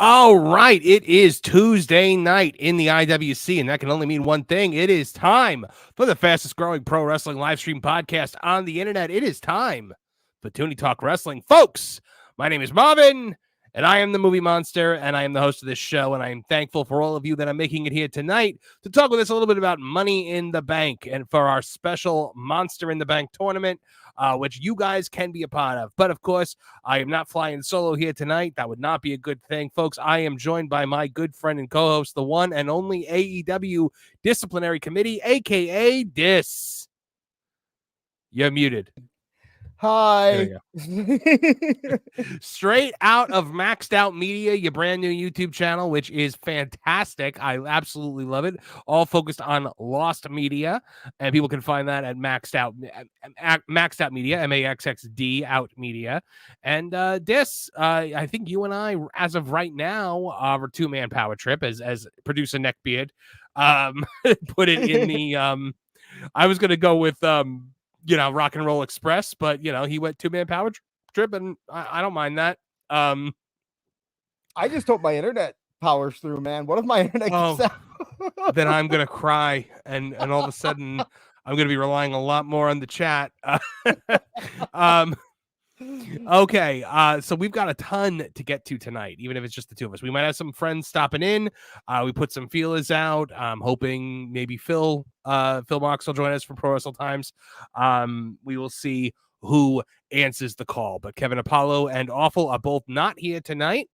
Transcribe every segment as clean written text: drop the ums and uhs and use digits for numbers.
All right, it is Tuesday night in the IWC, and that can only mean one thing. It is time for the fastest growing pro wrestling live stream podcast on the internet. It is time for Tooney Talk Wrestling. Folks, my name is Marvin, and I am the movie monster, and I am the host of this show, and I am thankful for all of you that are making it here tonight to talk with us a little bit about Money in the Bank and for our special Monster in the Bank tournament, which you guys can be a part of. But, of course, I am not flying solo here tonight. That would not be a good thing. Folks, I am joined by my good friend and co-host, the one and only AEW Disciplinary Committee, a.k.a. Dis. You're muted. Hi. Straight out of Maxed Out Media, your brand new YouTube channel, which is fantastic. I absolutely love it. All focused on Lost Media, and people can find that at Maxed Out Media, MAXXD Out Media. And Dis, I think you and I, as of right now, are a two-man power trip, as producer Neckbeard put it in the. I was going to go with. Rock and Roll Express, but he went two-man power trip, and I don't mind that. I just hope my internet powers through, man. What if my internet gets out? Then I'm gonna cry, and all of a sudden I'm gonna be relying a lot more on the chat. Okay, so we've got a ton to get to tonight, even if it's just the two of us. We might have some friends stopping in. We put some feelers out. I'm hoping maybe Phil Marks will join us from Pro Wrestle Times. We will see who answers the call. But Kevin Apollo and Awful are both not here tonight.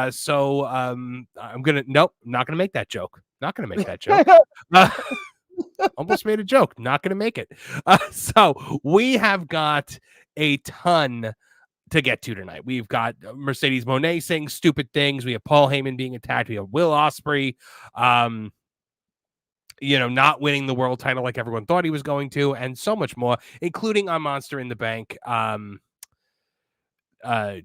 So I'm not gonna make that joke. Not gonna make that joke. Almost made a joke. Not gonna make it. So we have got a ton to get to tonight. We've got Mercedes Moné saying stupid things. We have Paul Heyman being attacked. We have Will Ospreay, not winning the world title like everyone thought he was going to, and so much more, including our Monster in the Bank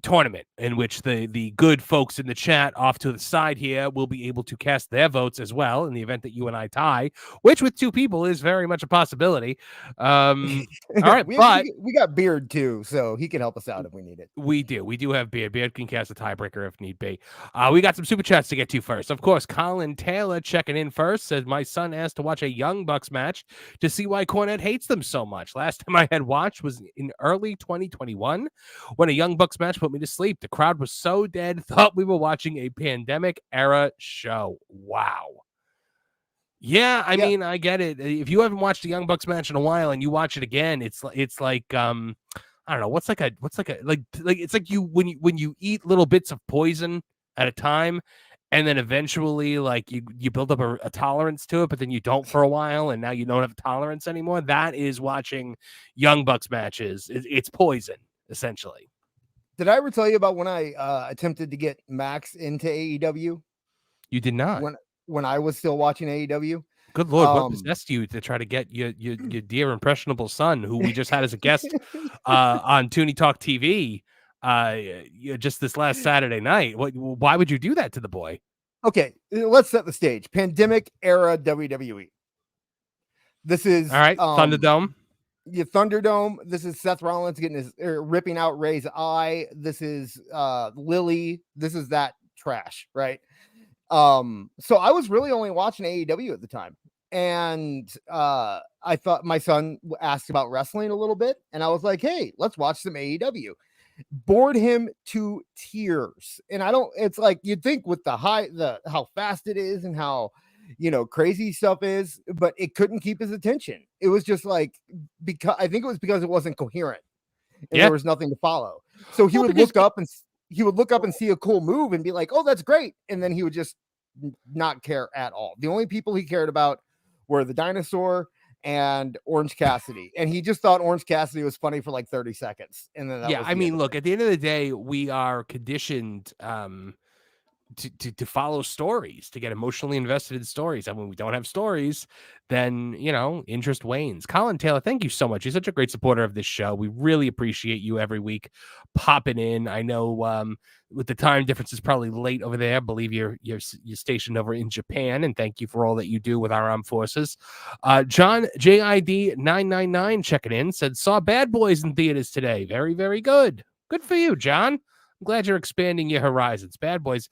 tournament, in which the good folks in the chat off to the side here will be able to cast their votes as well in the event that you and I tie, which with two people is very much a possibility. All right, we got Beard too, so he can help us out if we need it. We do have Beard. Beard can cast a tiebreaker if need be. We got some super chats to get to first. Of course, Colin Taylor checking in first says, my son asked to watch a Young Bucks match to see why Cornette hates them so much. Last time I had watched was in early 2021 when a Young Bucks match put me to sleep. The crowd was so dead, thought we were watching a pandemic era show. Wow. Yeah, I mean, I get it. If you haven't watched a Young Bucks match in a while and you watch it again, it's like I don't know, it's like you when you eat little bits of poison at a time, and then eventually like you build up a tolerance to it, but then you don't for a while, and now you don't have a tolerance anymore. That is watching Young Bucks matches. It's poison, essentially. Did I ever tell you about when I attempted to get Max into AEW? You did not. When I was still watching AEW. Good Lord, what possessed you to try to get your dear impressionable son, who we just had as a guest on Tooney Talk TV just this last Saturday night? Why would you do that to the boy? Okay, let's set the stage. Pandemic era WWE. This is all right. Thunderdome. Yeah, Thunderdome. This is Seth Rollins getting ripping out Ray's eye. This is Lily. This is that trash, right? So I was really only watching AEW at the time, and I thought my son asked about wrestling a little bit, and I was like, "Hey, let's watch some AEW." Bored him to tears, and it's like you'd think with how fast it is and how crazy stuff is, but it couldn't keep his attention. It was just like, because it wasn't coherent and there was nothing to follow. So he would look up and see a cool move and be like, "Oh, that's great." And then he would just not care at all. The only people he cared about were the dinosaur and Orange Cassidy, and he just thought Orange Cassidy was funny for like 30 seconds, and then I mean, look, at the end of the day, we are conditioned to follow stories, to get emotionally invested in stories. And when we don't have stories, then, interest wanes. Colin Taylor, thank you so much. You're such a great supporter of this show. We really appreciate you every week popping in. I know with the time difference is probably late over there. I believe you're stationed over in Japan, and thank you for all that you do with our armed forces. John JID 999 checking in said, saw Bad Boys in theaters today. Very, very good. Good for you, John. I'm glad you're expanding your horizons. Bad Boys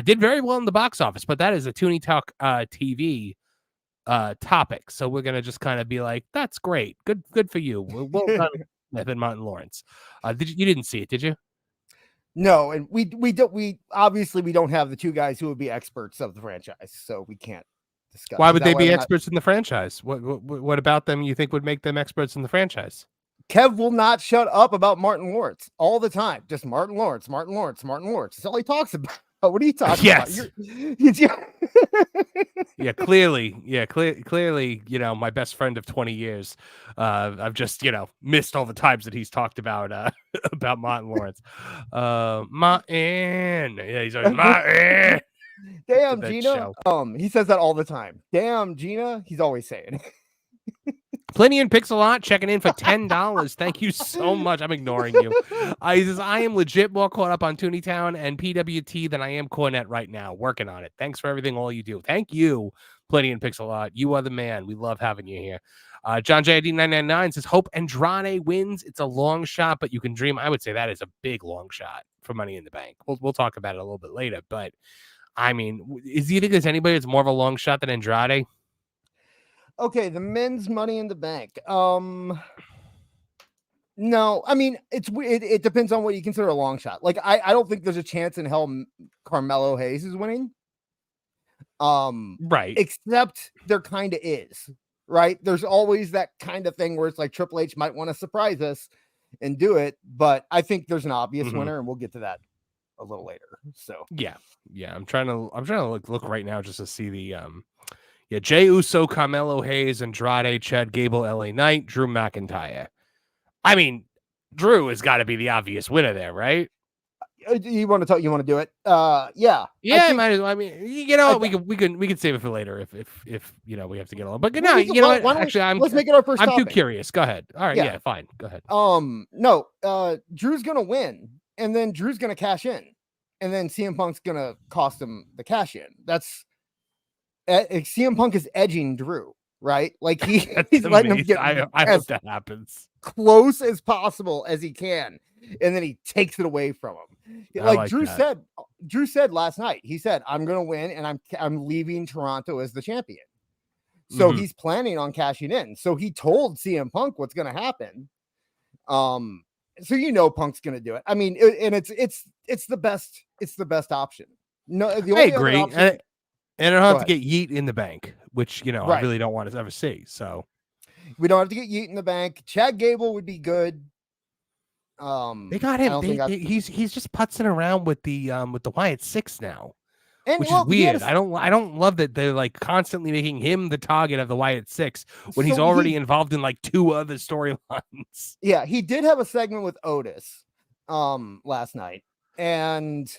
did very well in the box office, but that is a Tooney Talk TV topic. So we're gonna just kind of be like, "That's great, good for you." Well done, Smith and Martin Lawrence. You didn't see it, did you? No, and we obviously don't have the two guys who would be experts of the franchise, so we can't discuss. Why would they be experts in the franchise? What about them you think would make them experts in the franchise? Kev will not shut up about Martin Lawrence all the time. Just Martin Lawrence, Martin Lawrence, Martin Lawrence. That's all he talks about. What are you talking about? Yeah, clearly. Yeah, clearly, my best friend of 20 years. I've just, missed all the times that he's talked about Martin Lawrence. Martin. Yeah, he's always Martin. Damn, Gina. He says that all the time. Damn, Gina. He's always saying. Plenty and Pixelot checking in for $10. Thank you so much. I'm ignoring you. He says, I am legit more caught up on Tooneytown and PWT than I am Cornette right now. Working on it. Thanks for everything, all you do. Thank you, Plenty and Pixelot. You are the man. We love having you here. John JID 999 says, hope Andrade wins. It's a long shot, but you can dream. I would say that is a big long shot for Money in the Bank. We'll talk about it a little bit later. But, I mean, do you think there's anybody that's more of a long shot than Andrade? Okay, the men's Money in the Bank. No, I mean, it depends on what you consider a long shot. Like, I don't think there's a chance in hell Carmelo Hayes is winning. Right. Except there kind of is, right? There's always that kind of thing where it's like Triple H might want to surprise us and do it, but I think there's an obvious winner, and we'll get to that a little later. So yeah, I'm trying to look right now just to see the Jey Uso, Carmelo Hayes, Andrade, Chad Gable, LA Knight, Drew McIntyre. I mean, Drew has got to be the obvious winner there, right? You want to do it? Yeah. Yeah, might as well. I mean, we can save it for later if we have to get along. But no, actually, let's make it our first. I'm too curious. Go ahead. All right, yeah, fine. Go ahead. No, Drew's gonna win, and then Drew's gonna cash in, and then CM Punk's gonna cost him the cash in. That's CM Punk is edging Drew, right? Like he's letting him get. I hope that happens close as possible as he can, and then he takes it away from him. Like Drew said last night. He said, "I'm going to win, and I'm leaving Toronto as the champion." So he's planning on cashing in. So he told CM Punk what's going to happen. So Punk's going to do it. I mean, it's the best. It's the best option. No, the only I agree. Other option, and I don't have to get Yeet in the bank, which, I really don't want to ever see. So we don't have to get Yeet in the bank. Chad Gable would be good. They got him. He's just putzing around with the Wyatt Six now, which is weird. I don't love that they're like constantly making him the target of the Wyatt Six when he's already involved in like 2 other storylines. Yeah, he did have a segment with Otis last night. And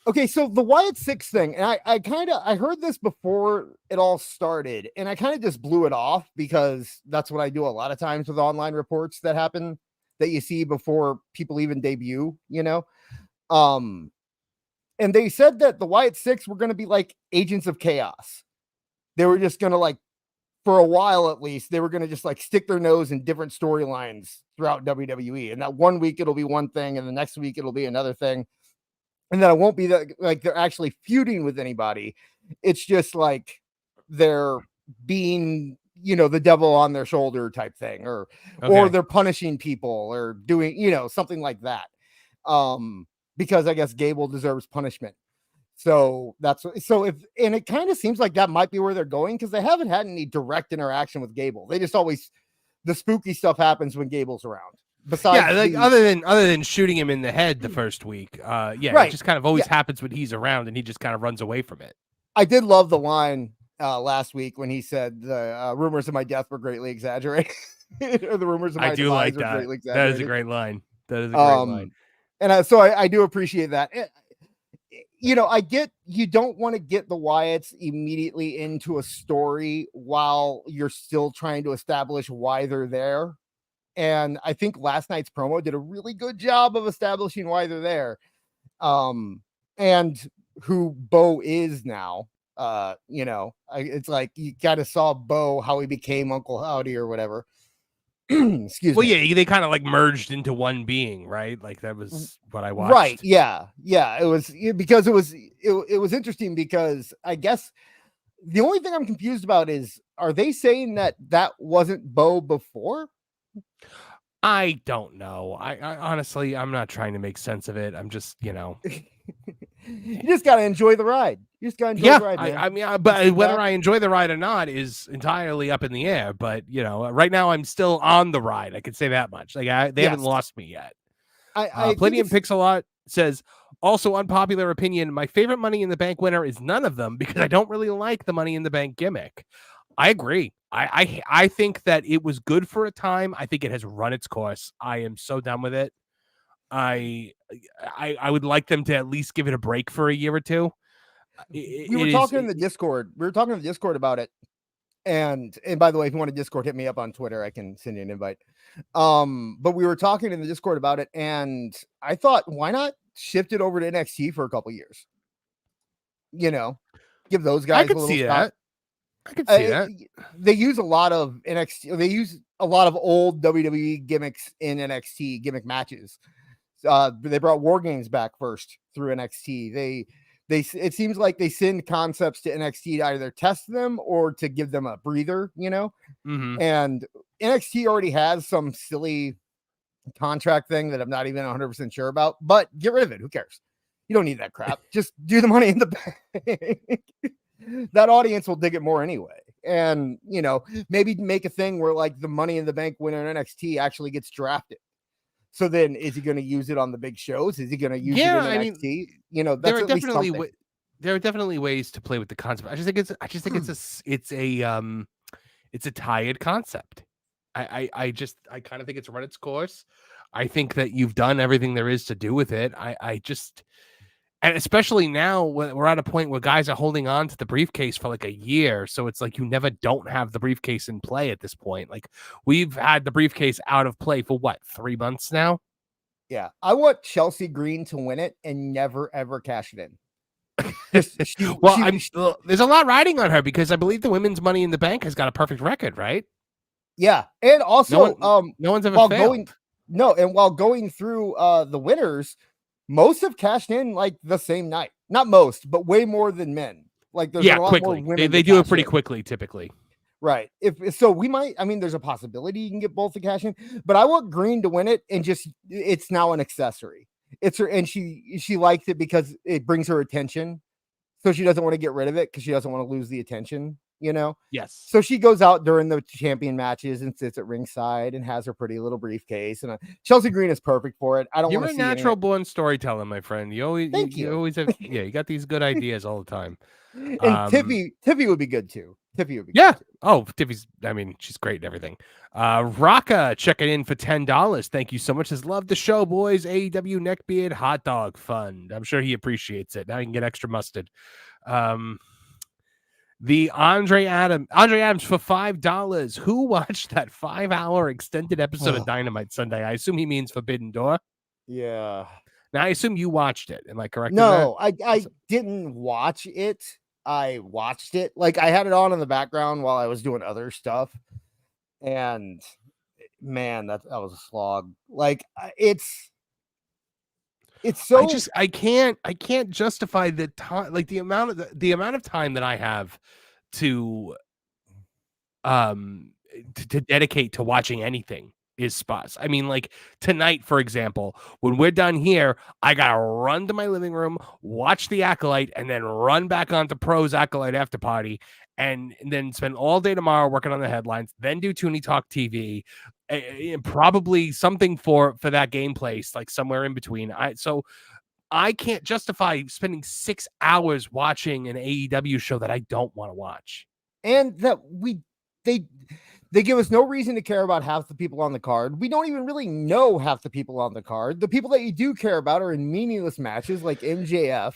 okay, so the Wyatt Six thing, and I heard this before it all started, and I kind of just blew it off because that's what I do a lot of times with online reports that happen that you see before people even debut, and they said that the Wyatt Six were going to be like agents of chaos. They were just going to, like, for a while at least, they were going to just like stick their nose in different storylines throughout WWE. And that one week it'll be one thing, and the next week it'll be another thing. And then it won't be that like they're actually feuding with anybody. It's just like they're being, the devil on their shoulder type thing, or they're punishing people or doing, something like that. Because I guess Gable deserves punishment. So it kind of seems like that might be where they're going, because they haven't had any direct interaction with Gable. They just always, the spooky stuff happens when Gable's around. Besides, other than shooting him in the head the first week, right. It just kind of always happens when he's around, and he just kind of runs away from it. I did love the line last week when he said the rumors of my death were greatly exaggerated. Or the rumors of my I do like demise were that. greatly exaggerated. That is a great line. That is a great line. And so I do appreciate that. You know, I get you don't want to get the Wyatts immediately into a story while you're still trying to establish why they're there. And I think last night's promo did a really good job of establishing why they're there. And who Bo is now. You know, it's like you kind of saw Bo, how he became Uncle Howdy or whatever. Excuse me. Well, yeah, they kind of like merged into one being, right? Like that was what I watched. Right. Yeah. It was because it was interesting because I guess the only thing I'm confused about is, are they saying that wasn't Bo before? I don't know. I honestly, I'm not trying to make sense of it. I'm just, you know, you just got to enjoy the ride. You just got to enjoy the ride, man. I mean, but whether I enjoy the ride or not is entirely up in the air. But, you know, right now I'm still on the ride. I can say that much. Like they haven't lost me yet. Palladium Pixelot says, also unpopular opinion, my favorite Money in the Bank winner is none of them because I don't really like the Money in the Bank gimmick. I agree. I think that it was good for a time. I think it has run its course. I am so done with it. I would like them to at least give it a break for a year or two. We were talking in the Discord. We were talking in the Discord about it. And by the way, if you want to Discord, hit me up on Twitter. I can send you an invite. But we were talking in the Discord about it, and I thought, why not shift it over to NXT for a couple years? You know, give those guys I could a little see stop. that. I could see that. They use a lot of NXT. They use a lot of old WWE gimmicks in NXT gimmick matches. They brought War Games back first through NXT. It seems like they send concepts to NXT to either test them or to give them a breather, you know. Mm-hmm. And NXT already has some silly contract thing that I'm not even 100% sure about, but get rid of it. Who cares? You don't need that crap. Just do the Money in the Bank. That audience will dig it more anyway. And, you know, maybe make a thing where like the Money in the Bank winner in NXT actually gets drafted. So then is he going to use it on the big shows? Is he going to use it in NXT? You know, that's there are definitely ways to play with the concept. I just think it's a tired concept. I kind of think it's run its course. I think that you've done everything there is to do with it. And especially now we're at a point where guys are holding on to the briefcase for like a year. So it's like you never don't have the briefcase in play at this point. Like we've had the briefcase out of play for what, 3 months now? Yeah. I want Chelsea Green to win it and never, ever cash it in. There's a lot riding on her because I believe the women's Money in the Bank has got a perfect record, right? Yeah. And also, no one's ever failed. While going through the winners, most have cashed in like the same night. Not most, but way more than men. Like there's a lot quickly. more women. They do it pretty quickly, typically. Right. If so, we might. I mean, there's a possibility you can get both the cash in, but I want Green to win it, and just it's now an accessory. It's her, and she likes it because it brings her attention, so she doesn't want to get rid of it because she doesn't want to lose the attention. You know. Yes. So she goes out during the champion matches and sits at ringside and has her pretty little briefcase. And Chelsea Green is perfect for it. I don't want to see You're a natural born storyteller, my friend. You always have. Yeah, you got these good ideas all the time. And Tiffy would be good too. Tiffy would be good too. Oh, Tiffy's. I mean, she's great and everything. Raka checking in for $10. Thank you so much. Says love the show, boys. AEW Neckbeard Hot Dog Fund. I'm sure he appreciates it. Now you can get extra mustard. The Andre Adams for $5. Who watched that 5-hour extended episode of Dynamite Sunday? I assume he means Forbidden Door. Yeah. Now I assume you watched it. Am I correct? No, I didn't watch it. I watched it. Like I had it on in the background while I was doing other stuff. And man, that was a slog. Like it's so I can't justify the time, like the amount of time that I have to dedicate to watching anything is spots. I mean, like tonight, for example, when we're done here, I gotta run to my living room, watch the Acolyte, and then run back onto Pro's Acolyte after party, and then spend all day tomorrow working on the headlines, then do Tooney Talk TV, probably something for that game place, like somewhere in between. So I can't justify spending 6 hours watching an AEW show that I don't want to watch. And that they give us no reason to care about half the people on the card. We don't even really know half the people on the card. The people that you do care about are in meaningless matches like MJF.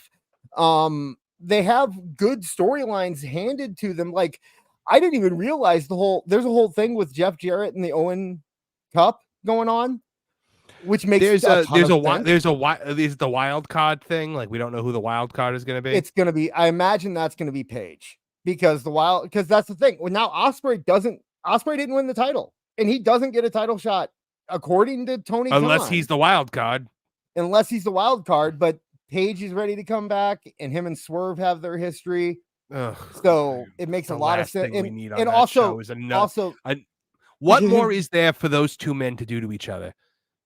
They have good storylines handed to them. Like, I didn't even realize there's a whole thing with Jeff Jarrett and the Owen Cup going on, which makes there's the wild card thing. Like, we don't know who the wild card is going to be. It's going to be, I imagine that's going to be Paige, because that's the thing. Well, now Ospreay didn't win the title, and he doesn't get a title shot according to Tony unless Khan. he's the wild card. But Paige is ready to come back, and him and Swerve have their history. Ugh, so it makes a lot of sense. What more is there for those two men to do to each other?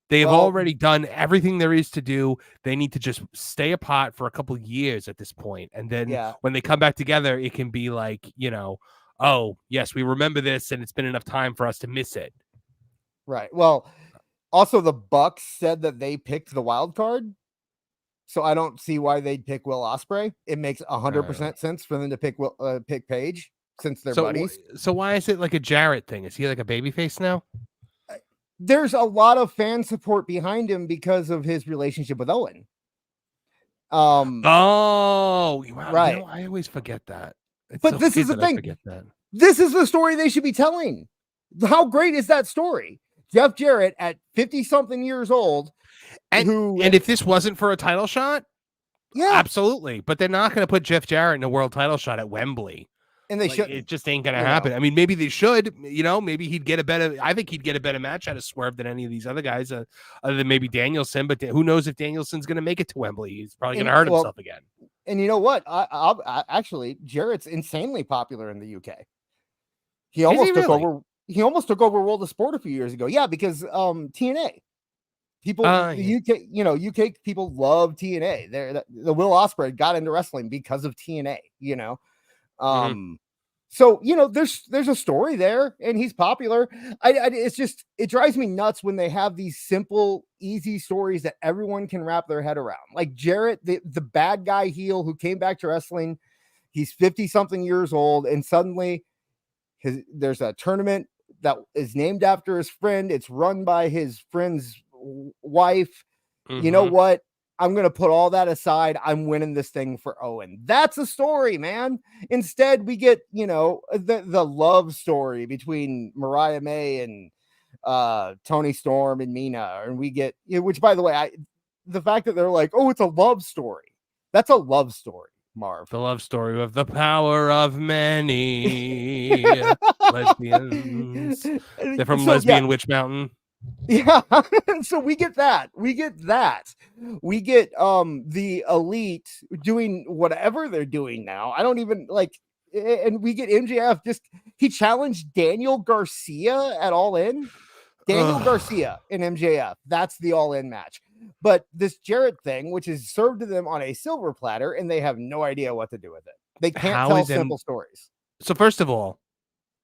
They have already done everything there is to do. They need to just stay apart for a couple of years at this point. And then when they come back together, it can be like, oh, yes, we remember this, and it's been enough time for us to miss it. Right. Well, also the Bucks said that they picked the wild card. So I don't see why they'd pick Will Ospreay. It makes 100% sense for them to pick Paige, since they're buddies. So why is it like a Jarrett thing? Is he like a babyface now? There's a lot of fan support behind him because of his relationship with Owen. Wow, right. I always forget that. But this is the thing. This is the story they should be telling. How great is that story? Jeff Jarrett at 50-something years old. And if this wasn't for a title shot, absolutely. But they're not going to put Jeff Jarrett in a world title shot at Wembley. And they should. It just ain't going to happen. I mean, maybe they should. Maybe he'd get I think he'd get a better match out of Swerve than any of these other guys, other than maybe Danielson. But who knows if Danielson's going to make it to Wembley? He's probably going to hurt himself again. And you know what? I actually, Jarrett's insanely popular in the UK. He almost took over World of Sport a few years ago. Yeah, because TNA. People, UK people love TNA. The Will Ospreay got into wrestling because of TNA. So there's a story there, and he's popular. It drives me nuts when they have these simple, easy stories that everyone can wrap their head around. Like Jarrett, the bad guy heel who came back to wrestling. He's 50-something years old, and suddenly there's a tournament that is named after his friend. It's run by his friend's wife. You know what? I'm going to put all that aside. I'm winning this thing for Owen. That's a story, man. Instead, we get, the love story between Mariah May and Tony Storm and Mina. And we get, which, by the way, the fact that they're like, oh, it's a love story. That's a love story, Marv. The love story of the power of many lesbians. They're from Lesbian Witch Mountain. Yeah, so we get that. We get the Elite doing whatever they're doing now. I don't even and we get MJF he challenged Daniel Garcia at All In. Daniel Garcia and MJF. That's the All In match. But this Jarrett thing, which is served to them on a silver platter, and they have no idea what to do with it. They can't tell simple stories. So first of all,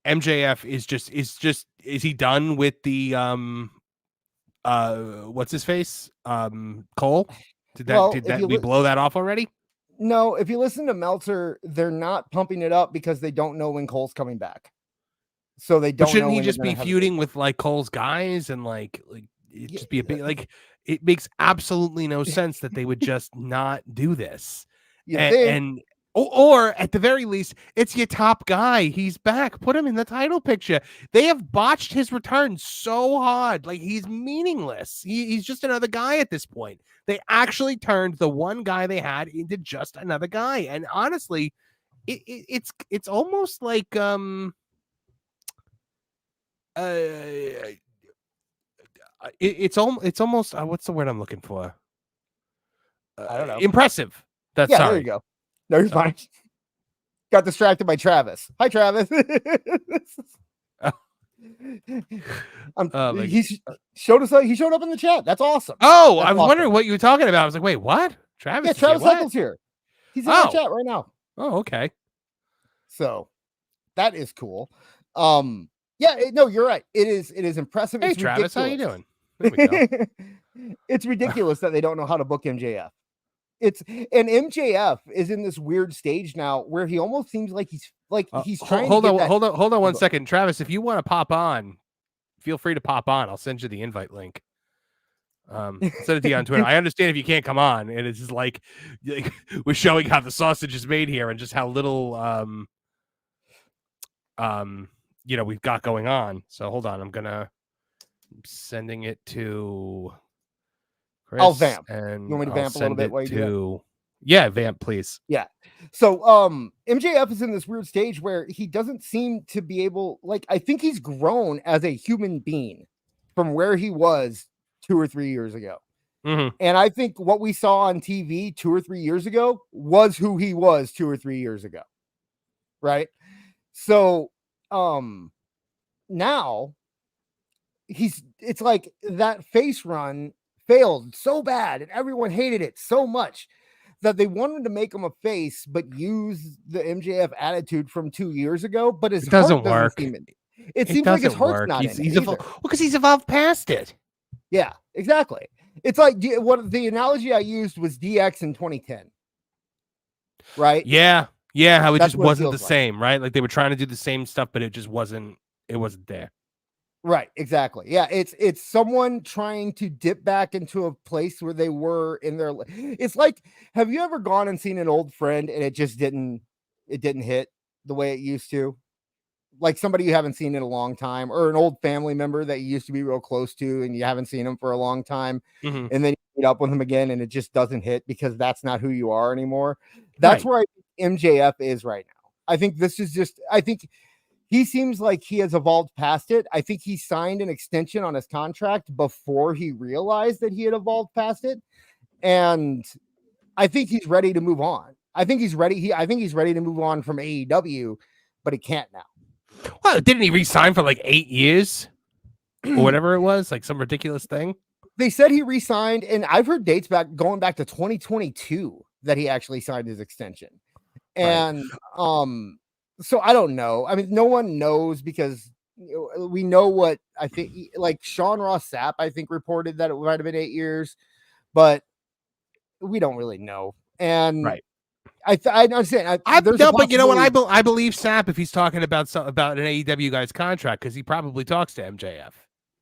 MJF is he done with the what's his face? Cole? Did we blow that off already? No, if you listen to Meltzer, they're not pumping it up because they don't know when Cole's coming back. So they don't. But shouldn't he just be feuding with Cole's guys and just be a big it makes absolutely no sense that they would just not do this. Or at the very least, it's your top guy. He's back. Put him in the title picture. They have botched his return so hard. He's meaningless. He's just another guy at this point. They actually turned the one guy they had into just another guy. And honestly, it's almost like it's almost what's the word I'm looking for? I don't know. Impressive. Sorry. There you go. No, you're fine. Got distracted by Travis. Hi, Travis. He showed up in the chat. That's awesome. Oh, I was wondering what you were talking about. I was like, wait, what? Travis? Yeah, Travis Cycle's here. He's in the chat right now. Oh, okay. So that is cool. No, you're right. It is impressive. Hey, it's Travis, ridiculous. how you doing? There we go. It's ridiculous that they don't know how to book MJF. And MJF is in this weird stage now where he almost seems like he's trying hold to on, get hold on 1 second. Travis, if you want to pop on, feel free to pop on. I'll send you the invite link. Send it to you on Twitter. I understand if you can't come on, and it's just like we're showing how the sausage is made here and just how little we've got going on. So hold on, I'm sending it to Chris. I'll vamp. And you want me to vamp a little bit while you do that? Yeah, vamp, please. Yeah. So MJF is in this weird stage where he doesn't seem to be able, I think he's grown as a human being from where he was 2 or 3 years ago. Mm-hmm. And I think what we saw on TV 2 or 3 years ago was who he was 2 or 3 years ago. Right. So now it's like that face run failed so bad and everyone hated it so much that they wanted to make him a face, but use the MJF attitude from 2 years ago. But his heart doesn't work. It seems like his heart's not in it. He's evolved, because he's evolved past it. Yeah, exactly. It's like what the analogy I used was DX in 2010. Right? Yeah. How it just wasn't the same, right? Like they were trying to do the same stuff, but it just wasn't there. Right, exactly. Yeah, it's someone trying to dip back into a place where they were in their. It's like, have you ever gone and seen an old friend and it just didn't hit the way it used to? Like somebody you haven't seen in a long time, or an old family member that you used to be real close to and you haven't seen them for a long time, and then you meet up with them again and it just doesn't hit because that's not who you are anymore. That's where I think MJF is right now. I think this is just. I think. He seems like he has evolved past it. I think he signed an extension on his contract before he realized that he had evolved past it. And I think he's ready to move on. I think he's ready. I think he's ready to move on from AEW, but he can't now. Well, didn't he re-sign for 8 years or whatever it was? Like some ridiculous thing. They said he re-signed, and I've heard dates going back to 2022 that he actually signed his extension. And, so I don't know. I mean, no one knows because we know what I think. Like Sean Ross Sapp, I think reported that it might have been 8 years, but we don't really know. And I understand. But you know what? I believe Sapp if he's talking about an AEW guy's contract because he probably talks to MJF.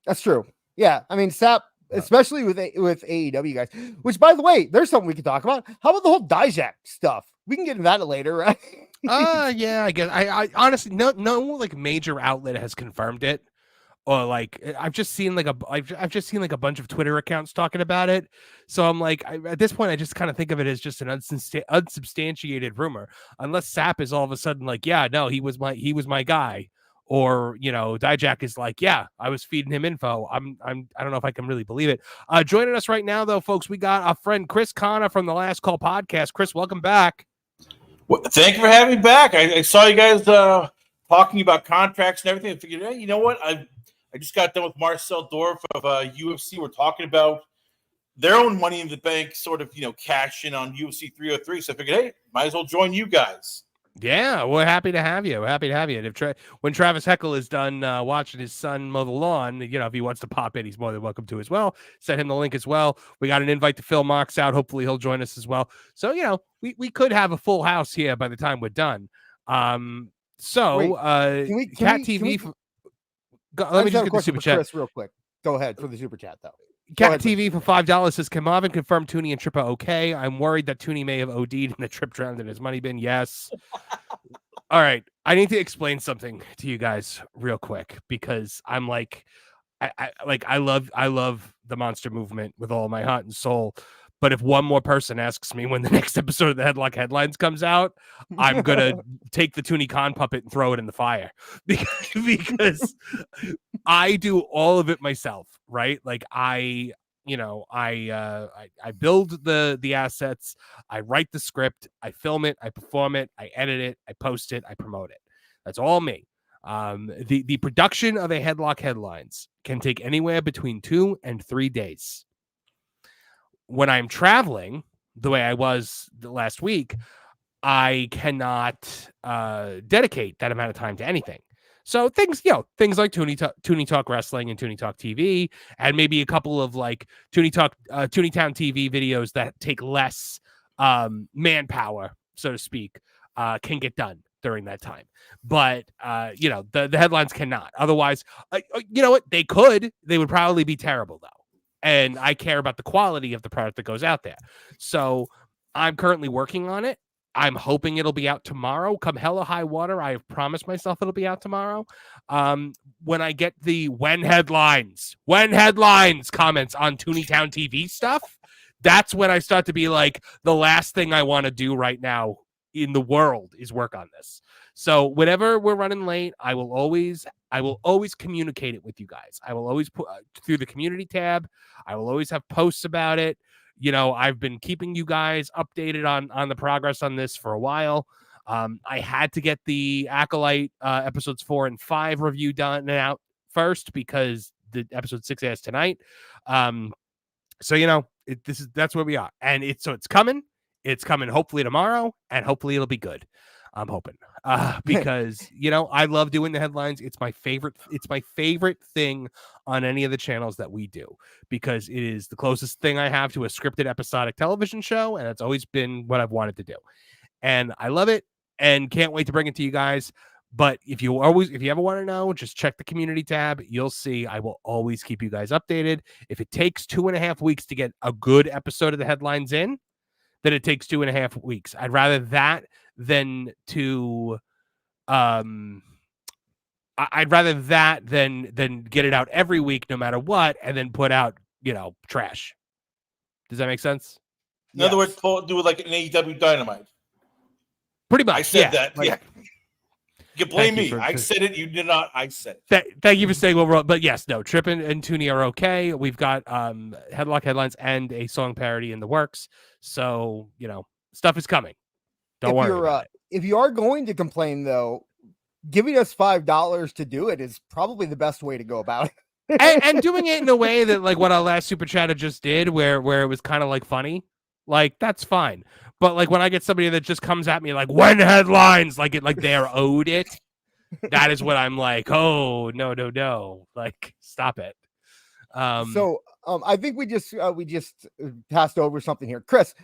That's true. Yeah, I mean Sapp, especially with AEW guys. Which, by the way, there's something we can talk about. How about the whole Dijak stuff? We can get into that later, right? Yeah, I guess. I honestly no major outlet has confirmed it, or I've just seen a bunch of Twitter accounts talking about it. So I'm at this point I just kind of think of it as just an unsubstantiated rumor, unless Sapp is all of a sudden he was my guy, or Dijak is I was feeding him info. I don't know if I can really believe it. Joining us right now though, folks, we got our friend Chris Connor from the Last Call podcast. Chris, welcome back. Well, thank you for having me back. I saw you guys talking about contracts and everything. I figured, hey, you know what? I just got done with Marcel Dorff of UFC. We're talking about their own Money in the Bank sort of, cash in on UFC 303. So I figured, hey, might as well join you guys. Yeah, we're happy to have you. And when Travis Heckle is done watching his son mow the lawn, if he wants to pop in, he's more than welcome to as well. Send him the link as well. We got an invite to Phil Marks out. Hopefully he'll join us as well. So, we could have a full house here by the time we're done. Cat TV. Let me just get the super chat. Chris, real quick. Go ahead for the super chat, though. Cat TV for $5 says, can Marvin confirm Tooney and Trip are okay? I'm worried that Tooney may have OD'd and the Trip drowned in his money bin. Yes. All right. I need to explain something to you guys real quick because I'm I love the monster movement with all my heart and soul. But if one more person asks me when the next episode of the Headlock Headlines comes out, I'm going to take the Tooney Khan puppet and throw it in the fire because I do all of it myself, right? I build the assets, I write the script, I film it, I perform it, I edit it, I post it, I promote it. That's all me. The production of a Headlock Headlines can take anywhere between 2 and 3 days. When I'm traveling the way I was the last week, I cannot dedicate that amount of time to anything. So things like Tooney Talk Wrestling and Tooney Talk TV, and maybe a couple of Tooney Town TV videos that take less manpower, so to speak, can get done during that time. But the headlines cannot. Otherwise, you know what? They could. They would probably be terrible though. And I care about the quality of the product that goes out there. So I'm currently working on it. I'm hoping it'll be out tomorrow. Come hell or high water, I have promised myself it'll be out tomorrow. When I get the when headlines comments on Tooneytown TV stuff, that's when I start to be like, the last thing I want to do right now in the world is work on this. So whenever we're running late, I will always communicate it with you guys. I will always put through the community tab. I will always have posts about it. I've been keeping you guys updated on the progress on this for a while. I had to get the Acolyte episodes 4 and 5 review done and out first because the episode 6 airs tonight. That's where we are, and it's coming. It's coming hopefully tomorrow, and hopefully it'll be good. I'm hoping because I love doing the headlines. It's my favorite thing on any of the channels that we do, because it is the closest thing I have to a scripted episodic television show, and it's always been what I've wanted to do, and I love it and can't wait to bring it to you guys. But if you ever want to know, just check the community tab. You'll see I will always keep you guys updated. If it takes 2.5 weeks to get a good episode of the headlines in, then it takes 2.5 weeks. I'd rather that than get it out every week, no matter what, and then put out, trash. Does that make sense? In other words, do it like an AEW Dynamite. Pretty much. I said that. Like, yeah. You blame me. I said it. You did not. I said it. Thank you for saying overall. But yes, no, Tripp and Tooney are okay. We've got Headlock headlines and a song parody in the works. So, stuff is coming. Don't worry about it. If you are going to complain, though, giving us $5 to do it is probably the best way to go about it. and doing it in a way that, like what our last Super Chatter just did, where it was kind of like funny, like that's fine. But like when I get somebody that just comes at me like when headlines, like they're owed it, that is what I'm like, oh no, like stop it. I think we just passed over something here, Chris.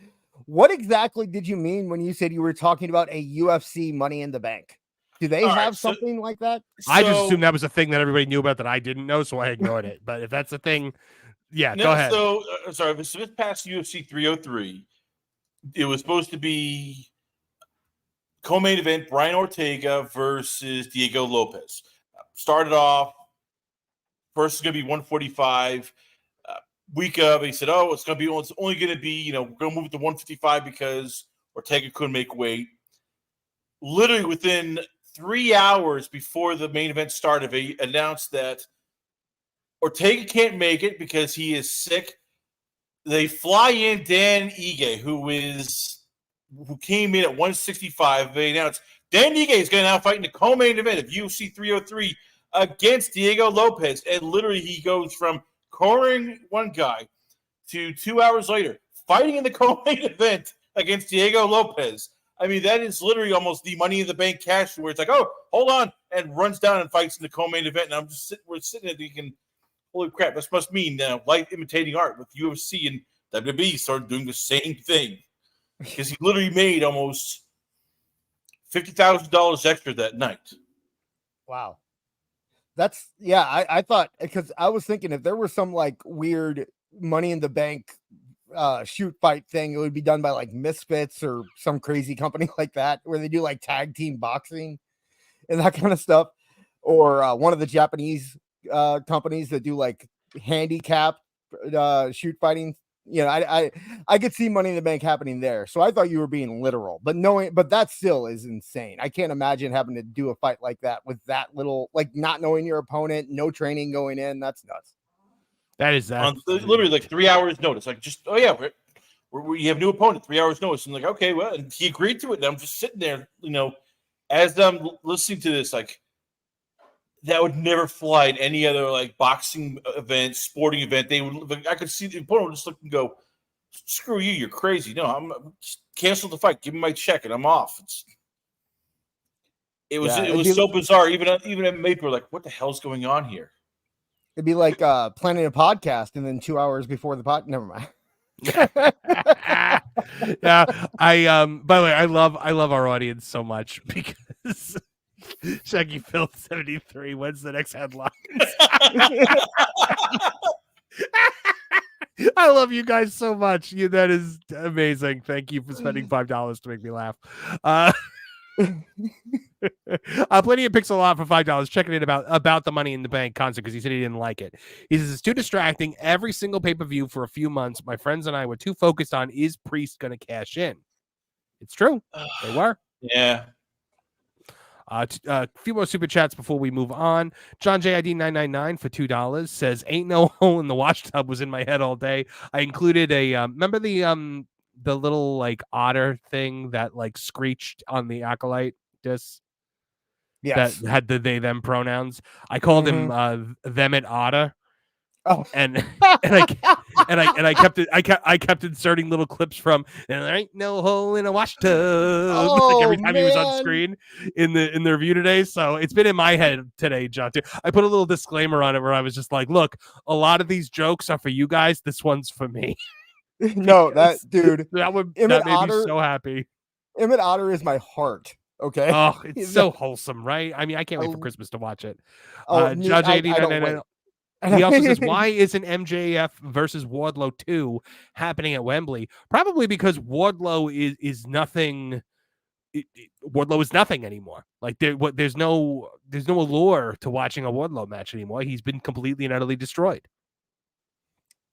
What exactly did you mean when you said you were talking about a UFC Money in the Bank? Do they have something like that? I just assumed that was a thing that everybody knew about that I didn't know, so I ignored it. But if that's a thing, go ahead. So, sorry, if it's past UFC 303, it was supposed to be co-main event Brian Ortega versus Diego Lopez. Started off, first is going to be 145. Week of, he said, it's only going to be, we're going to move it to 155 because Ortega couldn't make weight. Literally within 3 hours before the main event started, they announced that Ortega can't make it because he is sick. They fly in Dan Ige, who came in at 165. They announced Dan Ige is going to now fight in the co-main event of UFC 303 against Diego Lopez. And literally he goes from cornering one guy to 2 hours later fighting in the co-main event against Diego Lopez. I mean, that is literally almost the Money in the Bank cash where it's like, oh, hold on, and runs down and fights in the co-main event. And we're sitting there thinking, holy crap, this must mean light imitating art with UFC and WWE started doing the same thing. Because he literally made almost $50,000 extra that night. Wow. That's, I thought, because I was thinking if there was some like weird Money in the Bank shoot fight thing, it would be done by like Misfits or some crazy company like that, where they do like tag team boxing and that kind of stuff. Or one of the Japanese companies that do like handicap shoot fighting. I could see Money in the Bank happening there. So I thought you were being literal, but that still is insane. I can't imagine having to do a fight like that with that little, like not knowing your opponent, no training going in. That's nuts. That is that. Literally like 3 hours notice. Like just, we have new opponent, 3 hours notice. And like, okay, well, and he agreed to it. And I'm just sitting there, as I'm listening to this, like, that would never fly at any other like boxing event, sporting event. I could see the opponent just look and go, "Screw you, you're crazy." No, I'm cancel the fight. Give me my check, and I'm off. It was so bizarre. Even at Maple, like, what the hell's going on here? It'd be like planning a podcast, and then 2 hours before the pod. Never mind. Yeah, by the way, I love our audience so much because Shaggy Phil 73 wins the next headlines. I love you guys so much. That is amazing. Thank you for spending $5 to make me laugh. Plenty of Pixel Lot for $5, checking in about the Money in the Bank concert because he said he didn't like it. He says it's too distracting. Every single pay-per-view for a few months, my friends and I were too focused on is Priest going to cash in. It's true. They were. Yeah. A few more super chats before we move on. John JID 999 for $2 says, "Ain't no hole in the wash tub" was in my head all day. I included a remember the little like otter thing that like screeched on the Acolyte disc. Yes. That had the they them pronouns. I called him them at otter. Oh, and I kept inserting little clips from "And there ain't no hole in a wash tub" like every time he was on screen in the review today. So it's been in my head today, John. Too. I put a little disclaimer on it where I was just like, "Look, a lot of these jokes are for you guys. This one's for me." No, that dude, that made me so happy. Emmett Otter is my heart. Okay. Oh, it's so wholesome, right? I mean, I can't wait for Christmas to watch it. Judge He also says, why isn't MJF versus Wardlow 2 happening at Wembley? Probably because Wardlow is nothing. Wardlow is nothing anymore. Like there's no allure to watching a Wardlow match anymore. He's been completely and utterly destroyed.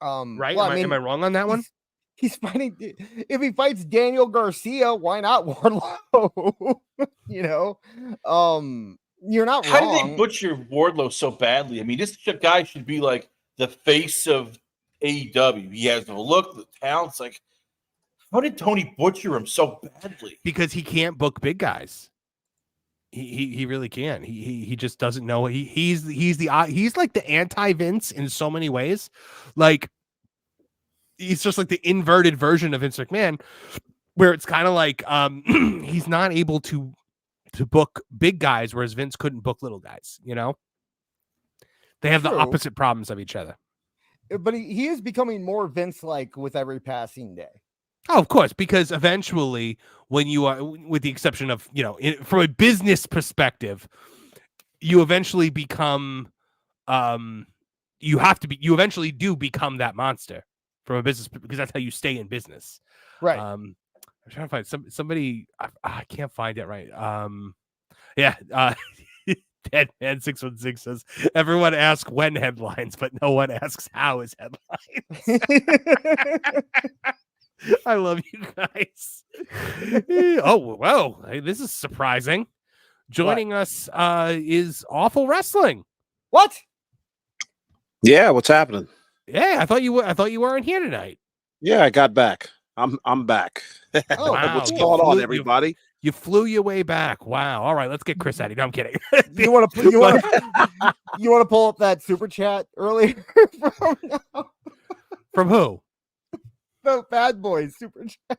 Right? Well, am I wrong on that one? He's fighting. If he fights Daniel Garcia, why not Wardlow? You're not How wrong. did they butcher Wardlow so badly? I mean, this guy should be like the face of AEW. He has the look, the talents. Like, how did Tony butcher him so badly? Because he can't book big guys. He really can. He just doesn't know. He's like the anti-Vince in so many ways. Like, he's just like the inverted version of Vince McMahon, where it's kind of like he's not able to book big guys, whereas Vince couldn't book little guys. They have the opposite problems of each other. But he is becoming more Vince-like with every passing day. Oh, of course, because eventually, when you are, with the exception of from a business perspective, you eventually become, you eventually do become that monster from a business, because that's how you stay in business, right? I'm trying to find somebody. I can't find it right. Dead Man 616 says, "Everyone asks when headlines, but no one asks how is headlines." I love you guys. Oh, well, hey, this is surprising. Joining us is Awful Wrestling. What? Yeah, what's happening? Yeah, I thought you weren't here tonight. Yeah, I got back. I'm back. Oh, wow. What's going on, everybody? You flew your way back. Wow. All right, let's get Chris out of here. No, I'm kidding. You want to pull up that super chat earlier from who? The Bad Boys super chat.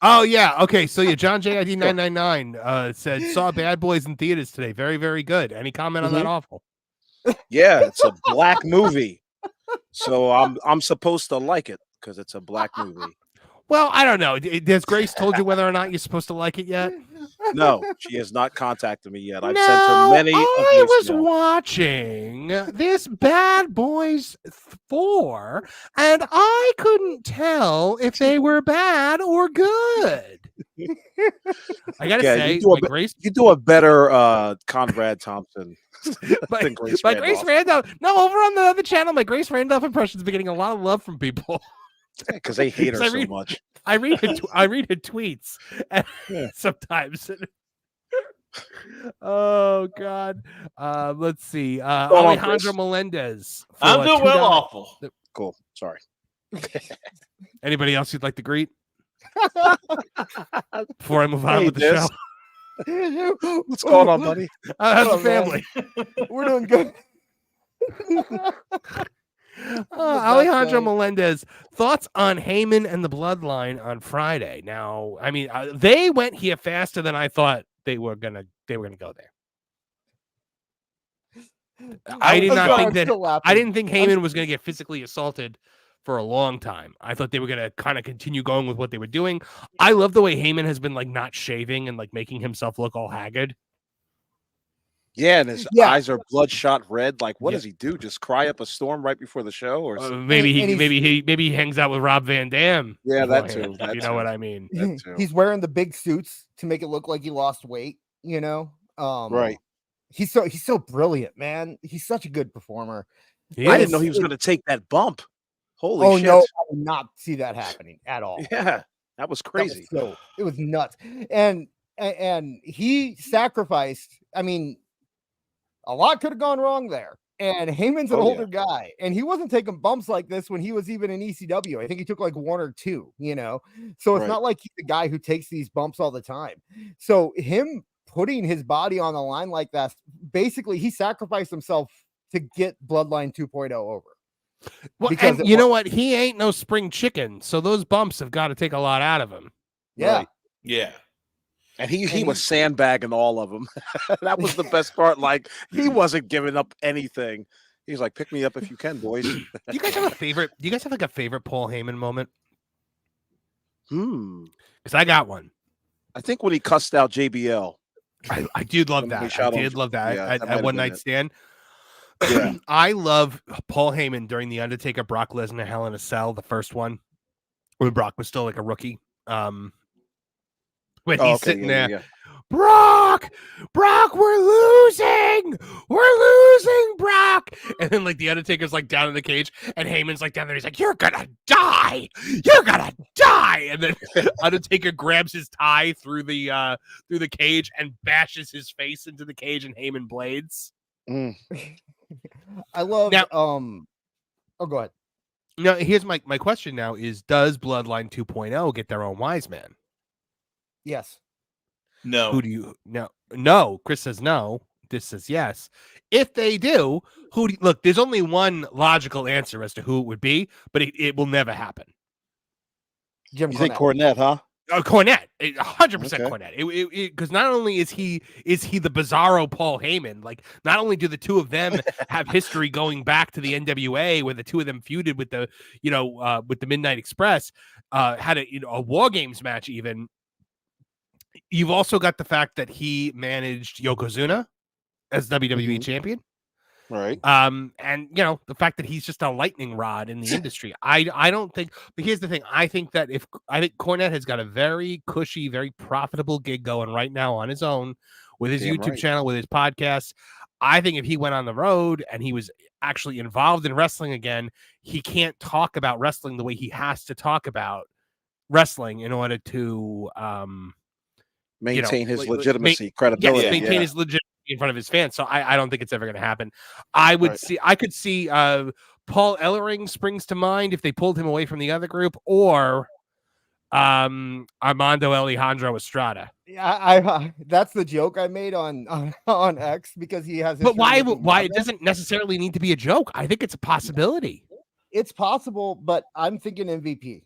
Oh yeah. Okay. So yeah, John JID 999 said saw Bad Boys in theaters today. Very, very good. Any comment on that? Awful? Yeah, it's a black movie, so I'm supposed to like it because it's a black movie. Well, I don't know. Has Grace told you whether or not you're supposed to like it yet? No, she has not contacted me yet. I've sent her many. I was watching this Bad Boys 4, and I couldn't tell if they were bad or good. I gotta say, Grace, you do a better Conrad Thompson. than Grace Randolph. No, over on the other channel, my Grace Randolph impression's been getting a lot of love from people. Because they hate her so much. I read her tweets sometimes. Oh God. Let's see. Alejandro Melendez. I'm doing well, Awful. Cool. Sorry. Anybody else you'd like to greet before I move on with the show? What's going on, buddy? How's the family? We're doing good. Alejandro Melendez, thoughts on Heyman and the Bloodline on Friday? Now, I mean, they went here faster than I thought they were gonna go there. I didn't think Heyman was gonna get physically assaulted for a long time. I thought they were going to kind of continue going with what they were doing. I love the way Heyman has been like not shaving and like making himself look all haggard. Yeah, and his eyes are bloodshot red. Like, what does he do? Just cry up a storm right before the show, or maybe he hangs out with Rob Van Dam. Yeah, that too. You know what I mean? He's wearing the big suits to make it look like he lost weight. You know, right? He's so brilliant, man. He's such a good performer. I didn't know he was going to take that bump. Holy shit! No, I did not see that happening at all. Yeah, that was crazy. It was nuts, and he sacrificed. I mean, a lot could have gone wrong there. And Heyman's an older guy, and he wasn't taking bumps like this when he was even in ECW. I think he took like 1 or 2, you know? So it's not like he's the guy who takes these bumps all the time. So him putting his body on the line like that, basically he sacrificed himself to get Bloodline 2.0 over. Well, and you know what? He ain't no spring chicken. So those bumps have got to take a lot out of him. Yeah. Right. Yeah. And he was sandbagging all of them. That was the best part. Like, he wasn't giving up anything. He's like, pick me up if you can, boys. Do you guys have a favorite? Do you guys have like a favorite Paul Heyman moment? Because I got one. I think when he cussed out JBL. I did love that. I did love that at One Night Stand. Yeah. I love Paul Heyman during the Undertaker Brock Lesnar Hell in a Cell, the first one, when Brock was still like a rookie. When he's sitting there, Brock, we're losing, Brock. And then like the Undertaker's like down in the cage, and Heyman's like down there. He's like, you're gonna die. And then Undertaker grabs his tie through the cage and bashes his face into the cage, and Heyman blades. I love now. Go ahead. Now here's my question. Now is, does Bloodline 2.0 get their own wise man? Yes. No. Who do you no? Chris says no. This says yes. If they do, look? There's only one logical answer as to who it would be, but it will never happen. Jim, you think Cornette, huh? Cornette, 100% Cornette. Because not only is he the bizarro Paul Heyman, like not only do the two of them have history going back to the NWA, where the two of them feuded with the Midnight Express, had a War Games match even. You've also got the fact that he managed Yokozuna as WWE champion. Right. And the fact that he's just a lightning rod in the industry. I don't think, but here's the thing. I think Cornette has got a very cushy, very profitable gig going right now on his own with his YouTube channel, with his podcast. I think if he went on the road and he was actually involved in wrestling again, he can't talk about wrestling the way he has to talk about wrestling in order to maintain his legitimacy, credibility. Maintain his legitimacy in front of his fans. So I don't think it's ever going to happen. I could see Paul Ellering springs to mind if they pulled him away from the other group, or Armando Alejandro Estrada. I that's the joke I made on X, because he has. But why it doesn't necessarily need to be a joke. I think it's a possibility. It's possible, but I'm thinking MVP.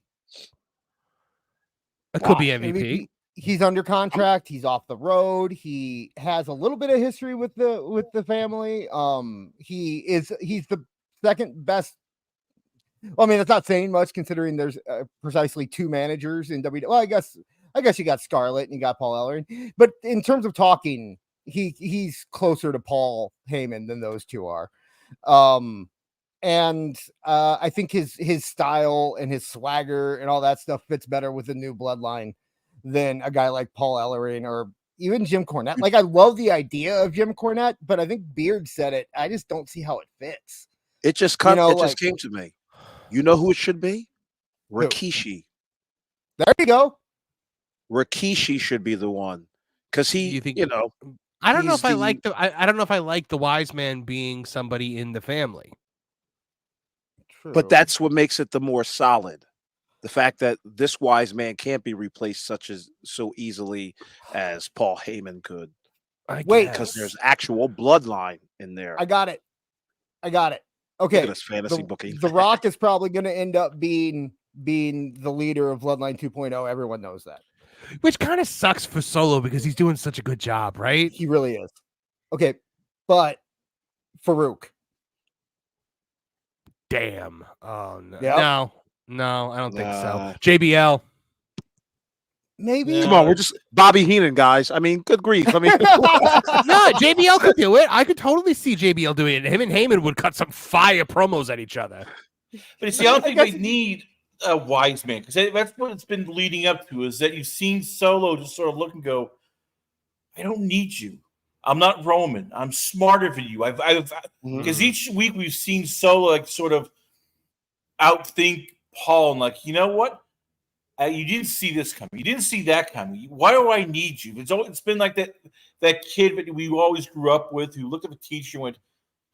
It could be MVP. He's under contract. He's off the road. He has a little bit of history with the family. He's the second best. Well, I mean, that's not saying much considering there's precisely 2 managers in WWE. Well, I guess you got Scarlett and you got Paul Ellering, but in terms of talking, he's closer to Paul Heyman than those 2 are. And I think his style and his swagger and all that stuff fits better with the new Bloodline than a guy like Paul Ellering or even Jim Cornette. Like, I love the idea of Jim Cornette, but I think Beard said it. I just don't see how it fits. It just came to me. You know who it should be? Rikishi. There you go. Rikishi should be the one, because I don't know if I like the wise man being somebody in the family. True. But that's what makes it the more solid. The fact that this wise man can't be replaced so easily as Paul Heyman could. Because there's actual bloodline in there. I got it. Okay. This fantasy booking. The Rock is probably going to end up being the leader of Bloodline 2.0. Everyone knows that. Which kind of sucks for Solo because he's doing such a good job, right? He really is. Okay, but Farouk. damn. Oh no, Yep. no, I don't think so. JBL. Maybe. Come on, we're just Bobby Heenan, guys. I mean, good grief. I mean, No, JBL could do it. I could totally see JBL doing it. Him and Heyman would cut some fire promos at each other. But you see, I don't think they need a wise man, because that's what it's been leading up to, is that you've seen Solo just sort of look and go, I don't need you. I'm not Roman. I'm smarter than you. Because each week we've seen Solo like sort of outthink Paul and like, you know what? You didn't see this coming. You didn't see that coming. Why do I need you? It's been like that kid that we always grew up with who looked at the teacher and went,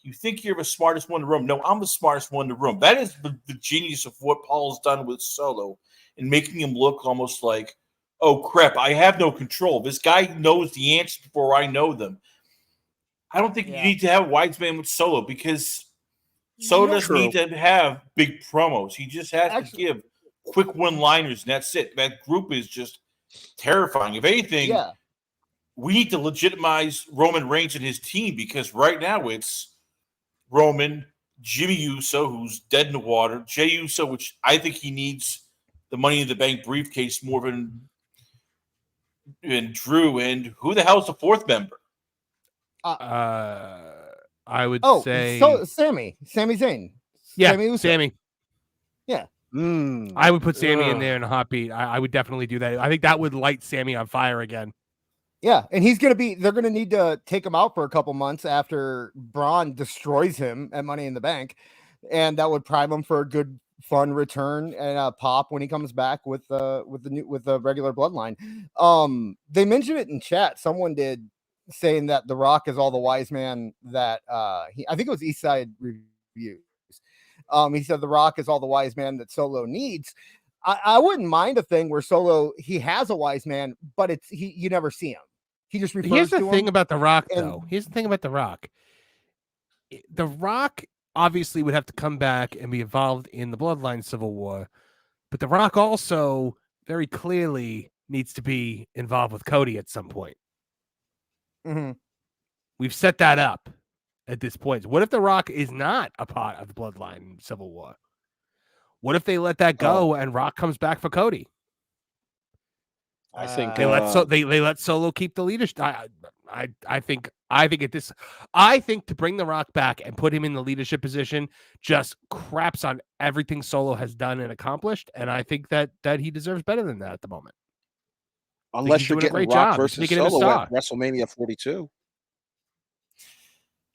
you think you're the smartest one in the room? No, I'm the smartest one in the room. That is the genius of what Paul's done with Solo and making him look almost like, oh, crap, I have no control. This guy knows the answers before I know them. I don't think you need to have a wise man with Solo, because Solo doesn't need to have big promos. He just has to give quick one-liners, and that's it. That group is just terrifying. If anything, we need to legitimize Roman Reigns and his team, because right now it's Roman, Jimmy Uso, who's dead in the water, Jey Uso, which I think he needs the Money in the Bank briefcase more than Drew, and who the hell's the fourth member? I would say Sami Zayn. Yeah, Sami. Yeah. I would put Sami in there in a hot beat. I would definitely do that. I think that would light Sami on fire again. Yeah, and they're going to need to take him out for a couple months after Braun destroys him at Money in the Bank, and that would prime him for a good, fun return and a pop when he comes back with the regular Bloodline. They mentioned it in chat. Someone did, saying that The Rock is all the wise man that I think it was Eastside Reviews. He said The Rock is all the wise man that Solo needs. I wouldn't mind a thing where Solo, he has a wise man, but you never see him. He just refers to him. Here's the thing about The Rock, though. Here's the thing about The Rock. The Rock obviously would have to come back and be involved in the Bloodline Civil War, but The Rock also very clearly needs to be involved with Cody at some point. Mm-hmm. We've set that up at this point. What if The Rock is not a part of the Bloodline Civil War? What if they let that go and Rock comes back for Cody? I think they let Solo keep the leadership. I think to bring The Rock back and put him in the leadership position just craps on everything Solo has done and accomplished, and I think that he deserves better than that at the moment. Unless you're getting Rock versus Solo at WrestleMania 42.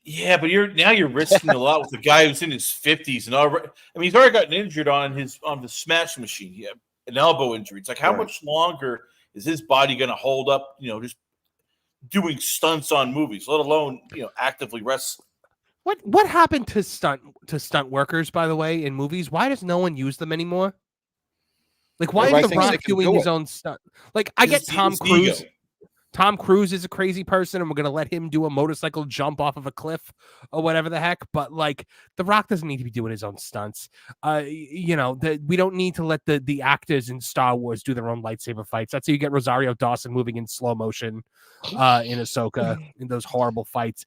Yeah, but you're risking a lot with a guy who's in his 50s and already. I mean, he's already gotten injured on the Smash Machine. He had an elbow injury. It's like, how much longer is his body going to hold up? Just doing stunts on movies, let alone actively wrestling. What happened to stunt workers, by the way, in movies? Why does no one use them anymore? Like, why is The Rock doing his own stunt? Like, I get Tom Cruise. Tom Cruise is a crazy person, and we're going to let him do a motorcycle jump off of a cliff or whatever the heck. But, like, The Rock doesn't need to be doing his own stunts. We don't need to let the actors in Star Wars do their own lightsaber fights. That's how you get Rosario Dawson moving in slow motion in Ahsoka in those horrible fights.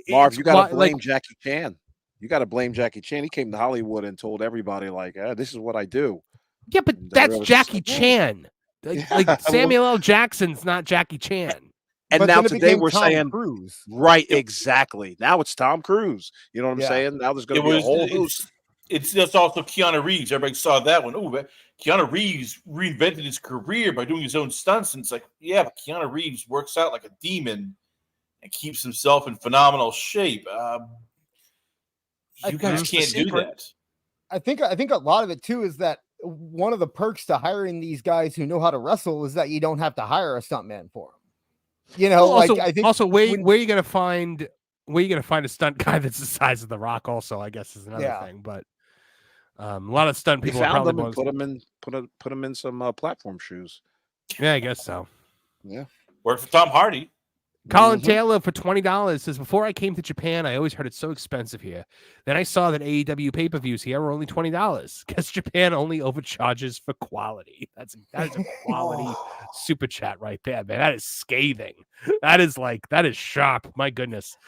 Marv, you got to blame Jackie Chan. You got to blame Jackie Chan. He came to Hollywood and told everybody, like, this is what I do. Yeah, but that's Jackie Chan. Like Samuel L. Jackson's not Jackie Chan. And now today we're saying Cruise. Right, exactly. Now it's Tom Cruise. You know what I'm saying? Now there's going to be a whole host. It's also Keanu Reeves. Everybody saw that one. Oh, Keanu Reeves reinvented his career by doing his own stunts. And it's like, yeah, but Keanu Reeves works out like a demon and keeps himself in phenomenal shape. You guys can't do that. I think a lot of it too is that one of the perks to hiring these guys who know how to wrestle is that you don't have to hire a stuntman for them. I think where are you gonna find a stunt guy that's the size of The Rock? Also, I guess is another thing. But a lot of stunt people found probably them and put them in some platform shoes. Yeah, I guess so. Yeah, worked for Tom Hardy. Colin Taylor for $20 says, before I came to Japan, I always heard it's so expensive here. Then I saw that AEW pay-per-views here are only $20 because Japan only overcharges for quality. That is a quality super chat right there, man. That is scathing. That is sharp. My goodness.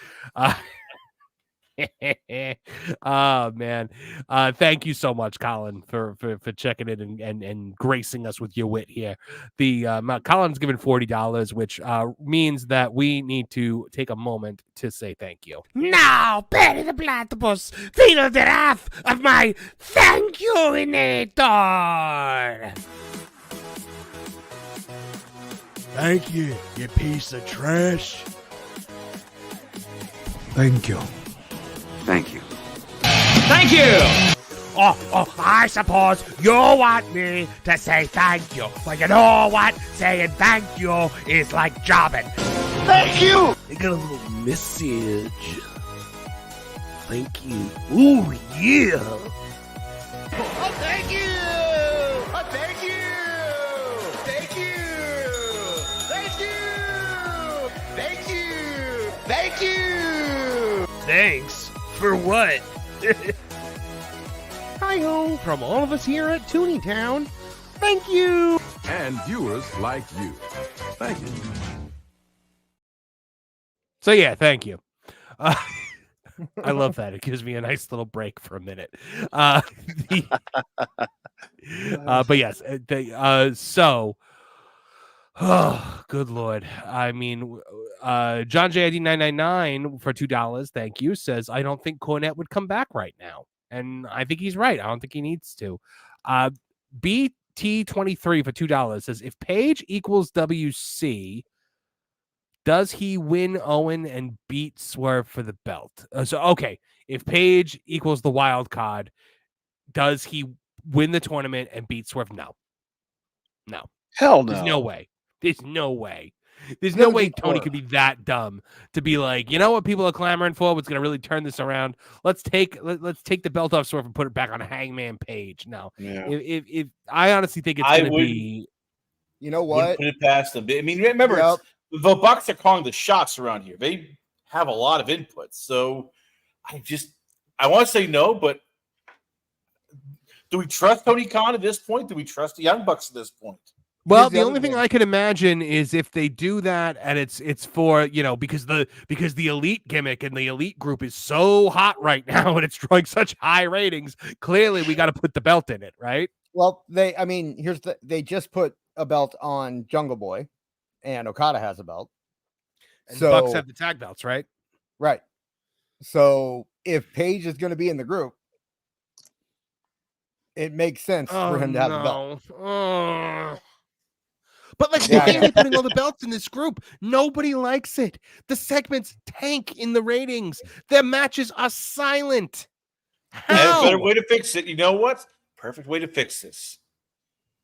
Oh man, thank you so much, Colin, for checking in and gracing us with your wit here. The Colin's given $40, which means that we need to take a moment to say thank you. Now, bury the platypus, feel the wrath of my thank you-inator! Thank you, you piece of trash. Thank you. Thank you. Thank you! Oh, I suppose you want me to say thank you. But you know what? Saying thank you is like jobbing. Thank you! I got a little message. Thank you. Ooh, yeah. Oh, thank you! Oh, thank you! Thank you! Thank you! Thank you! Thank you! Thanks? For what? Hi-ho from all of us here at Tooney Town. Thank you! And viewers like you. Thank you. So yeah, thank you. I love that. It gives me a nice little break for a minute. But yes, so. Oh, good Lord. I mean, John JID 999 for $2, thank you, says, I don't think Cornette would come back right now. And I think he's right. I don't think he needs to. BT23 for $2 says, if Page equals WC, does he win Owen and beat Swerve for the belt? Okay, if Page equals the wild card, does he win the tournament and beat Swerve? No. Hell no. There's no way. There's no way. There's no way Tony could be that dumb to be like, you know what people are clamoring for? What's going to really turn this around? Let's take the belt off Swerve and put it back on Hangman Page. No, Yeah. If I honestly think it's going to be. You know what? Put it past them. I mean, remember, the Bucks are calling the shots around here. They have a lot of input. So I want to say no, but do we trust Tony Khan at this point? Do we trust the Young Bucks at this point? Well, the only thing I can imagine is if they do that and it's for, because the elite gimmick and the elite group is so hot right now and it's drawing such high ratings, clearly we got to put the belt in it, right? Well, they just put a belt on Jungle Boy and Okada has a belt. And the Bucks have the tag belts, right? Right. So if Page is going to be in the group, it makes sense for him to have the belt. But why are they putting all the belts in this group? Nobody likes it. The segments tank in the ratings. Their matches are silent. How? A better way to fix it. You know what? Perfect way to fix this.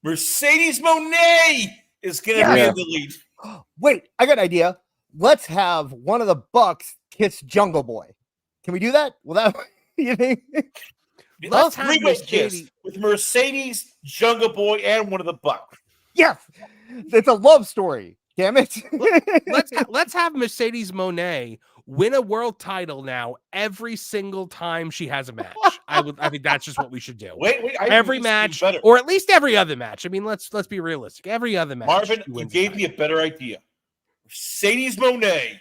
Mercedes Moné is going to be in the lead. Wait, I got an idea. Let's have one of the Bucks kiss Jungle Boy. Can we do that? Will that you think? Let's have three-way kiss with Mercedes, Jungle Boy, and one of the Bucks. Yes, it's a love story. Damn it! let's have Mercedes Moné win a world title now every single time she has a match. I think that's just what we should do. Wait! Every match, or at least every other match. I mean, let's be realistic. Every other match. Marvin, you gave me a better idea. Mercedes Moné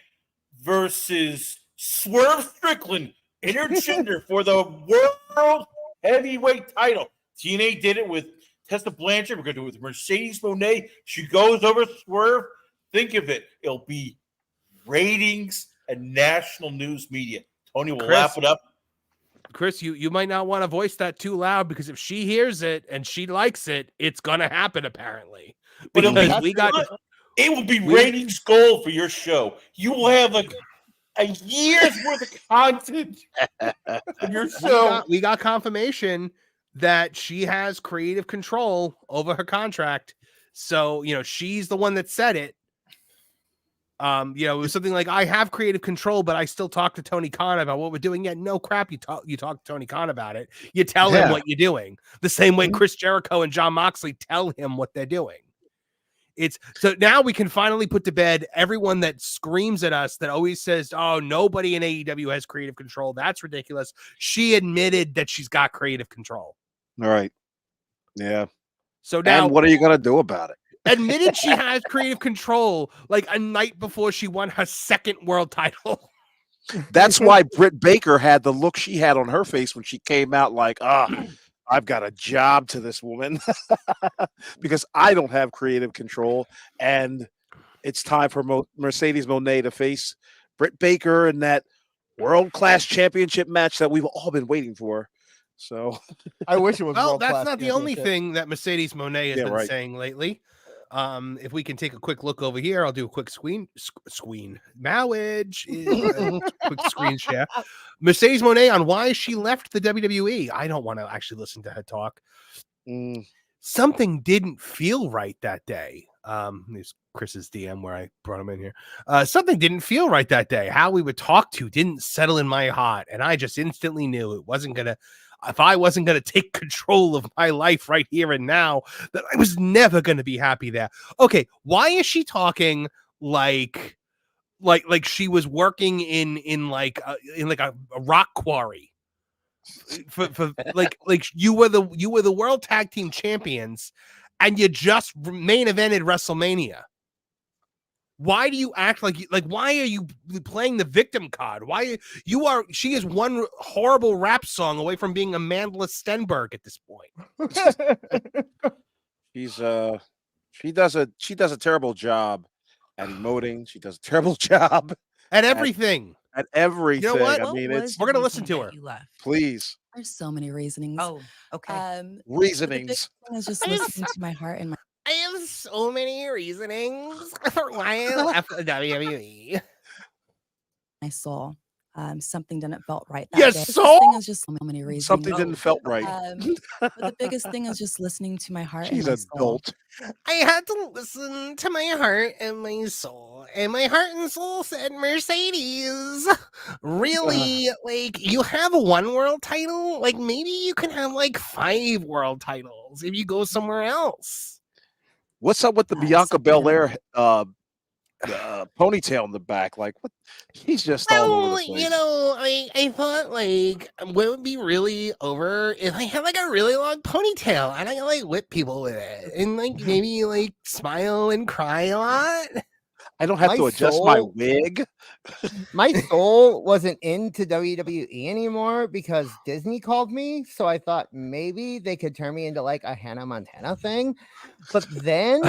versus Swerve Strickland, intergender for the world heavyweight title. TNA did it with Tessa Blanchard. We're going to do it with Mercedes Moné. She goes over Swerve. Think of it. It'll be ratings and national news media. Tony will laugh it up. Chris, you might not want to voice that too loud because if she hears it and she likes it, it's going to happen apparently. But it will be ratings gold for your show. You will have a year's worth of content on your show. We got confirmation that she has creative control over her contract. So, she's the one that said it. It was something like, I have creative control, but I still talk to Tony Khan about what we're doing. Yeah, no crap. You talk to Tony Khan about it. You tell him what you're doing. The same way Chris Jericho and John Moxley tell him what they're doing. So now we can finally put to bed everyone that screams at us, that always says, oh, nobody in AEW has creative control. That's ridiculous. She admitted that she's got creative control. All right. Yeah. So now, and what are you going to do about it? Admitted she has creative control like a night before she won her second world title. That's why Britt Baker had the look she had on her face when she came out like, I've got a job to this woman because I don't have creative control. And it's time for Mercedes Moné to face Britt Baker in that world-class championship match that we've all been waiting for. So I wish it was. Well, that's not the only thing that Mercedes Moné has been saying lately. If we can take a quick look over here, I'll do a quick marriage quick screen share. Mercedes Moné on why she left the WWE. I don't want to actually listen to her talk. Something didn't feel right that day. There's Chris's DM where I brought him in here. Something didn't feel right that day. How we were talked to didn't settle in my heart, and I just instantly knew it wasn't gonna. If I wasn't going to take control of my life right here and now, that I was never going to be happy there. Okay, why is she talking like she was working in a rock quarry? For like you were the world tag team champions, and you just main evented WrestleMania. Why do you act like why are you playing the victim card? She is one horrible rap song away from being Amanda Stenberg at this point. She does a terrible job at emoting. She does a terrible job at everything. At everything. You know what? I mean, we're gonna listen to her. Please. There's so many reasonings. Oh, okay. Reasonings. I was just listening to my heart and my. I have so many reasonings for why I left the WWE. My soul. Something didn't felt right that yes, day. So thing is just so many reasons. Something didn't felt right. But the biggest thing is just listening to my heart. She's and my adult. Soul. I had to listen to my heart and my soul, and my heart and soul said, "Mercedes, really? Like you have one world title? Like maybe you can have like 5 world titles if you go somewhere else." What's up with the Bianca Belair ponytail in the back? Like, what? He's just all over the place. You know, I thought like what would be really over if I had like a really long ponytail and I could like whip people with it and like maybe like smile and cry a lot. I don't have to adjust my wig. My soul wasn't into WWE anymore because Disney called me. So I thought maybe they could turn me into like a Hannah Montana thing. But then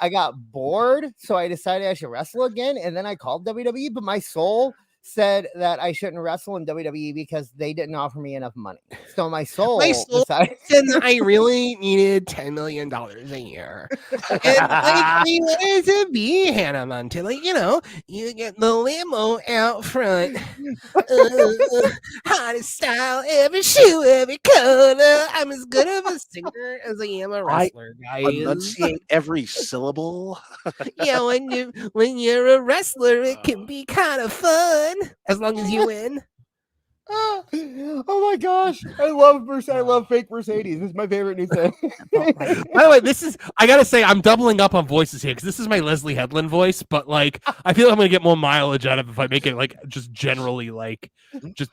I got bored. So I decided I should wrestle again. And then I called WWE. But my soul said that I shouldn't wrestle in WWE because they didn't offer me enough money. So my soul decided said I really needed $10 million a year. And like we wanted to be Hannah Montana. Like, you know, you get the limo out front. Hottest style, every shoe, every color. I'm as good of a singer as I am a wrestler, guys. Enunciate every syllable. Yeah, when you're a wrestler, it can be kind of fun. As long as you win. Oh my gosh. I love fake Mercedes. This is my favorite new thing. By the way, I gotta say, I'm doubling up on voices here because this is my Leslie Headland voice, but like I feel like I'm gonna get more mileage out of it if I make it like just generally like just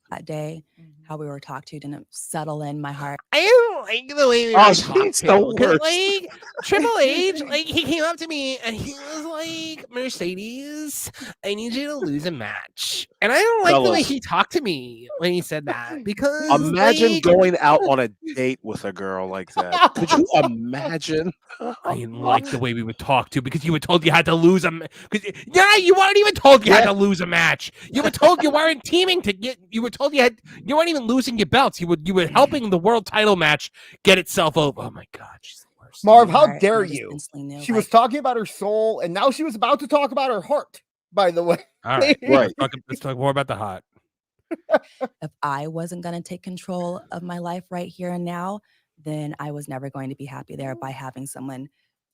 that day. How we were talked to didn't settle in my heart. I don't like the way we were talked to. Like Triple H, like he came up to me and he was like, "Mercedes, I need you to lose a match." And I don't like the way he talked to me when he said that because imagine going out on a date with a girl like that. Could you imagine? I didn't like the way we would talk to because you were told you had to lose a you weren't even told you had to lose a match. You were told you weren't teaming to get. You were told you weren't even losing your belts. You were helping the world title match get itself over. Oh my God, she's the worst. Marv, how dare you? She was talking about her soul, and now she was about to talk about her heart. By the way, all right, let's talk more about the heart. If I wasn't going to take control of my life right here and now, then I was never going to be happy there by having someone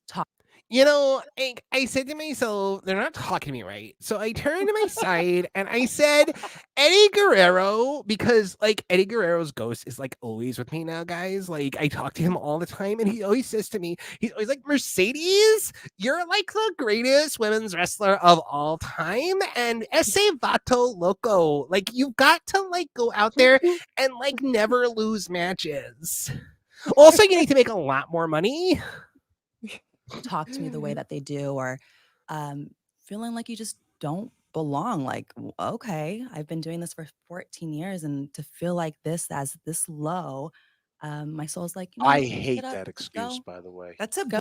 talk. You know, I said to myself, they're not talking to me right. So I turned to my side and I said, Eddie Guerrero, because like Eddie Guerrero's ghost is like always with me now, guys. Like I talk to him all the time and he always says to me, he's always like, Mercedes, you're like the greatest women's wrestler of all time. And ese vato loco, like you've got to like go out there and like never lose matches. Also, you need to make a lot more money. Talk to me the way that they do, or feeling like you just don't belong. Like, okay, I've been doing this for 14 years, and to feel like this low, my soul's like, I get hate up, that excuse, go. by the way. That's a Go.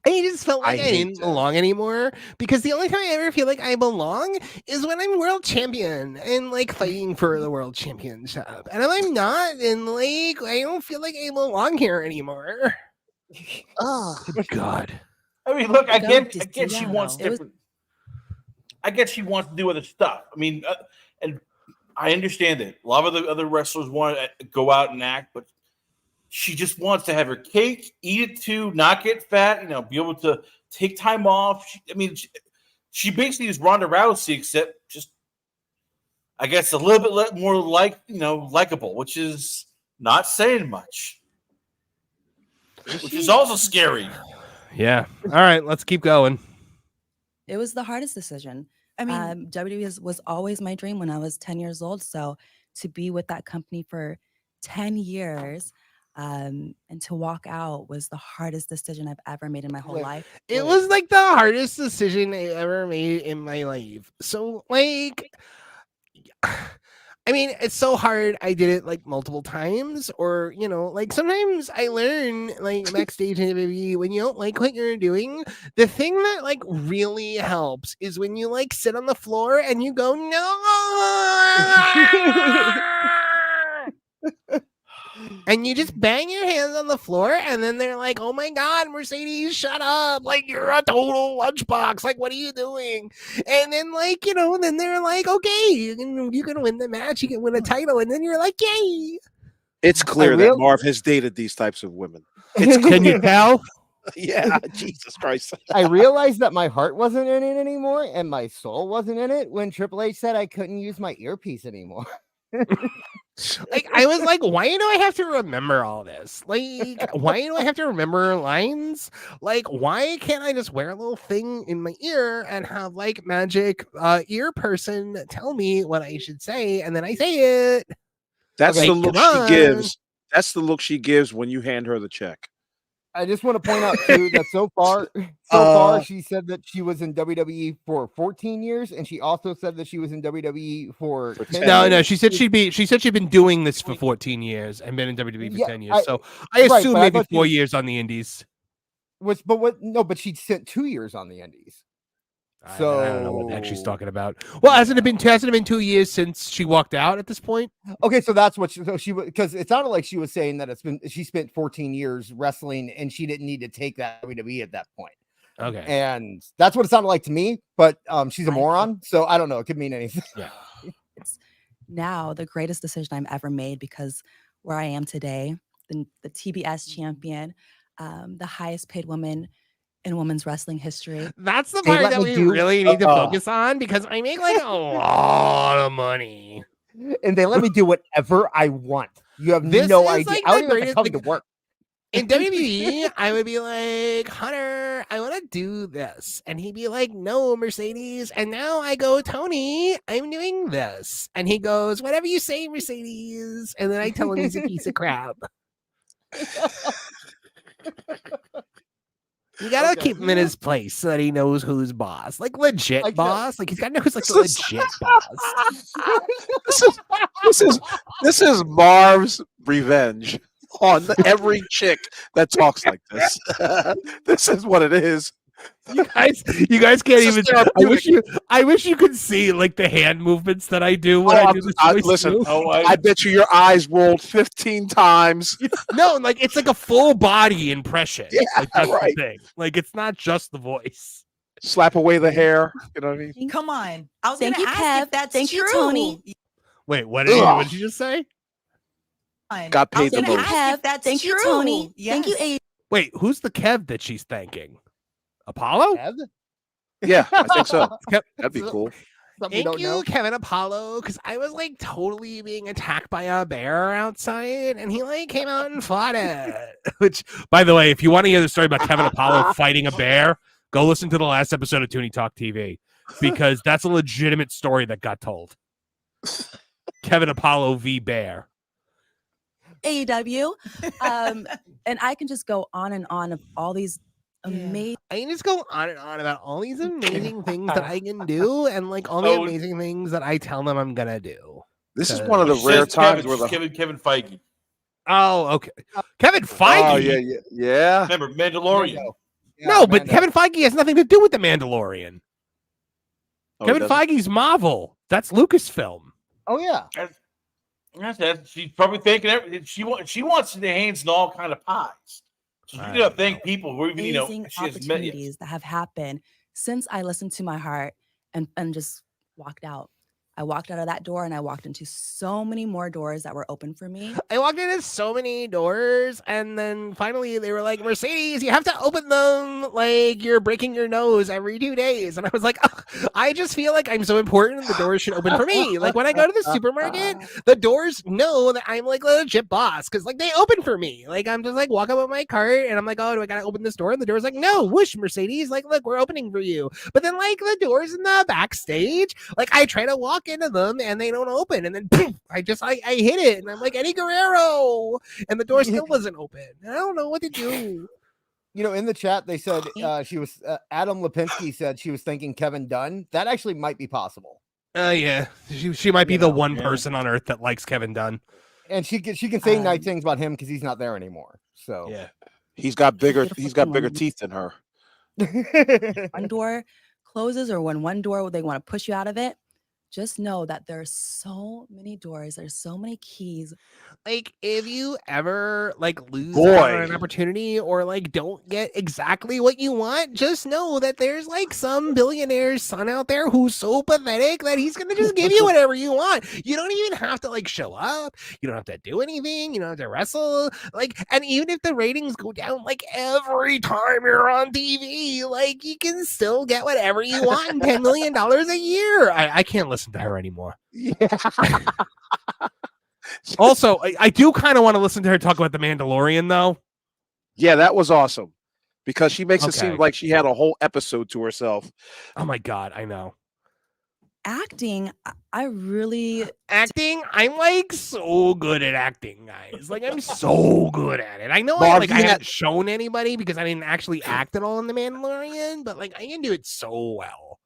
I just felt like I hate didn't that. belong anymore because the only time I ever feel like I belong is when I'm world champion and like fighting for the world championship. And if I'm not, then like I don't feel like I belong here anymore. Oh, Good God. I mean, look, I Go get she yeah, wants though. It was- different. I get she wants to do other stuff. I mean, and I understand it. A lot of the other wrestlers want to go out and act, but she just wants to have her cake, eat it too, not get fat, be able to take time off. She basically is Ronda Rousey, except just, I guess, a little bit more likable, which is not saying much, which is also scary. Yeah. All right, let's keep going. It was the hardest decision. I mean, WWE was always my dream when I was 10 years old. So to be with that company for 10 years and to walk out was the hardest decision I've ever made in my whole life. It was like the hardest decision I ever made in my life. So like, I mean, it's so hard. I did it like multiple times, or like sometimes I learn like backstage in WWE when you don't like what you're doing. The thing that like really helps is when you like sit on the floor and you go no. And you just bang your hands on the floor, and then they're like, "Oh my God, Mercedes, shut up! Like you're a total lunchbox. Like what are you doing?" And then then they're like, "Okay, you can win the match, you can win a title," and then you're like, "Yay!" It's clear that Marv has dated these types of women. Can you tell? Yeah, Jesus Christ. I realized that my heart wasn't in it anymore, and my soul wasn't in it when Triple H said I couldn't use my earpiece anymore. Like I was like, why do I have to remember all this? Like, why do I have to remember lines? Like, why can't I just wear a little thing in my ear and have like magic ear person tell me what I should say, and then I say it? That's Okay, the look come she on. gives. That's the look she gives when you hand her the check. I just want to point out too that so far she said that she was in WWE for 14 years, and she also said that she was in WWE for 10 No, years. she said she'd been doing this for 14 years and been in WWE for 10 years. So I right, assume but I maybe thought 4 years on the indies. But she spent 2 years on the Indies. So I don't know what the heck she's talking about. Well, hasn't it been 2 years since she walked out at this point? Okay, so that's what she because it sounded like she was saying that she spent 14 years wrestling and she didn't need to take that WWE at that point. Okay. And that's what it sounded like to me, but she's a moron, so I don't know. It could mean anything. Yeah. It's now the greatest decision I've ever made because where I am today, the TBS champion, the highest paid woman in women's wrestling history. That's the part that we really need to focus on because I make like a lot of money. And they let me do whatever I want. You have no idea. Like I don't even have to come to work. In WWE, I would be like, Hunter, I want to do this. And he'd be like, no, Mercedes. And now I go, Tony, I'm doing this. And he goes, whatever you say, Mercedes. And then I tell him he's a piece of crap. You gotta keep him in his place so that he knows who's boss. Like legit boss. Like he's gotta know who's like the legit boss. This is Marv's revenge on every chick that talks like this. This is what it is. You guys can't even. I wish you could see like the hand movements that I do when I do this. Listen, I bet you your eyes rolled 15 times. No, like it's like a full body impression. Yeah, like, that's right. the thing. Like it's not just the voice. Slap away the hair. You know what I mean? Come on. I was Thank going to you, ask Kev. if that's Thank true. you, Tony. Wait, what did you just say? Got paid the I was gonna most. ask if that's Thank true. you, Tony. Yes. Thank you, Wait, who's the Kev that she's thanking? Apollo? Yeah, I think so. That'd be cool. Thank you, Kevin Apollo, because I was like totally being attacked by a bear outside, and he like came out and fought it. Which, by the way, if you want to hear the story about Kevin Apollo fighting a bear, go listen to the last episode of Tooney Talk TV, because that's a legitimate story that got told. Kevin Apollo v. Bear. AEW. And I can just go on and on of all these amazing. I can just go on and on about all these amazing things that I can do, and like all the amazing things that I tell them I'm gonna do. This is one of the rare times where Kevin Feige. Oh, okay. Kevin Feige. Oh, yeah. Remember Mandalorian? No, but Kevin Feige has nothing to do with the Mandalorian. Kevin Feige's Marvel. That's Lucasfilm. Oh yeah. She's probably thinking she wants their hands in all kind of pies. So you gotta thank people who even she has opportunities that have happened since I listened to my heart and just walked out. I walked out of that door and I walked into so many more doors that were open for me. I walked into so many doors, and then finally they were like, Mercedes, you have to open them like you're breaking your nose every 2 days. And I was like, I just feel like I'm so important. The doors should open for me. Like when I go to the supermarket, the doors know that I'm like a legit boss because like they open for me. Like I'm just like walk up with my cart and I'm like, oh, do I gotta open this door? And the door's like, no, whoosh, Mercedes. Like, look, we're opening for you. But then like the doors in the backstage, like I try to walk into them and they don't open, and then poof, I hit it and I'm like Eddie Guerrero, and the door still wasn't open. I don't know what to do. In the chat they said she was Adam Lipinski said she was thinking Kevin Dunn. That actually might be possible. Yeah, she might be the one person on earth that likes Kevin Dunn, and she can say nice things about him because he's not there anymore. So yeah, he's got bigger teeth than her. One door closes, or when one door they want to push you out of it, just know that there's so many doors, there's so many keys. Like if you ever like lose out on an opportunity or like don't get exactly what you want, just know that there's like some billionaire's son out there who's so pathetic that he's gonna just give you whatever you want. You don't even have to like show up, you don't have to do anything, you don't have to wrestle, like, and even if the ratings go down like every time you're on TV, like you can still get whatever you want and $10 million a year. I can't listen to her anymore. Yeah. Also, I do kind of want to listen to her talk about the Mandalorian, though. Yeah, that was awesome because she makes it seem like she had a whole episode to herself. Oh my god, I know. Acting, I'm like so good at acting, guys. Like I'm so good at it. I know I haven't shown anybody because I didn't actually act at all in the Mandalorian, but like I can do it so well.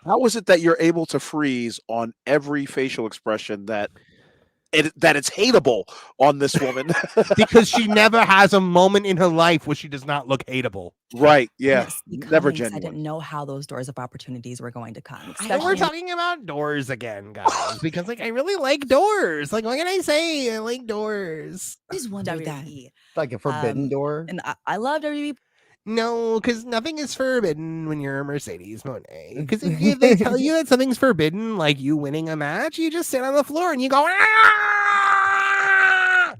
How is it that you're able to freeze on every facial expression that it's hateable on this woman? Because she never has a moment in her life where she does not look hateable. Right. Yeah. Never genuine. I didn't know how those doors of opportunities were going to come. We're talking about doors again, guys, because like I really like doors. Like what can I say? I like doors. I just wonder that. Like a forbidden door. And I love WWE. No, because nothing is forbidden when you're a Mercedes Moné. Because if they tell you that something's forbidden, like you winning a match, you just sit on the floor and you go, ah!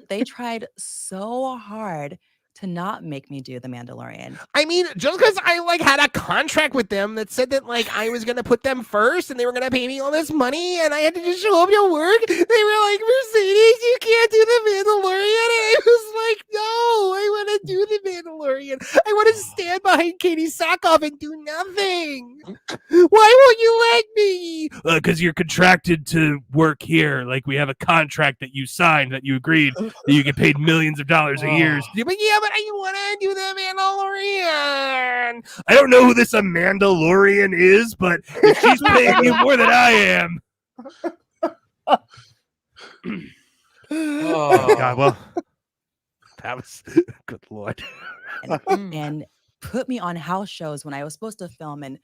They tried so hard to not make me do the Mandalorian. I mean, just because I like had a contract with them that said that like I was gonna put them first and they were gonna pay me all this money and I had to just show up to work, they were like, Mercedes, you can't do the Mandalorian. And I was like, no, I want to do the Mandalorian. I want to stand behind Katie Sackhoff and do nothing. Why won't you let me? Because you're contracted to work here. Like we have a contract that you signed that you agreed that you get paid millions of dollars a year. But yeah, but I want to do the Mandalorian. I don't know who this Mandalorian is, but if she's paying you more than I am. Oh God, well, that was good Lord. And put me on house shows when I was supposed to film, and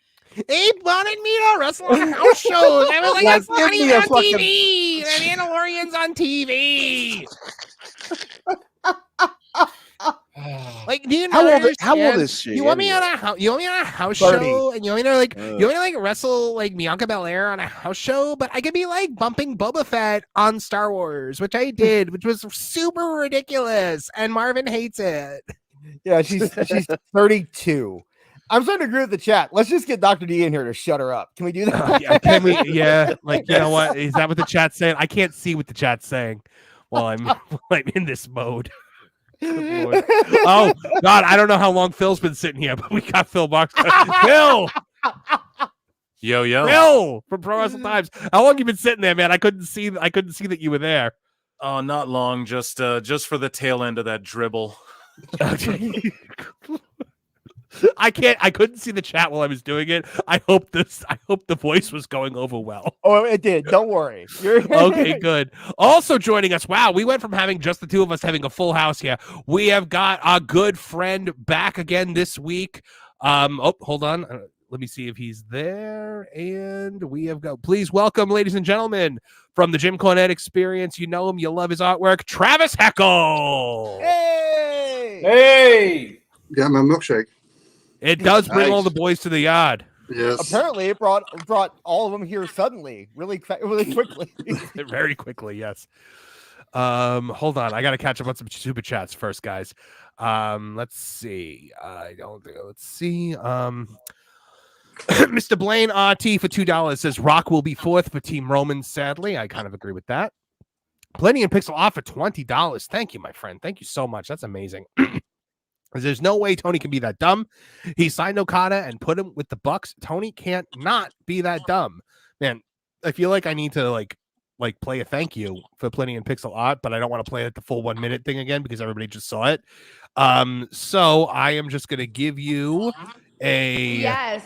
they wanted me to wrestle on house shows. I was like, that's not even on TV. The Mandalorian's on TV. Like, do you know how old is she? You want me on a house? You want me on a house 30. show? And you want me to like, you want me to like wrestle like Bianca Belair on a house show? But I could be like bumping Boba Fett on Star Wars, which I did, which was super ridiculous, and Marvin hates it. Yeah, she's 32. I'm starting to agree with the chat. Let's just get Dr. D in here to shut her up. Can we do that? Yeah, can we? Yeah, like you know what? Is that what the chat's saying? I can't see what the chat's saying while I'm in this mode. Oh God, I don't know how long Phil's been sitting here, but we got Phil Box. Phil, yo, Phil from Pro Wrestle Times. How long you been sitting there, man? I couldn't see that you were there. Oh, not long. Just for the tail end of that dribble. Okay. I couldn't see the chat while I was doing it. I hope the voice was going over well. Oh, it did. Don't worry. Okay, good. Also joining us. Wow, we went from having just the two of us having a full house here. We have got our good friend back again this week. Hold on. Let me see if he's there. And we have got, please welcome, ladies and gentlemen, from the Jim Cornette Experience. You know him, you love his artwork, Travis Heckle. Hey! Got my milkshake. It does bring all the boys to the yard. Yes. Apparently, it brought all of them here suddenly, really quickly. Very quickly, yes. Hold on. I got to catch up on some super chats first, guys. Let's see. Let's see. Mr. Blaine RT for $2 says Rock will be fourth for Team Roman. Sadly, I kind of agree with that. Plenty and Pixel off for $20. Thank you, my friend. Thank you so much. That's amazing. There's no way Tony can be that dumb. He signed Okada and put him with the Bucks. Tony can't not be that dumb. Man, I feel like I need to like play a thank you for Plenty and Pixel Art, but I don't want to play it the full 1 minute thing again because everybody just saw it. So I am just gonna give you a yes.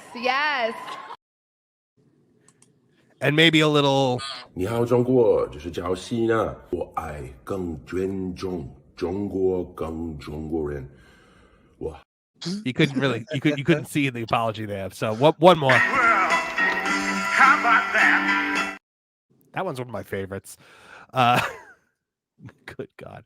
And maybe a little 你好，中国，这是叫西呢。我爱更尊重中国，更中国人。哇！ You couldn't see the apology there. So one more. How about that? That one's one of my favorites. Good God.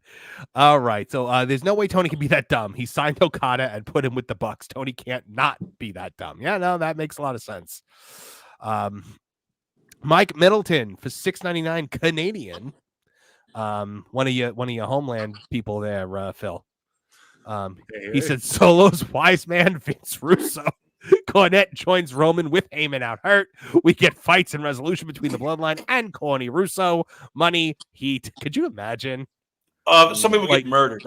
All right. So there's no way Tony can be that dumb. He signed Okada and put him with the Bucks. Tony can't not be that dumb. Yeah, no, that makes a lot of sense. Mike Middleton for $6.99 Canadian. One of your homeland people there, Phil. He said Solo's wise man, Vince Russo. Cornette joins Roman with Heyman out hurt. We get fights and resolution between the Bloodline and Corny Russo. Money, heat. Could you imagine? Somebody would get murdered.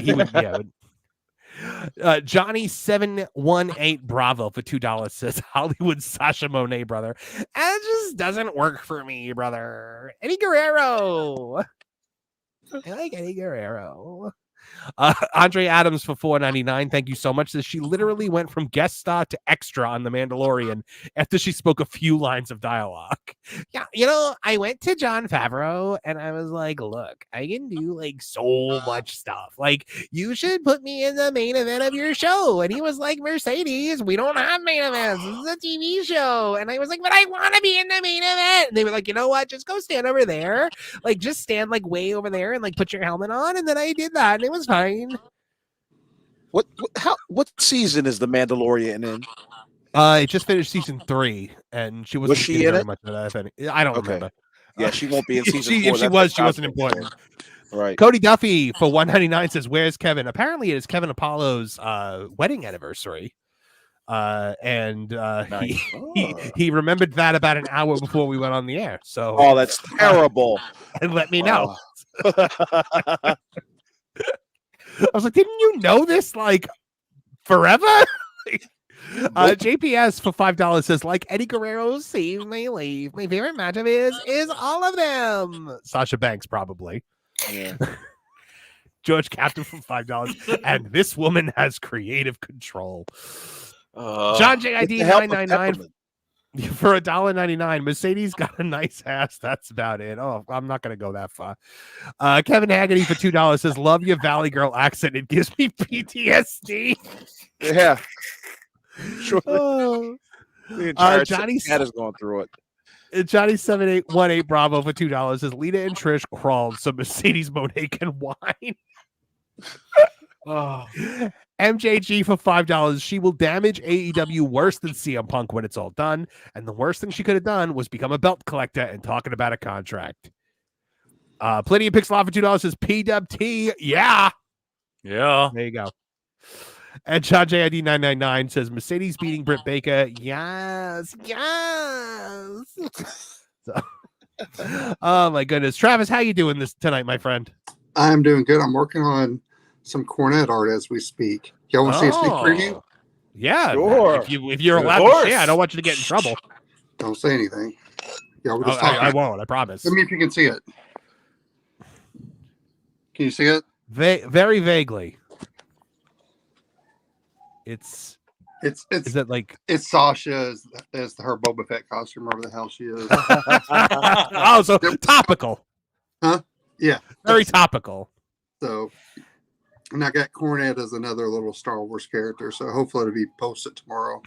He would, yeah. Johnny 718 Bravo for $2 says Hollywood Sasha Moné, brother. It just doesn't work for me, brother. Eddie Guerrero. I like Eddie Guerrero. Andre Adams for $4.99. Thank you so much. Says she literally went from guest star to extra on The Mandalorian after she spoke a few lines of dialogue. Yeah, I went to Jon Favreau and I was like, look, I can do like so much stuff. Like, you should put me in the main event of your show. And he was like, Mercedes, we don't have main events. This is a TV show. And I was like, but I want to be in the main event. And they were like, you know what? Just go stand over there. Like, just stand like way over there and like put your helmet on. And then I did that. And it was fine. What season is The Mandalorian in? It just finished season 3, and she wasn't Was she in very it? much of that. I don't remember. Yeah, she won't be in season 4. If she was, she wasn't important. Right. Cody Duffy for $199 says, "Where's Kevin?" Apparently, it is Kevin Apollo's wedding anniversary, and he remembered that about an hour before we went on the air. So, oh, that's terrible. And let me know. I was like, didn't you know this like forever? JPS for $5 says, like Eddie Guerrero, Save Me Leave. My favorite match of his is all of them. Sasha Banks, probably. Yeah. George Captain for $5. And this woman has creative control. John JID 999 for $1.99. Mercedes got a nice ass. That's about it. Oh, I'm not going to go that far. Kevin Haggerty for $2 says, love your Valley Girl accent. It gives me PTSD. Yeah. Sure. The entire Johnny chat is going through it. Johnny 7818 Bravo for $2 says, Lita and Trish crawled so Mercedes Moné can whine. Oh. MJG for $5. She will damage AEW worse than CM Punk when it's all done. And the worst thing she could have done was become a belt collector and talking about a contract. Plenty of Pixel off for $2 says PWT. Yeah. Yeah. There you go. And John JID 999 says Mercedes beating Britt Baker. Yes. So, oh my goodness. Travis, how you doing this tonight, my friend? I'm doing good. I'm working on some Cornette art as we speak. Y'all want to see a sneak preview? Yeah, sure. If you're allowed to share, I don't want you to get in trouble. Don't say anything. Y'all were just talking. I won't. I promise. Let me if you can see it. Can you see it? Very vaguely. It's Is it like it's Sasha as her Boba Fett costume, whatever the hell she is. oh, so topical. Huh? Yeah. Very topical. So, and I got Cornette as another little Star Wars character. So hopefully it'll be posted tomorrow.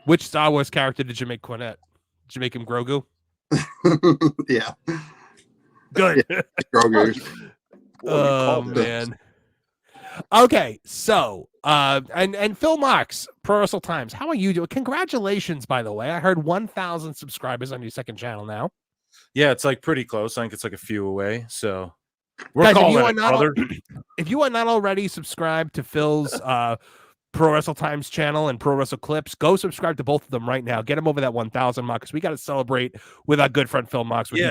Which Star Wars character did you make Cornette? Did you make him Grogu? Yeah. Good. Yeah, Grogu. Oh man. Okay, so and Phil Marks, Pro Wrestle Times, how are you doing? Congratulations, by the way. I heard 1,000 subscribers on your second channel now. Yeah, it's like pretty close. I think it's like a few away. So we're Guys, calling it, brother. If you are not already subscribed to Phil's Pro Wrestle Times channel and Pro Wrestle Clips, go subscribe to both of them right now. Get them over that 1,000 mark because we got to celebrate with our good friend Phil Marks. Yeah,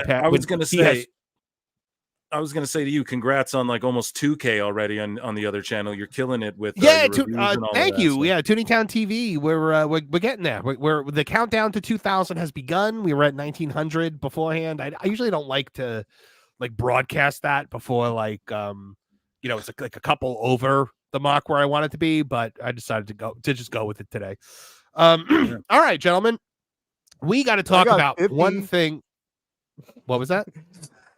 I was gonna say to you, congrats on like almost 2K already on the other channel. You're killing it with thank you. So. Yeah, Tooney Town TV. We're getting there. We're the countdown to 2,000 has begun. We were at 1,900 beforehand. I usually don't like to like broadcast that before it's like a couple over the mark where I want it to be, but I decided to just go with it today. All right, gentlemen, we got to talk about 50. one thing. What was that?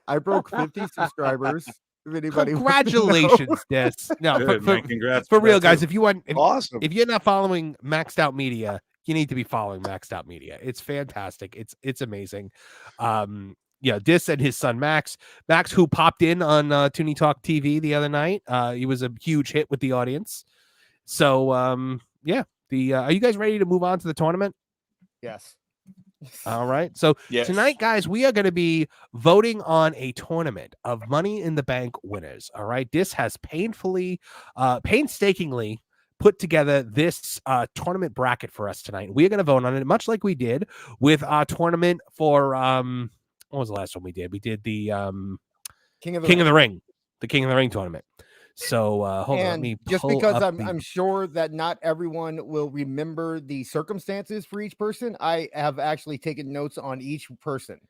I broke 50 subscribers. If anybody Congratulations, Des. No, Good, congrats for real, guys. too. If you're not following Maxed Out Media, you need to be following Maxed Out Media. It's fantastic. It's amazing. Dis and his son Max, who popped in on Tooney Talk TV the other night. He was a huge hit with the audience. So are you guys ready to move on to the tournament? Yes. All right. So Yes. Tonight, guys, we are going to be voting on a tournament of Money in the Bank winners. All right. This has painstakingly put together this tournament bracket for us tonight. We are going to vote on it, much like we did with our tournament for what was the last one we did? We did the King of the Ring, the King of the Ring tournament. So hold on, let me just pull because up I'm sure that not everyone will remember the circumstances for each person, I have actually taken notes on each person.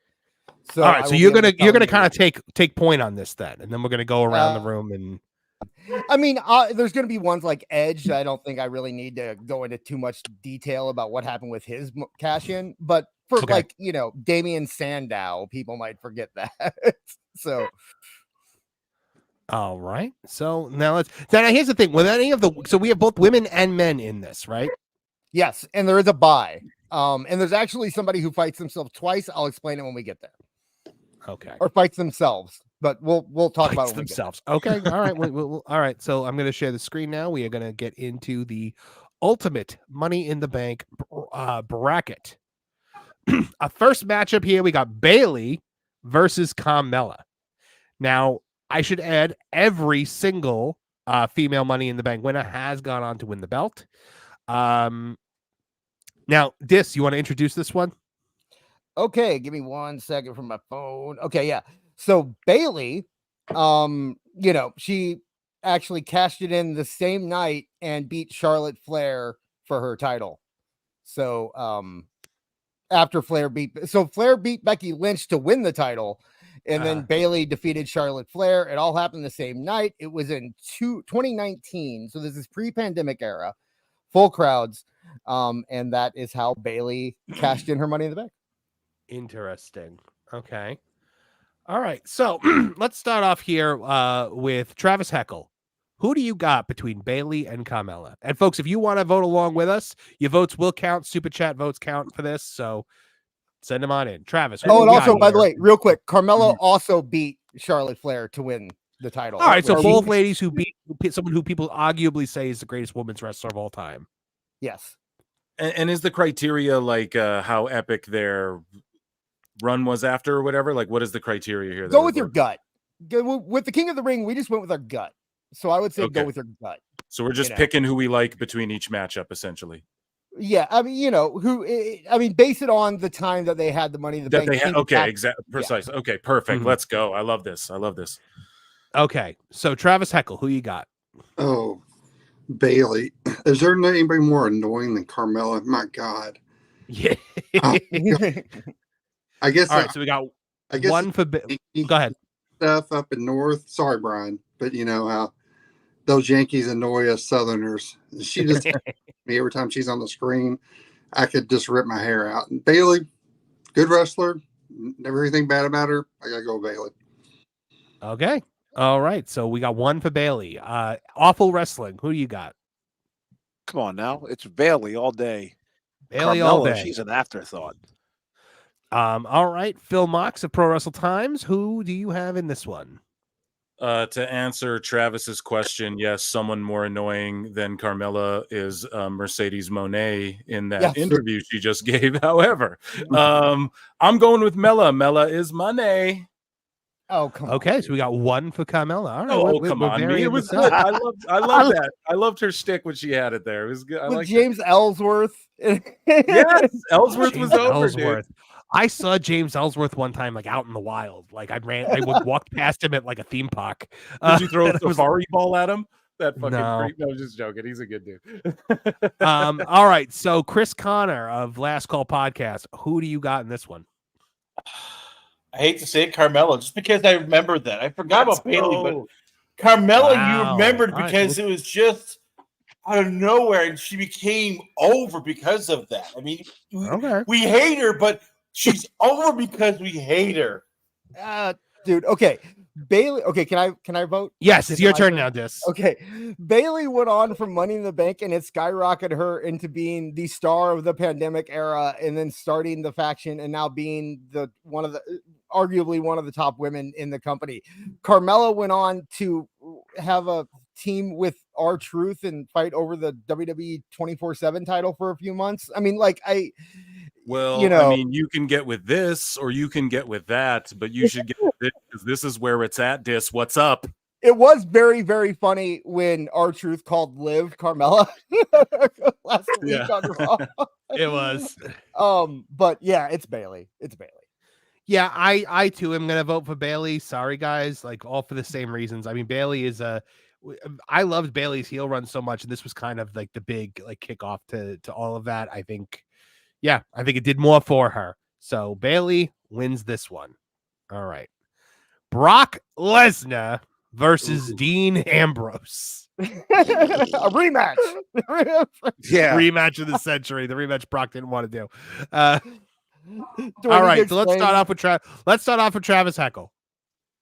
So all right, so you're gonna kind of take point on this then, and then we're gonna go around the room and. I mean, there's going to be ones like Edge. I don't think I really need to go into too much detail about what happened with his cash in, but for Damian Sandow, people might forget that. So. All right. So now here's the thing. So we have both women and men in this, right? Yes, and there is a bye. And there's actually somebody who fights themselves twice. I'll explain it when we get there. Okay. Or fights themselves, but we'll talk about it themselves. Okay. All right. All right. So I'm going to share the screen now. We are going to get into the ultimate Money in the Bank bracket. Our first matchup here, we got Bayley versus Carmella. Now, I should add every single female Money in the Bank winner has gone on to win the belt. Now, Dis, you want to introduce this one? Okay, give me 1 second from my phone. Okay, yeah. So Bayley, she actually cashed it in the same night and beat Charlotte Flair for her title. So after Flair beat Becky Lynch to win the title. And then Bayley defeated Charlotte Flair. It all happened the same night. It was in 2019. So this is pre-pandemic era, full crowds. And that is how Bayley cashed in her Money in the Bank. Interesting. Okay. All right. So let's start off here with Travis Heckle. Who do you got between Bayley and Carmella? And folks, if you want to vote along with us, your votes will count. Super chat votes count for this. So send them on in. Travis. Oh, and also, by the way, real quick, Carmella also beat Charlotte Flair to win the title. All right, so both ladies who beat someone who people arguably say is the greatest women's wrestler of all time. Yes. And is the criteria like how epic their run was after or whatever? Like, what is the criteria here? Go with your gut. With the King of the Ring, we just went with our gut. So I would say go with your gut. So we're just picking who we like between each matchup, essentially. Yeah, I mean, base it on the time that they had the Money in the Bank. Okay, exactly, precise. Yeah. Okay, perfect. Mm-hmm. Let's go. I love this. Okay, so Travis Heckle, who you got? Oh, Bayley. Is there anybody more annoying than Carmella? My God. Yeah. I guess. All right, so we got one for. Go ahead. Stuff up in North. Sorry, Brian, but you know how those Yankees annoy us Southerners. She just me every time she's on the screen. I could just rip my hair out. And Bailey, good wrestler. Never anything bad about her. I gotta go with Bailey. Okay. All right. So we got one for Bailey. Awful wrestling. Who do you got? Come on now. It's Bailey all day. Bailey Carmella, all day. She's an afterthought. All right. Phil Mox of Pro Wrestle Times. Who do you have in this one? To answer Travis's question, yes, someone more annoying than Carmella is Mercedes Moné in that interview she just gave. However, I'm going with Mella. Mella is Moné. Oh, come on. Okay, so we got one for Carmella. All right. Oh, come on. Me. It was good. I love that. I loved her shtick when she had it there. It was good. I With James Ellsworth. Yes, Ellsworth was over, Ellsworth. Dude. I saw James Ellsworth one time, like out in the wild. Like I walked past him at like a theme park. Did you throw a safari ball at him? That fucking creep. No, just joking. He's a good dude. All right. So Chris Connor of Last Call Podcast. Who do you got in this one? I hate to say it, Carmella, just because I remembered that. I forgot about Bailey, but Carmella, you remembered because it was just out of nowhere, and she became over because of that. I mean, we hate her, but she's over because we hate her. Dude, okay. Bailey, okay, can I vote? Yes, it's your turn now, Dis. Okay. Bailey went on from Money in the Bank, and it skyrocketed her into being the star of the pandemic era, and then starting the faction, and now being arguably one of the top women in the company. Carmella went on to have a team with R-Truth and fight over the WWE 24/7 title for a few months. I mean, well, I mean, you can get with this or you can get with that, but you should get with this because this is where it's at, Dis. What's up? It was very, very funny when R-Truth called Liv Carmella last week on Raw. It was. But yeah, it's Bailey. It's Bailey. Yeah, I too am gonna vote for Bailey. Sorry, guys, like all for the same reasons. I mean, Bailey is I loved Bailey's heel run so much, and this was kind of like the big like kickoff to all of that. I think it did more for her. So Bailey wins this one. All right. Brock Lesnar versus Dean Ambrose. A rematch. Rematch of the century. The rematch Brock didn't want to do. All right. So let's start off with Travis Heckle.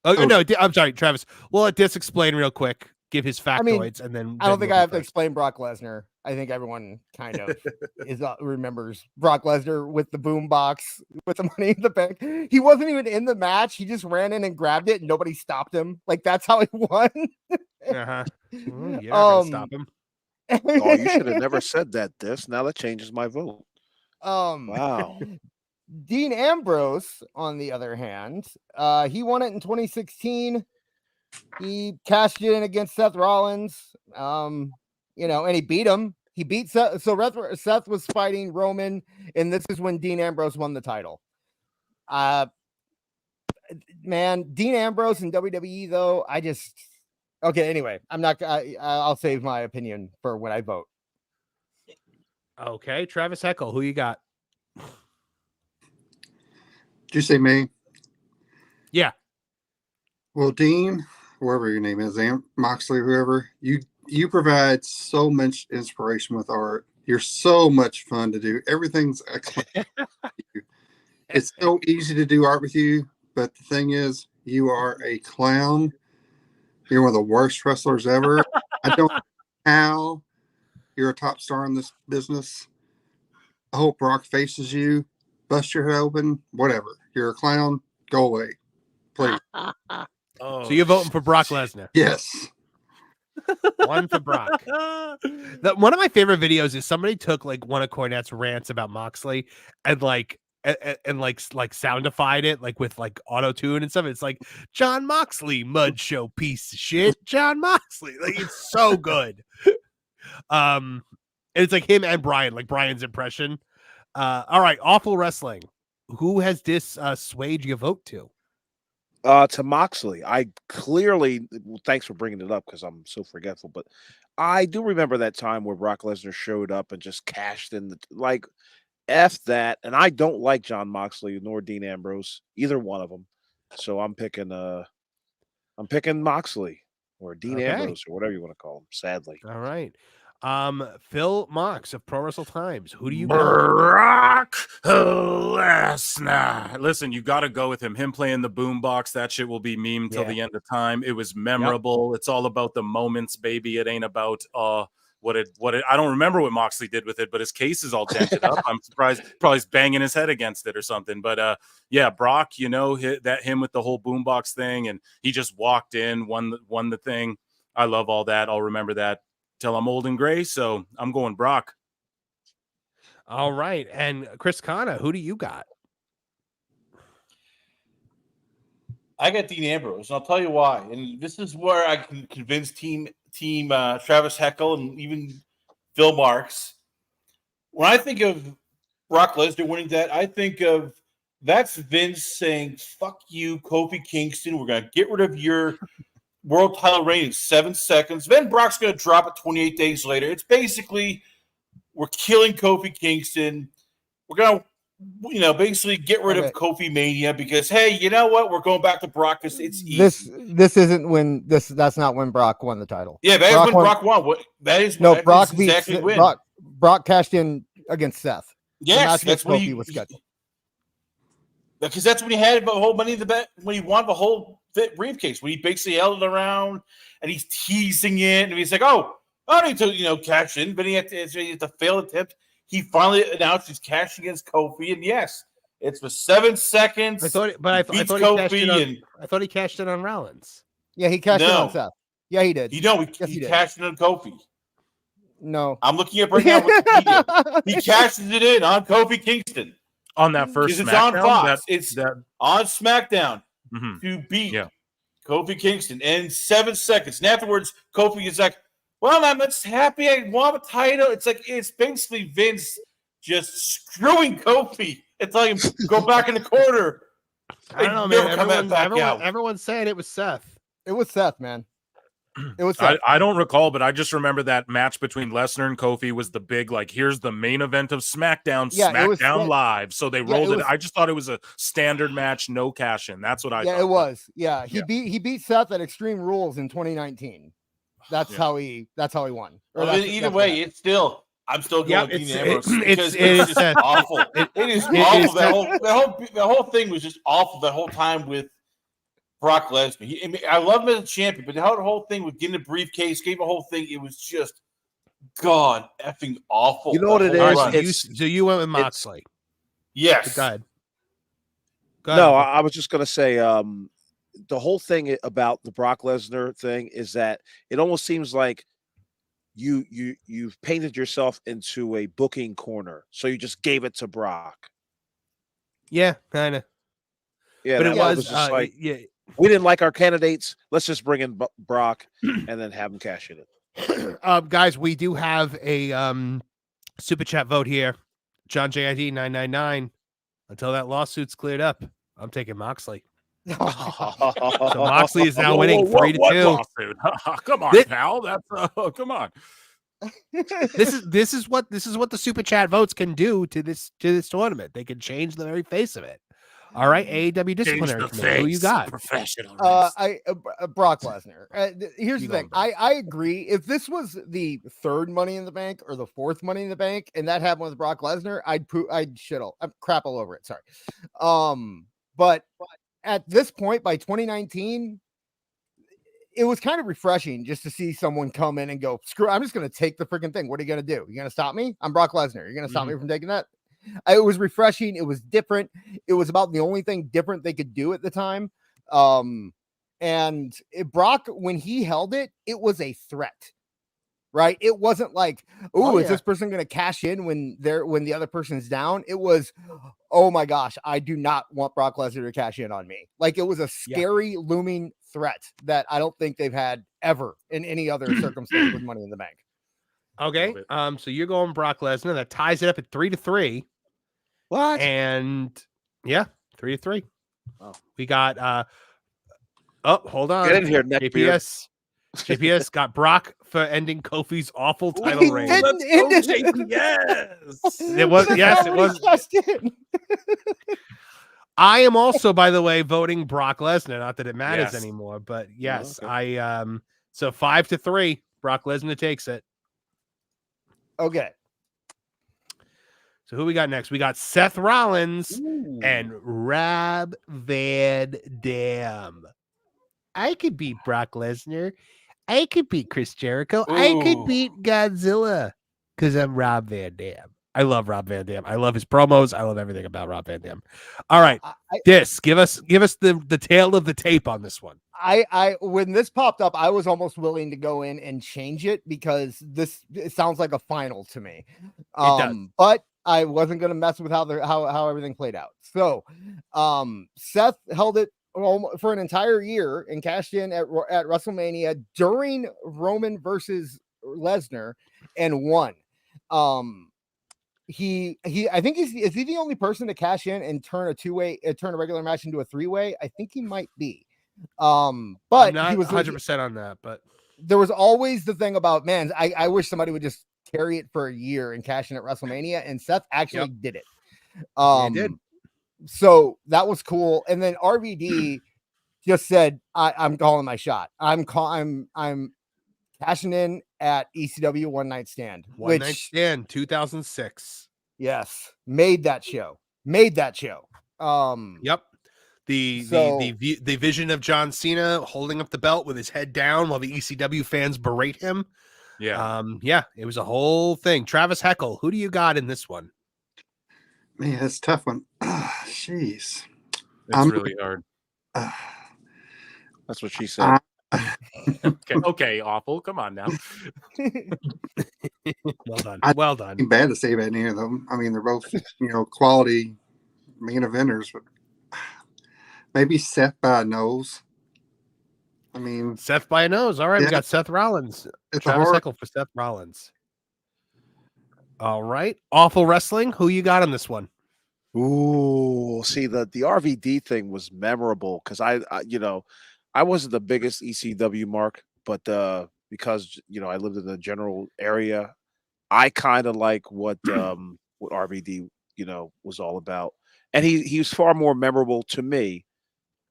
Oh, no, I'm sorry, Travis. We'll let Dis explain real quick. Give his factoids, and then I don't think I have to explain Brock Lesnar. I think everyone kind of remembers Brock Lesnar with the boom box with the Money in the Bank. He wasn't even in the match. He just ran in and grabbed it, and nobody stopped him. Like that's how he won. Stop him. Oh, you should have never said that, Dis. Now that changes my vote. Wow. Dean Ambrose, on the other hand, he won it in 2016. He cashed it in against Seth Rollins, and he beat him. He beat Seth. So Seth was fighting Roman, and this is when Dean Ambrose won the title. Man, Dean Ambrose in WWE, though, anyway, I'll save my opinion for when I vote. Okay, Travis Heckle, who you got? Did you say me? Yeah. Well, Dean, whoever your name is, Moxley, whoever, you provide so much inspiration with art. You're so much fun to do. Everything's excellent. It's so easy to do art with you, but the thing is, you are a clown. You're one of the worst wrestlers ever. I don't know how you're a top star in this business. I hope Brock faces you, bust your head open, whatever. You're a clown. Go away, please. So you're voting for Brock Lesnar? Yes. One for Brock. One of my favorite videos is somebody took like one of Cornette's rants about Moxley and soundified it like with like auto tune and stuff. It's like John Moxley, mud show piece of shit. John Moxley, like it's so good. And it's like him and Brian, like Brian's impression. All right, awful wrestling. Who has this swayed your vote to? To Moxley. I clearly, thanks for bringing it up because I'm so forgetful, but I do remember that time where Brock Lesnar showed up and just cashed in F that. And I don't like John Moxley nor Dean Ambrose, either one of them. So I'm picking Moxley or Dean Ambrose or whatever you want to call him, sadly. All right. Phil Mox of Pro Wrestle Times. Who do you got? Brock Lesnar. Listen, you got to go with him. Him playing the boombox, that shit will be meme till the end of time. It was memorable. It's all about the moments, baby. It ain't about what it. I don't remember what Moxley did with it, but his case is all dented up. I'm surprised. Probably he's banging his head against it or something. But yeah, Brock, him with the whole boombox thing, and he just walked in, won the thing. I love all that. I'll remember that till I'm old and gray. So I'm going Brock. All right. And Chris Kana, who do you got? I got Dean Ambrose, and I'll tell you why. And this is where I can convince team Travis Heckel and even Phil Marks. When I think of Brock Lesnar winning that, I think of that's Vince saying, fuck you, Kofi Kingston. We're going to get rid of your world title reign in 7 seconds. Then Brock's going to drop it 28 days later. It's basically we're killing Kofi Kingston. We're going to, basically get rid of Kofi Mania because, hey, you know what? We're going back to Brock because it's easy. This isn't when that's not when Brock won the title. Yeah, that is when Brock won. Brock beat exactly Brock cashed in against Seth. Yes, that's when he was scheduled. Because that's when he had the whole money in the bet, when he won the whole briefcase, when he basically held it around and he's teasing it, and he's like, "Oh, I don't need to, cash in," but he had to fail attempt. He finally announced he's cashing against Kofi, and yes, it's for 7 seconds. I thought he cashed in on Rollins. Yeah, he cashed in on Seth. Yeah, he did. He cashed in on Kofi. No, I'm looking at right now. Wikipedia. He cashed it in on Kofi Kingston on that first. It's on Fox. It's on SmackDown to beat Kofi Kingston in 7 seconds, and afterwards, Kofi is like, "Well, I'm just happy I won a title." It's like it's basically Vince just screwing Kofi and telling him go back in the corner. I don't know, man. Everyone's saying it was Seth. It was Seth, man. It was. I don't recall, but I just remember that match between Lesnar and Kofi was the big, here's the main event of SmackDown, SmackDown Live. So they rolled it. I just thought it was a standard match, no cash in. That's what I thought. Yeah, it was. Yeah, he beat Seth at Extreme Rules in 2019. That's how he won. Either way, it's still. I'm still going with Dean Ambrose because it's just awful. It is awful. The whole thing was just awful. The whole time with Brock Lesnar. I love him as a champion, but the whole thing with getting a briefcase, gave the whole thing. It was just god effing awful. You know what it is? So you went with Moxley. Yes. Go ahead. No, I was just going to say the whole thing about the Brock Lesnar thing is that it almost seems like you've painted yourself into a booking corner, so you just gave it to Brock. Yeah, kind of. Yeah, but it was just we didn't like our candidates. Let's just bring in Brock and then have him cash in it. Guys, we do have a super chat vote here. John JID 999. Until that lawsuit's cleared up, I'm taking Moxley. So Moxley is now winning 3-2. Come on, pal. That's come on. This is what the super chat votes can do to this tournament. They can change the very face of it. All right, AEW disciplinary committee. Who you got? Professional. Brock Lesnar. Here's the thing. I agree. If this was the third Money in the Bank or the fourth Money in the Bank, and that happened with Brock Lesnar, I'd crap all over it. Sorry. But at this point, by 2019, it was kind of refreshing just to see someone come in and go, screw, I'm just going to take the freaking thing. What are you going to do? You're going to stop me? I'm Brock Lesnar. You're going to stop me from taking that? It was refreshing. It was different. It was about the only thing different they could do at the time. Brock, when he held it, it was a threat, right? It wasn't like, is this person going to cash in when the other person's down? It was, oh my gosh, I do not want Brock Lesnar to cash in on me. Like, it was a scary looming threat that I don't think they've had ever in any other circumstance with Money in the Bank. Okay. So you're going Brock Lesnar. That ties it up at 3-3. What? And 3-3. Oh. We got hold on. Get in here, neckbeard. JPS got Brock for ending Kofi's awful title reign. Yes. It was. I am also, by the way, voting Brock Lesnar. Not that it matters anymore, but yes, okay. So 5-3. Brock Lesnar takes it. Okay. So who we got next? We got Seth Rollins and Rob Van Dam. I could beat Brock Lesnar. I could beat Chris Jericho. I could beat Godzilla because I'm Rob Van Dam. I love Rob Van Dam. I love his promos. I love everything about Rob Van Dam. All right, give us the tail of the tape on this one. I when this popped up, I was almost willing to go in and change it because it sounds like a final to me. It does. But I wasn't going to mess with how everything played out. So, Seth held it for an entire year and cashed in at WrestleMania during Roman versus Lesnar and won. I think is he the only person to cash in and turn a regular match into a 3-way? I think he might be. But I'm not he was 100% on that, but there was always the thing about, man, I wish somebody would just carry it for a year and cash in at WrestleMania, and Seth actually did it. He did. So that was cool. And then RVD just said, I'm calling my shot. I'm cashing in at ECW One Night Stand. One Night Stand 2006. Yes, made that show. Yep. The vision of John Cena holding up the belt with his head down while the ECW fans berate him. Yeah. It was a whole thing. Travis Heckle, who do you got in this one? Man, that's a tough one. Jeez. It's really hard. That's what she said. Okay, awful. Come on now. Well done. Bad to say about any of them. I mean, they're both, quality main eventers, but maybe Seth by a nose. I mean, Seth by a nose. All right, we got Seth Rollins. Travis Heckle for Seth Rollins. All right, Awful Wrestling. Who you got on this one? Ooh, see the RVD thing was memorable because I wasn't the biggest ECW mark, but because I lived in the general area, I kind of like what RVD was all about, and he was far more memorable to me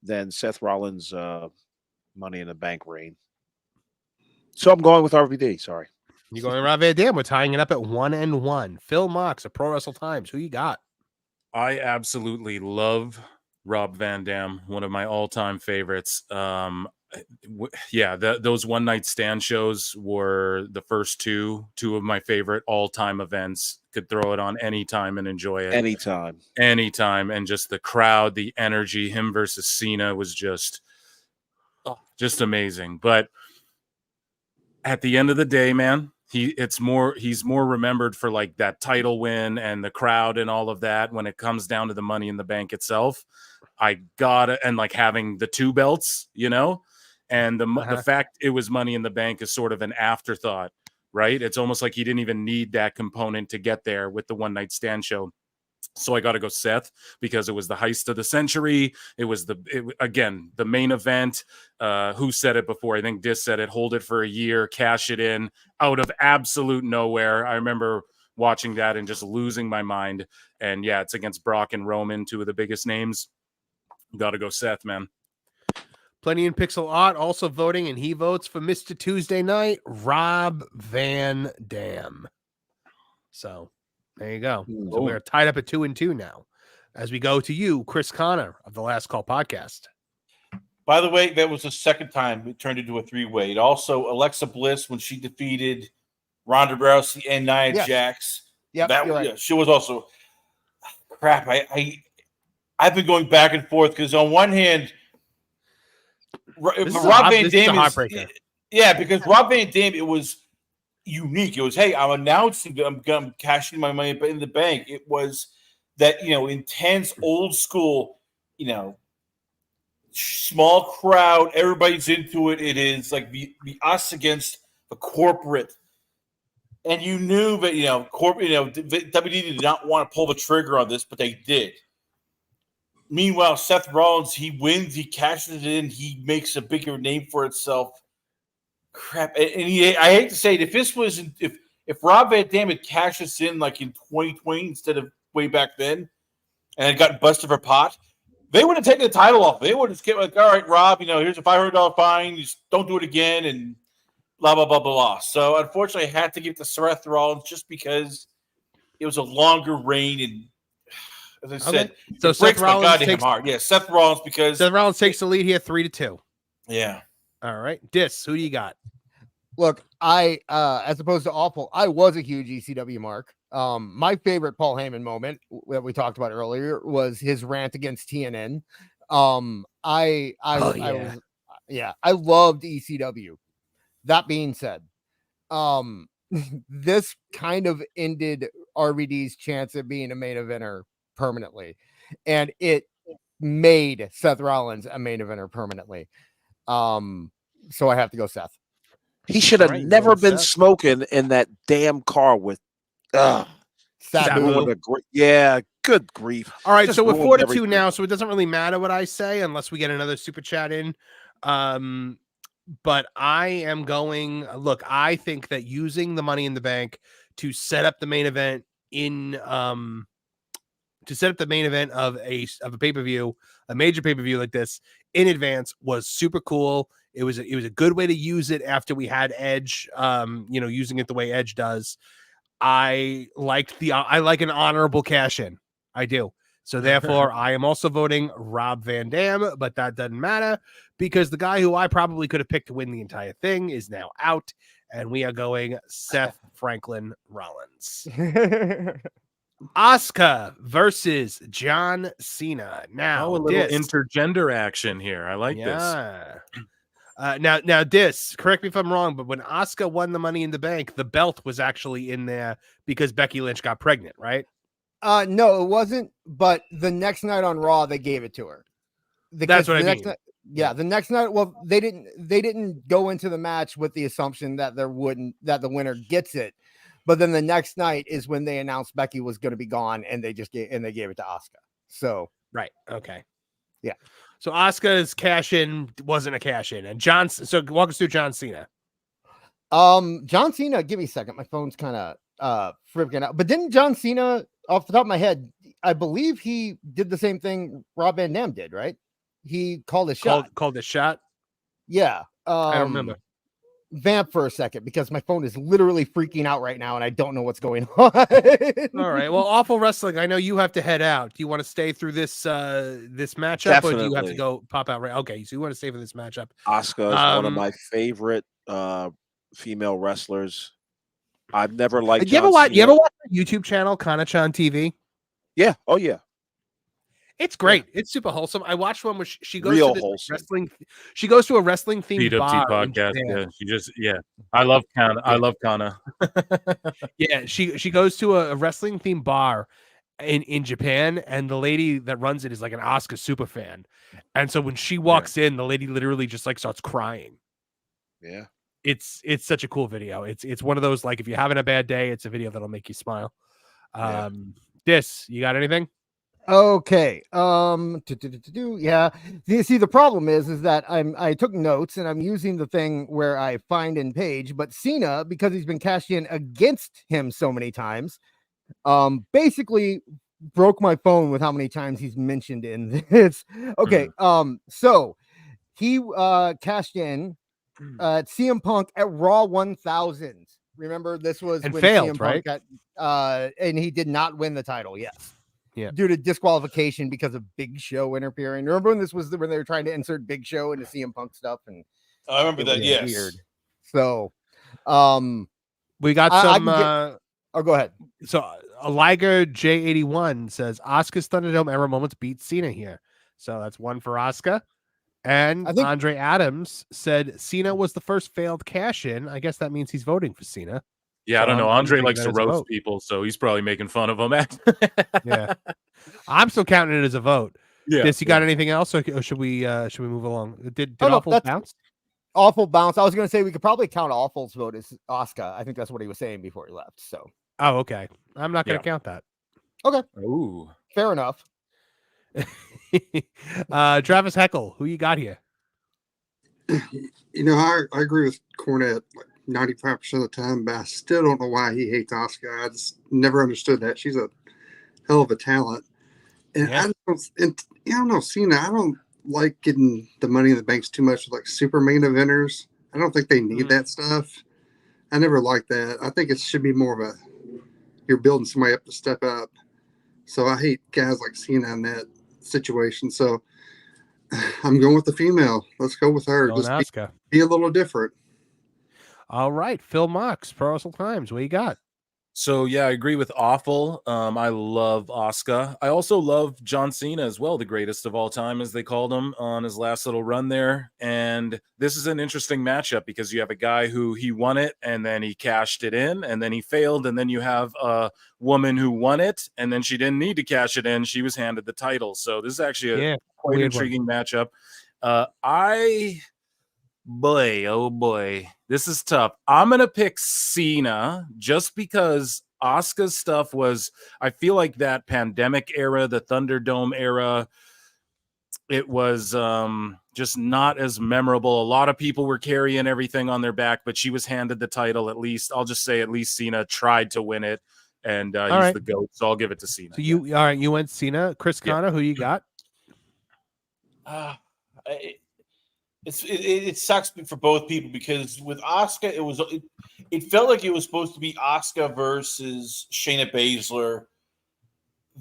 than Seth Rollins' Money in the Bank reign. So I'm going with RVD. Sorry. You're going Rob Van Dam. We're tying it up at 1-1. Phil Mox of Pro Wrestle Times. Who you got? I absolutely love Rob Van Dam, one of my all-time favorites. Those One Night Stand shows were the first two of my favorite all-time events. Could throw it on anytime and enjoy it. Anytime. And just the crowd, the energy, him versus Cena was just amazing. But at the end of the day, man, he's more remembered for like that title win and the crowd and all of that. When it comes down to the Money in the Bank itself, I got it. And like having the two belts, and the fact it was Money in the Bank is sort of an afterthought, right? It's almost like he didn't even need that component to get there with the One Night Stand show. So I got to go Seth because it was the heist of the century. It was the main event. Who said it before? I think Dis said it. Hold it for a year, cash it in out of absolute nowhere. I remember watching that and just losing my mind. And yeah, it's against Brock and Roman, two of the biggest names. Got to go Seth, man. Plenty in Pixel Art also voting, and he votes for Mr. Tuesday Night, Rob Van Dam. So there you go. So we're tied up at 2-2 now. As we go to you, Chris Connor of the Last Call podcast. By the way, that was the second time it turned into a 3-way. It also Alexa Bliss when she defeated Ronda Rousey and Nia Jax. Yeah, she was also crap. I've been going back and forth because on one hand, Rob Van Dam is because Rob Van Dam, it was unique. It was, hey, I'm announcing I'm cashing my money in the bank. It was that intense old school, small crowd, everybody's into it. It is like the us against the corporate. And you knew that WWE did not want to pull the trigger on this, but they did. Meanwhile, Seth Rollins, he wins, he cashes it in, he makes a bigger name for itself. Crap. And I hate to say it, if Rob Van Dam had cashed this in like in 2020 instead of way back then and had gotten busted for pot, they would have taken the title off. They would have just kept like, all right, Rob, here's a $500 fine. You just don't do it again. blah, blah, blah, blah, blah. So unfortunately, I had to give it to Seth Rollins just because it was a longer reign. And as I said, so it breaks Seth my Rollins goddamn heart. Yeah, Seth Rollins because Seth Rollins takes the lead here 3-2. Yeah. All right. Dis, who do you got? Look, I as opposed to awful, I was a huge ECW mark. My favorite Paul Heyman moment that we talked about earlier was his rant against TNN. I loved ECW. That being said, this kind of ended RVD's chance of being a main eventer permanently, and it made Seth Rollins a main eventer permanently. So I have to go Seth. He should have never been smoking in that damn car with Sabu. Yeah, good grief. All right, Just so we're ruined 4-2 everything. now, so it doesn't really matter what I say unless we get another super chat in. But I am going. Look, I think that using the Money in the Bank to set up the main event of a pay-per-view, a major pay-per-view like this in advance was super cool. It was a good way to use it after we had Edge, using it the way Edge does. I like an honorable cash in. I do. So therefore, I am also voting Rob Van Dam, but that doesn't matter because the guy who I probably could have picked to win the entire thing is now out, and we are going Seth Franklin Rollins. Asuka versus John Cena. Now, a little intergender action here. I like this. Now, Dis, correct me if I'm wrong, but when Asuka won the Money in the Bank, the belt was actually in there because Becky Lynch got pregnant, right? No, it wasn't. But the next night on Raw, they gave it to her. That's what I mean. The next night. Well, they didn't go into the match with the assumption that the winner gets it. But then the next night is when they announced Becky was going to be gone, and they gave it to Asuka. So right, okay, yeah. So Asuka's cash in wasn't a cash in, and so walk us through John Cena. John Cena. Give me a second. My phone's kind of freaking out. But didn't John Cena, off the top of my head, I believe he did the same thing Rob Van Dam did, right? He called a shot. Called a shot. Yeah. I don't remember. Vamp for a second because my phone is literally freaking out right now and I don't know what's going on. All right. Well, Awful Wrestling, I know you have to head out. Do you want to stay through this matchup Definitely. or do you have to go pop out? Right. Okay. So you want to stay for this matchup. Asuka is one of my favorite female wrestlers. I've never liked You ever watch her YouTube channel, Kana-chan TV? Yeah. Oh yeah. It's great. Yeah. It's super wholesome. I watched one where she goes Real to wholesome. wrestling. She goes to a wrestling themed bar. Podcast. Yeah. I love Kana. I love Kana. Yeah. She goes to a wrestling themed bar in Japan, and the lady that runs it is like an Asuka super fan. And so when she walks in, the lady literally just like starts crying. Yeah. It's such a cool video. It's one of those, like, if you're having a bad day, it's a video that'll make you smile. Dis, you got anything? Okay. Yeah. See, the problem is that I took notes and I'm using the thing where I find in page, but Cena, because he's been cashed in against him so many times, basically broke my phone with how many times he's mentioned in this. Okay. So he cashed in CM Punk at Raw 1000. Remember, this was and when failed, CM right? Punk got, and he did not win the title. Yes. Yeah. Due to disqualification because of Big Show interfering. Remember when when they were trying to insert Big Show into CM Punk stuff? And I remember that. Yes. Weird. So, we got some. Go ahead. So, Liger J81 says Asuka's Thunderdome era moments beat Cena here. So that's one for Asuka. And I think Andre Adams said Cena was the first failed cash in. I guess that means he's voting for Cena. Yeah, I don't know. Andre likes to roast people, so he's probably making fun of him. Yeah, I'm still counting it as a vote. Yeah. You got anything else, or should we move along? Did Awful bounce? Awful bounce. I was going to say we could probably count Awful's vote as Asuka. I think that's what he was saying before he left. So. Oh, okay. I'm not going to count that. Okay. Ooh. Fair enough. Travis Heckle, who you got here? You know, I agree with Cornette like 95% of the time, but I still don't know why he hates Asuka. I just never understood that. She's a hell of a talent. And I don't know, Cena, I don't like getting the Money in the Banks too much with like super main eventers. I don't think they need that stuff. I never liked that. I think it should be more of a you're building somebody up to step up. So I hate guys like Cena in that situation. So I'm going with the female. Let's go with her. Going Just Asuka. be a little different. All right, Phil Mox, Pro Wrestling Times. What you got? So yeah, I agree with Awful. I love Asuka. I also love John Cena as well, the greatest of all time, as they called him on his last little run there. And this is an interesting matchup because you have a guy who he won it and then he cashed it in and then he failed. And then you have a woman who won it and then she didn't need to cash it in. She was handed the title. So this is actually a quite intriguing matchup. Boy, oh boy, this is tough. I'm going to pick Cena just because Asuka's stuff was, I feel like that pandemic era, the Thunderdome era, it was just not as memorable. A lot of people were carrying everything on their back, but she was handed the title at least. I'll just say at least Cena tried to win it, and he's the GOAT, so I'll give it to Cena. So you, all right, you went Cena. Chris Connor, who you got? It sucks for both people because with Asuka, it felt like it was supposed to be Asuka versus Shayna Baszler.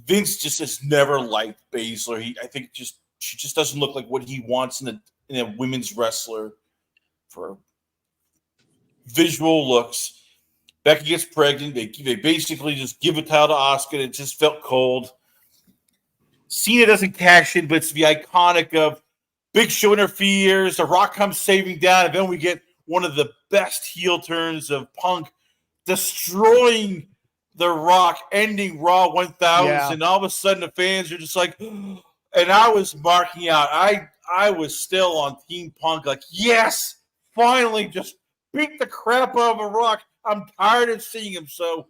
Vince just has never liked Baszler. I think she just doesn't look like what he wants in a women's wrestler for visual looks. Becky gets pregnant. They basically just give a title to Asuka. It just felt cold. Cena doesn't cash in, but it's the iconic of Big Show interferes, The Rock comes saving down, and then we get one of the best heel turns of Punk, destroying The Rock, ending Raw 1000, and all of a sudden the fans are just like, and I was marking out. I was still on Team Punk, like, yes, finally, just beat the crap out of The Rock. I'm tired of seeing him, so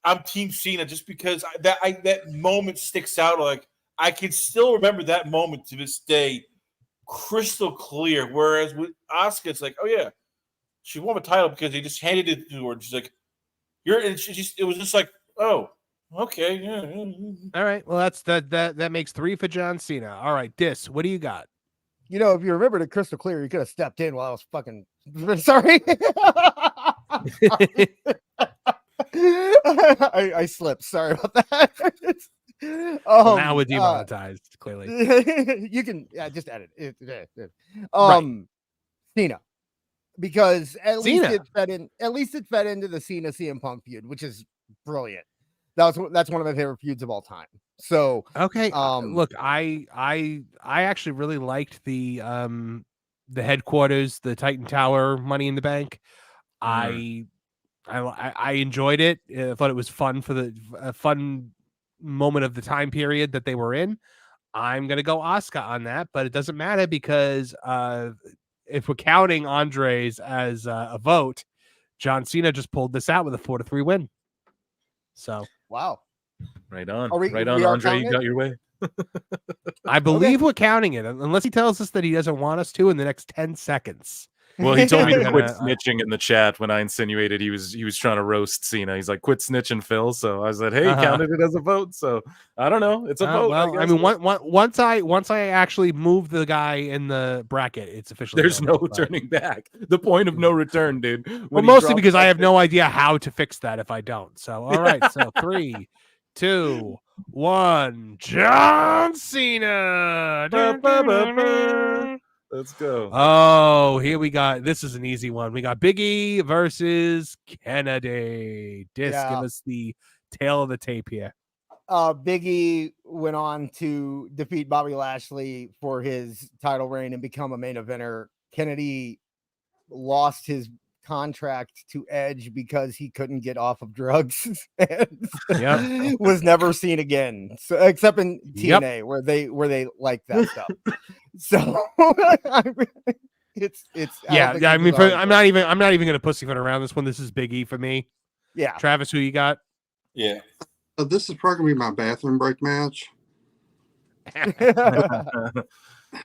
I'm Team Cena just because that moment sticks out, like, I can still remember that moment to this day, crystal clear. Whereas with Asuka, it's like, oh yeah, she won the title because they just handed it to her. And she's like, it was just like, oh, okay, yeah. All right, well that makes 3 for John Cena. All right, Dis, what do you got? You know, if you remember the crystal clear, you could have stepped in while I was fucking sorry. I slipped. Sorry about that. Now we're demonetized. Clearly, you can just edit it. Right. Cena, because at least it fed into the Cena CM Punk feud, which is brilliant. That's one of my favorite feuds of all time. So okay, look, I actually really liked the headquarters, the Titan Tower Money in the Bank. I enjoyed it. I thought it was fun for the fun moment of the time period that they were in. I'm gonna go Asuka on that, but it doesn't matter because if we're counting Andres as a vote, John Cena just pulled this out with a 4-3 win. So wow, right on, right on, Andre, you got your way. I believe we're counting it, unless he tells us that he doesn't want us to in the next 10 seconds. Well, he told me to quit snitching in the chat when I insinuated he was trying to roast Cena. He's like, quit snitching, Phil. So I said, hey, counted it as a vote. So I don't know. It's a vote. Well, I mean, once I actually move the guy in the bracket, it's officially there's no turning back. The point of no return, dude. Well, mostly because I have no idea how to fix that if I don't. So all right, so 3, 2, 1, John Cena. Let's go. Oh, here we got. This is an easy one. We got Big E versus Kennedy. Give us the tail of the tape here. Big E went on to defeat Bobby Lashley for his title reign and become a main eventer. Kennedy lost his contract to Edge because he couldn't get off of drugs and was never seen again. So except in TNA where they like that stuff. So it's I mean, I'm not even gonna pussyfoot around this one. This is Big E for me. Yeah, Travis, who you got? Yeah, this is probably gonna be my bathroom break match.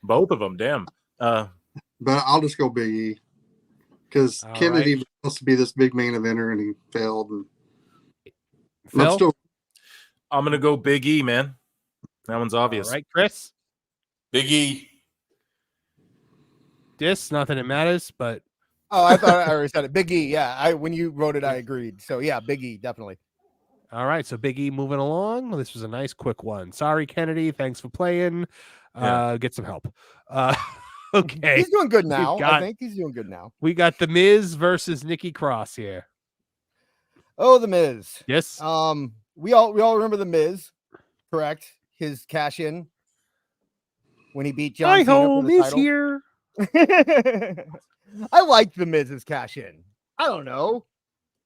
Both of them, damn. But I'll just go Big E because Kennedy was supposed to be this big main eventer and he failed. And I'm gonna go Big E, man. That one's obvious. All right, Chris. Big E. Nothing that matters, but Oh, I thought I already said it. Big E, yeah. When you wrote it, I agreed. So yeah, Big E, definitely. all right. So Big E moving along. Well, this was a nice quick one. Sorry, Kennedy. Thanks for playing. Get some help. Okay. He's doing good now. I think he's doing good now. We got The Miz versus Nikki Cross here. Oh, The Miz. Yes. We all remember The Miz, correct? His cash in when he beat John Cena for the title. Here. I liked The Miz's cash in. I don't know.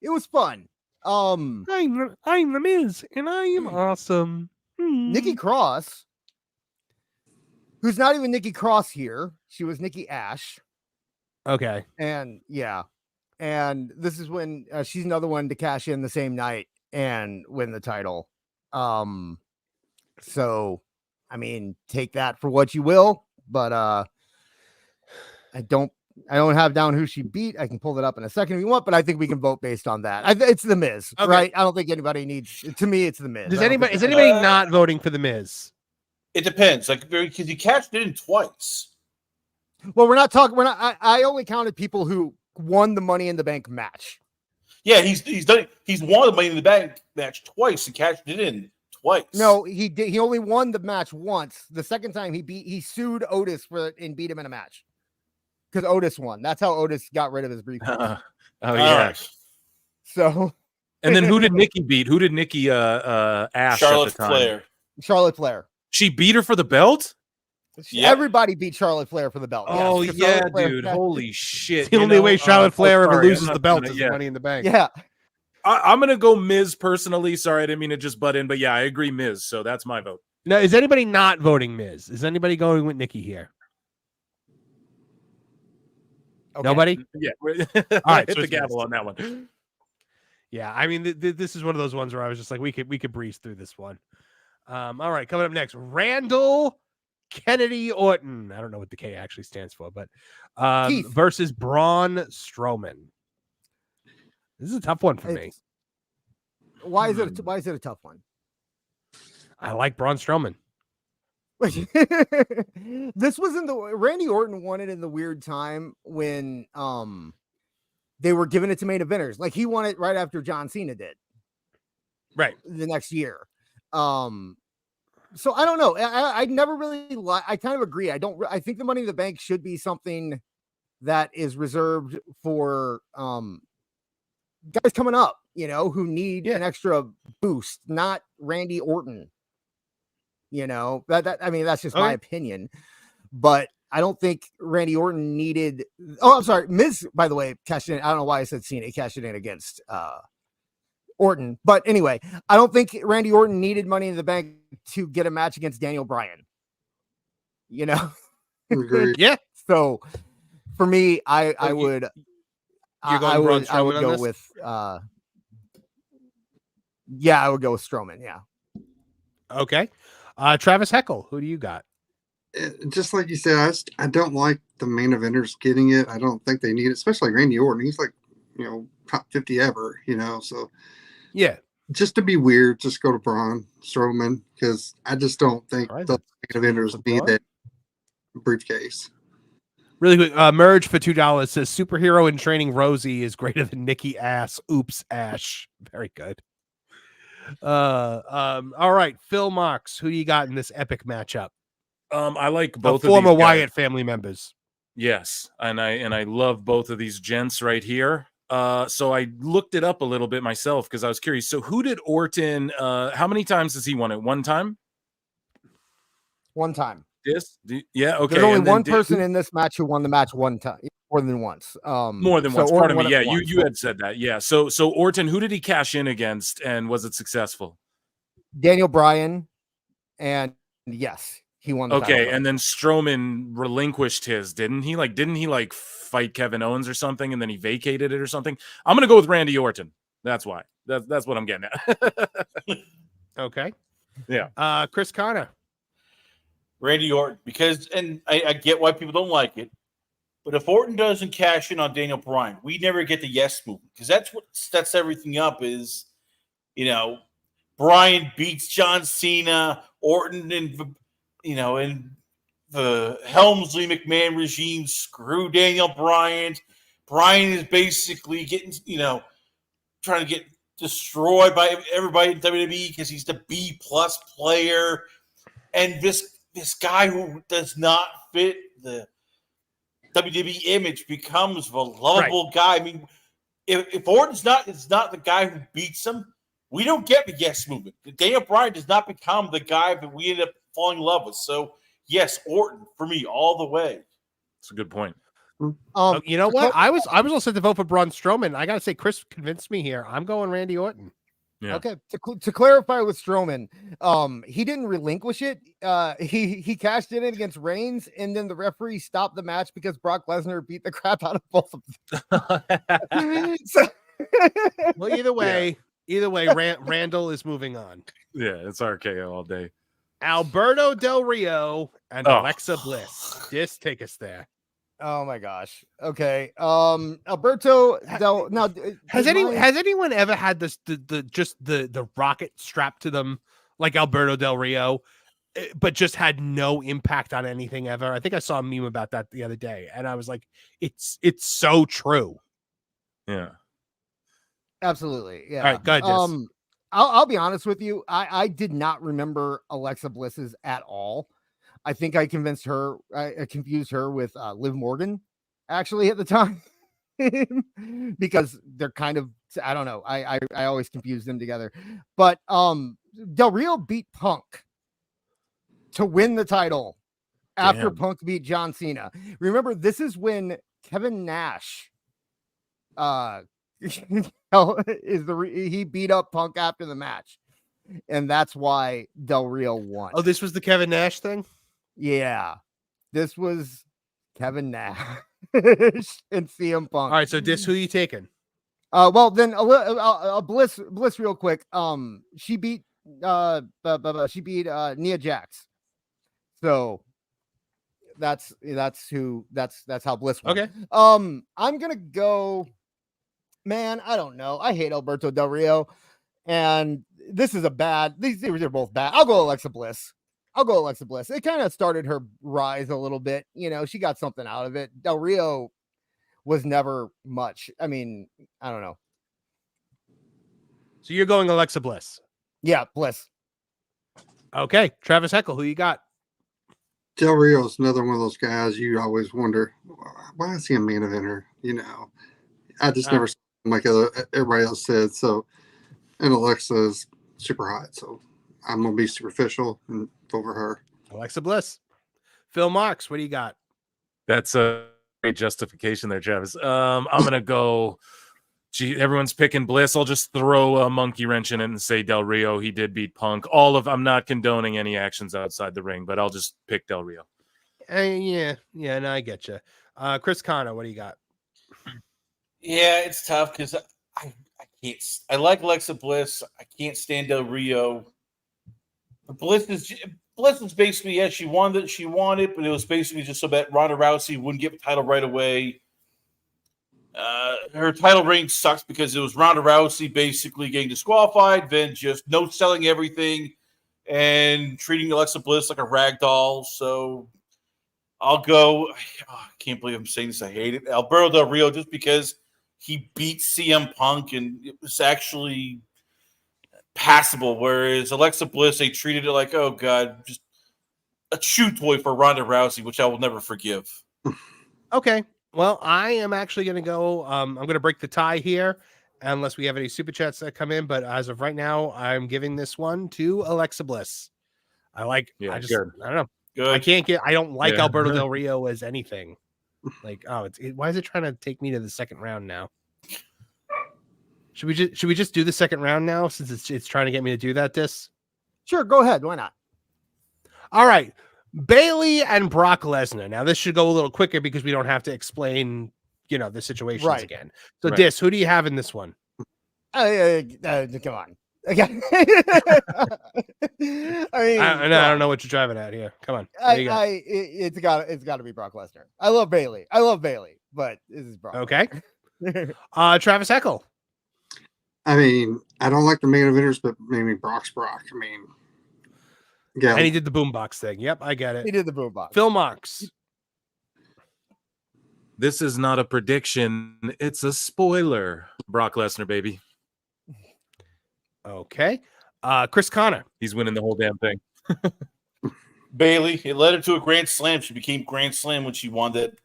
It was fun. I'm The Miz, and I am awesome. Nikki Cross, who's not even Nikki Cross here. She was Nikki Ash. Okay. And yeah. And this is when she's another one to cash in the same night and win the title. So, I mean, take that for what you will, but I don't have down who she beat. I can pull that up in a second if you want, but I think we can vote based on that. It's The Miz, right? I don't think anybody needs. To me, it's The Miz. Is anybody not voting for The Miz? It depends, like because you cashed it in twice. Well, we're not talking. I only counted people who won the Money in the Bank match. Yeah, he's won the Money in the Bank match twice and cashed it in twice. No, he did. He only won the match once. The second time he sued Otis and beat him in a match. Because Otis won. That's how Otis got rid of his briefcase. Oh yeah. Right. So, and then who did Nikki beat? Who did Nikki ash Charlotte at the time? Flair. Charlotte Flair. She beat her for the belt? Yep. Everybody beat Charlotte Flair for the belt. Oh yes, yeah, dude! Holy shit! It's the only way Charlotte Flair ever loses the belt is Money in the Bank. Yeah. I'm gonna go Miz personally. Sorry, I didn't mean to just butt in, but yeah, I agree Miz. So that's my vote. Now, is anybody not voting Miz? Is anybody going with Nikki here? Okay. Nobody? Yeah. All right. Hit the gavel on that one. Yeah. I mean, this is one of those ones where I was just like, we could breeze through this one. All right. Coming up next, Randall Kennedy Orton. I don't know what the K actually stands for, but versus Braun Strowman. This is a tough one for me. Why is it a tough one? I like Braun Strowman. This was Randy Orton won it in the weird time when they were giving it to main eventers. Like he won it right after John Cena did. Right. The next year. So I don't know. I never really I kind of agree. I think the Money in the Bank should be something that is reserved for guys coming up, who need an extra boost, not Randy Orton. I mean, that's just my opinion, but I don't think Randy Orton needed. Oh, I'm sorry. Miz, by the way, cashed in. I don't know why I said Cena. He cashed it in against Orton. But anyway, I don't think Randy Orton needed Money in the Bank to get a match against Daniel Bryan. Yeah. So for me, I would go with I would go with Strowman. Yeah. Okay. Travis Heckle, who do you got? Just like you said, I don't like the main eventers getting it. I don't think they need it, especially Randy Orton. He's like, top 50 ever, so. Yeah. Just to be weird, just go to Braun Strowman because I just don't think the main eventers need that briefcase. Really quick, Merge for $2 says superhero in training Rosie is greater than Nikki Ass. Oops, Ash. Very good. All right, Phil Marks, who do you got in this epic matchup? I like both of former these guys. Wyatt family members. Yes, and I love both of these gents right here. So I looked it up a little bit myself because I was curious. So who did Orton? How many times has he won it? One time? One time. Yeah. Okay. There's only one person in this match who won the match one time, more than once. More than once. Pardon me. Yeah, you had said that. Yeah. So Orton, who did he cash in against, and was it successful? Daniel Bryan, and yes, he won. Okay, and then Strowman relinquished his, didn't he? Didn't he fight Kevin Owens or something, and then he vacated it or something? I'm gonna go with Randy Orton. That's why. That's what I'm getting at. Okay. Yeah. Chris Connor. Randy Orton, because, and I get why people don't like it, but if Orton doesn't cash in on Daniel Bryan, we never get the yes movement, because that's what sets everything up is, Bryan beats John Cena, Orton, and, and the Helmsley McMahon regime. Screw Daniel Bryan. Bryan is basically getting, trying to get destroyed by everybody in WWE because he's the B+ player. And this guy who does not fit the WWE image becomes a lovable guy. I mean, if Orton's is not the guy who beats him, we don't get the yes movement. Daniel Bryan does not become the guy that we end up falling in love with. So, yes, Orton for me all the way. That's a good point. You know what? I was all set to vote for Braun Strowman. I gotta say, Chris convinced me here. I'm going Randy Orton. Yeah. Okay. To clarify with Strowman, he didn't relinquish it. He cashed in it against Reigns, and then the referee stopped the match because Brock Lesnar beat the crap out of both of them. Well, either way, Randall is moving on. Yeah, it's RKO all day. Alberto Del Rio and Alexa Bliss. Just take us there. Oh my gosh. Okay. Alberto Del. Now, has anyone ever had this the rocket strapped to them like Alberto Del Rio, but just had no impact on anything ever? I think I saw a meme about that the other day, and I was like, it's so true. Yeah. Absolutely. Yeah. All right, go ahead, I'll be honest with you. I did not remember Alexa Bliss's at all. I think I confused her with Liv Morgan actually at the time because they're kind of, I don't know. I always confuse them together, but Del Rio beat Punk to win the title after Punk beat John Cena. Remember, this is when Kevin Nash he beat up Punk after the match, and that's why Del Rio won. Oh, this was the Kevin Nash thing? Yeah, this was Kevin Nash and CM Punk. All right, so who are you taking? Well, then Bliss real quick. She beat Nia Jax. So that's how Bliss won. Okay. I'm gonna go. Man, I don't know. I hate Alberto Del Rio, and this is they're both bad. I'll go Alexa Bliss. It kind of started her rise a little bit. She got something out of it. Del Rio was never much. I mean, I don't know. So you're going Alexa Bliss? Yeah, Bliss. Okay, Travis Heckle, who you got? Del Rio's another one of those guys you always wonder, why is he a main eventer? I just never saw him like everybody else said. So, and Alexa is super hot. So I'm going to be superficial and vote for her. Alexa Bliss. Phil Marks, what do you got? That's a great justification there, Travis. I'm going to go, everyone's picking Bliss. I'll just throw a monkey wrench in it and say Del Rio. He did beat Punk. I'm not condoning any actions outside the ring, but I'll just pick Del Rio. Yeah, no, I get you. Chris Connor, what do you got? Yeah, it's tough because I can't. I like Alexa Bliss. I can't stand Del Rio. Bliss is basically, she won that she wanted, but it was basically just so that Ronda Rousey wouldn't get the title right away. Her title reign sucks because it was Ronda Rousey basically getting disqualified, then just no selling everything and treating Alexa Bliss like a rag doll. So I'll go. I can't believe I'm saying this. I hate it. Alberto Del Rio, just because he beat CM Punk and it was actually passable, whereas Alexa Bliss, they treated it like, oh god, just a chew toy for Ronda Rousey, which I will never forgive. Okay, well, I am actually going to go. I'm going to break the tie here, unless we have any super chats that come in. But as of right now, I'm giving this one to Alexa Bliss. I don't know. Good. I don't like Alberto Del Rio as anything. Like, why is it trying to take me to the second round now? Should we just do the second round now since it's trying to get me to do that? Sure, go ahead. Why not? All right, Bailey and Brock Lesnar. Now this should go a little quicker because we don't have to explain, the situations again. So, who do you have in this one? Come on. Again. I don't know what you're driving at here. Come on. It's got to be Brock Lesnar. I love Bailey, but this is Brock. Okay. Travis Heckle. I mean, I don't like the main eventers, but maybe Brock's Brock. I mean, Yeah. And he did the boombox thing. Yep, I get it. He did the boombox. Phil Mox. This is not a prediction. It's a spoiler. Brock Lesnar, baby. Okay. Chris Connor. He's winning the whole damn thing. Bailey. It led her to a Grand Slam. She became Grand Slam when she won that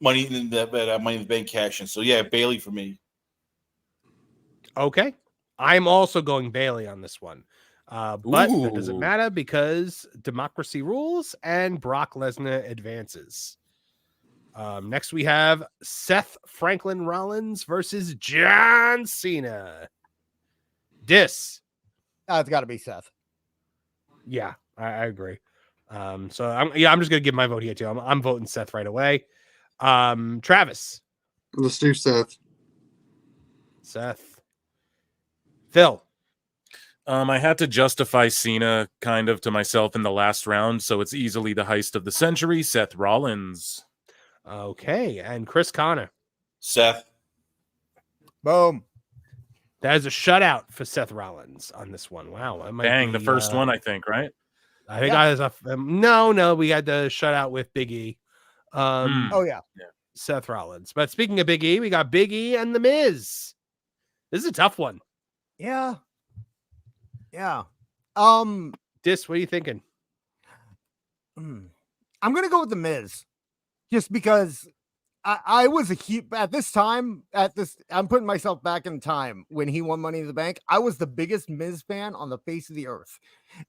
Money in the Bank cash in. So yeah, Bailey for me. Okay. I'm also going Bailey on this one. But that doesn't matter because democracy rules and Brock Lesnar advances. Next we have Seth Franklin Rollins versus John Cena. It's got to be Seth. Yeah, I agree. So I'm just gonna give my vote here too. I'm voting Seth right away. Travis. Let's do Seth. Seth. Phil. I had to justify Cena kind of to myself in the last round, so it's easily the heist of the century. Seth Rollins. Okay, and Chris Connor. Seth. Boom. That is a shutout for Seth Rollins on this one. Wow. Bang, the first one, I think, right? I think I was no, we had the shutout with Big E. Oh, yeah. Seth Rollins. But speaking of Big E, we got Big E and The Miz. This is a tough one. Yeah. Dis, what are you thinking? I'm gonna go with The Miz, just because I was a huge I'm putting myself back in time when he won Money in the Bank. I was the biggest Miz fan on the face of the earth,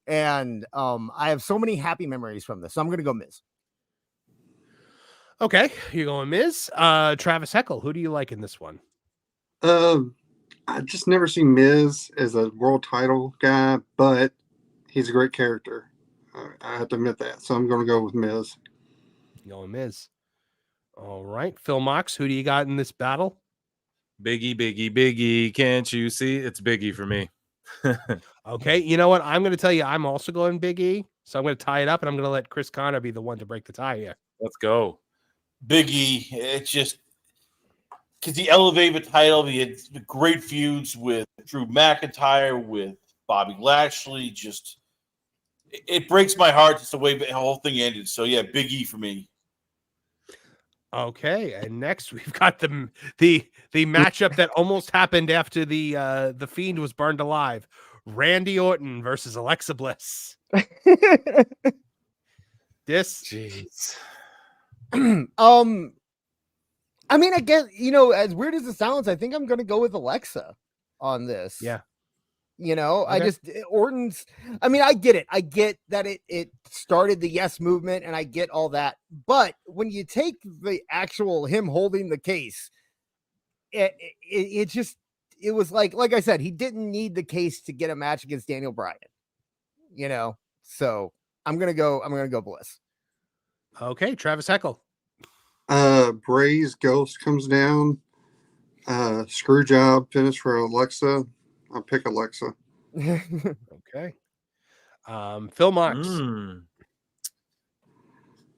and I have so many happy memories from this. So I'm gonna go Miz. Okay, you're going Miz. Travis Heckle, who do you like in this one? I just never seen Miz as a world title guy, but he's a great character. I have to admit that. So I'm going to go with Miz. Going Miz. All right. Phil Mox, who do you got in this battle? Biggie. Can't you see? It's Biggie for me. Okay. You know what? I'm going to tell you, I'm also going Big E. So I'm going to tie it up, and I'm going to let Chris Connor be the one to break the tie here. Let's go. Biggie. It's just because he elevated the title. He had great feuds with Drew McIntyre, with Bobby Lashley. Just it breaks my heart just the way the whole thing ended. So yeah, Big E for me. Okay, and next we've got the matchup that almost happened after the Fiend was burned alive. Randy Orton versus Alexa Bliss. Jeez. I mean, I guess, as weird as it sounds, I think I'm going to go with Alexa on this. Yeah. Okay. Orton's, I get it. I get that it started the yes movement, and I get all that. But when you take the actual him holding the case, it was like I said, he didn't need the case to get a match against Daniel Bryan, so I'm going to go Bliss. Okay. Travis Heckle. Bray's ghost comes down. Screw job finish for Alexa. I'll pick Alexa. Okay. Phil Mox. I'm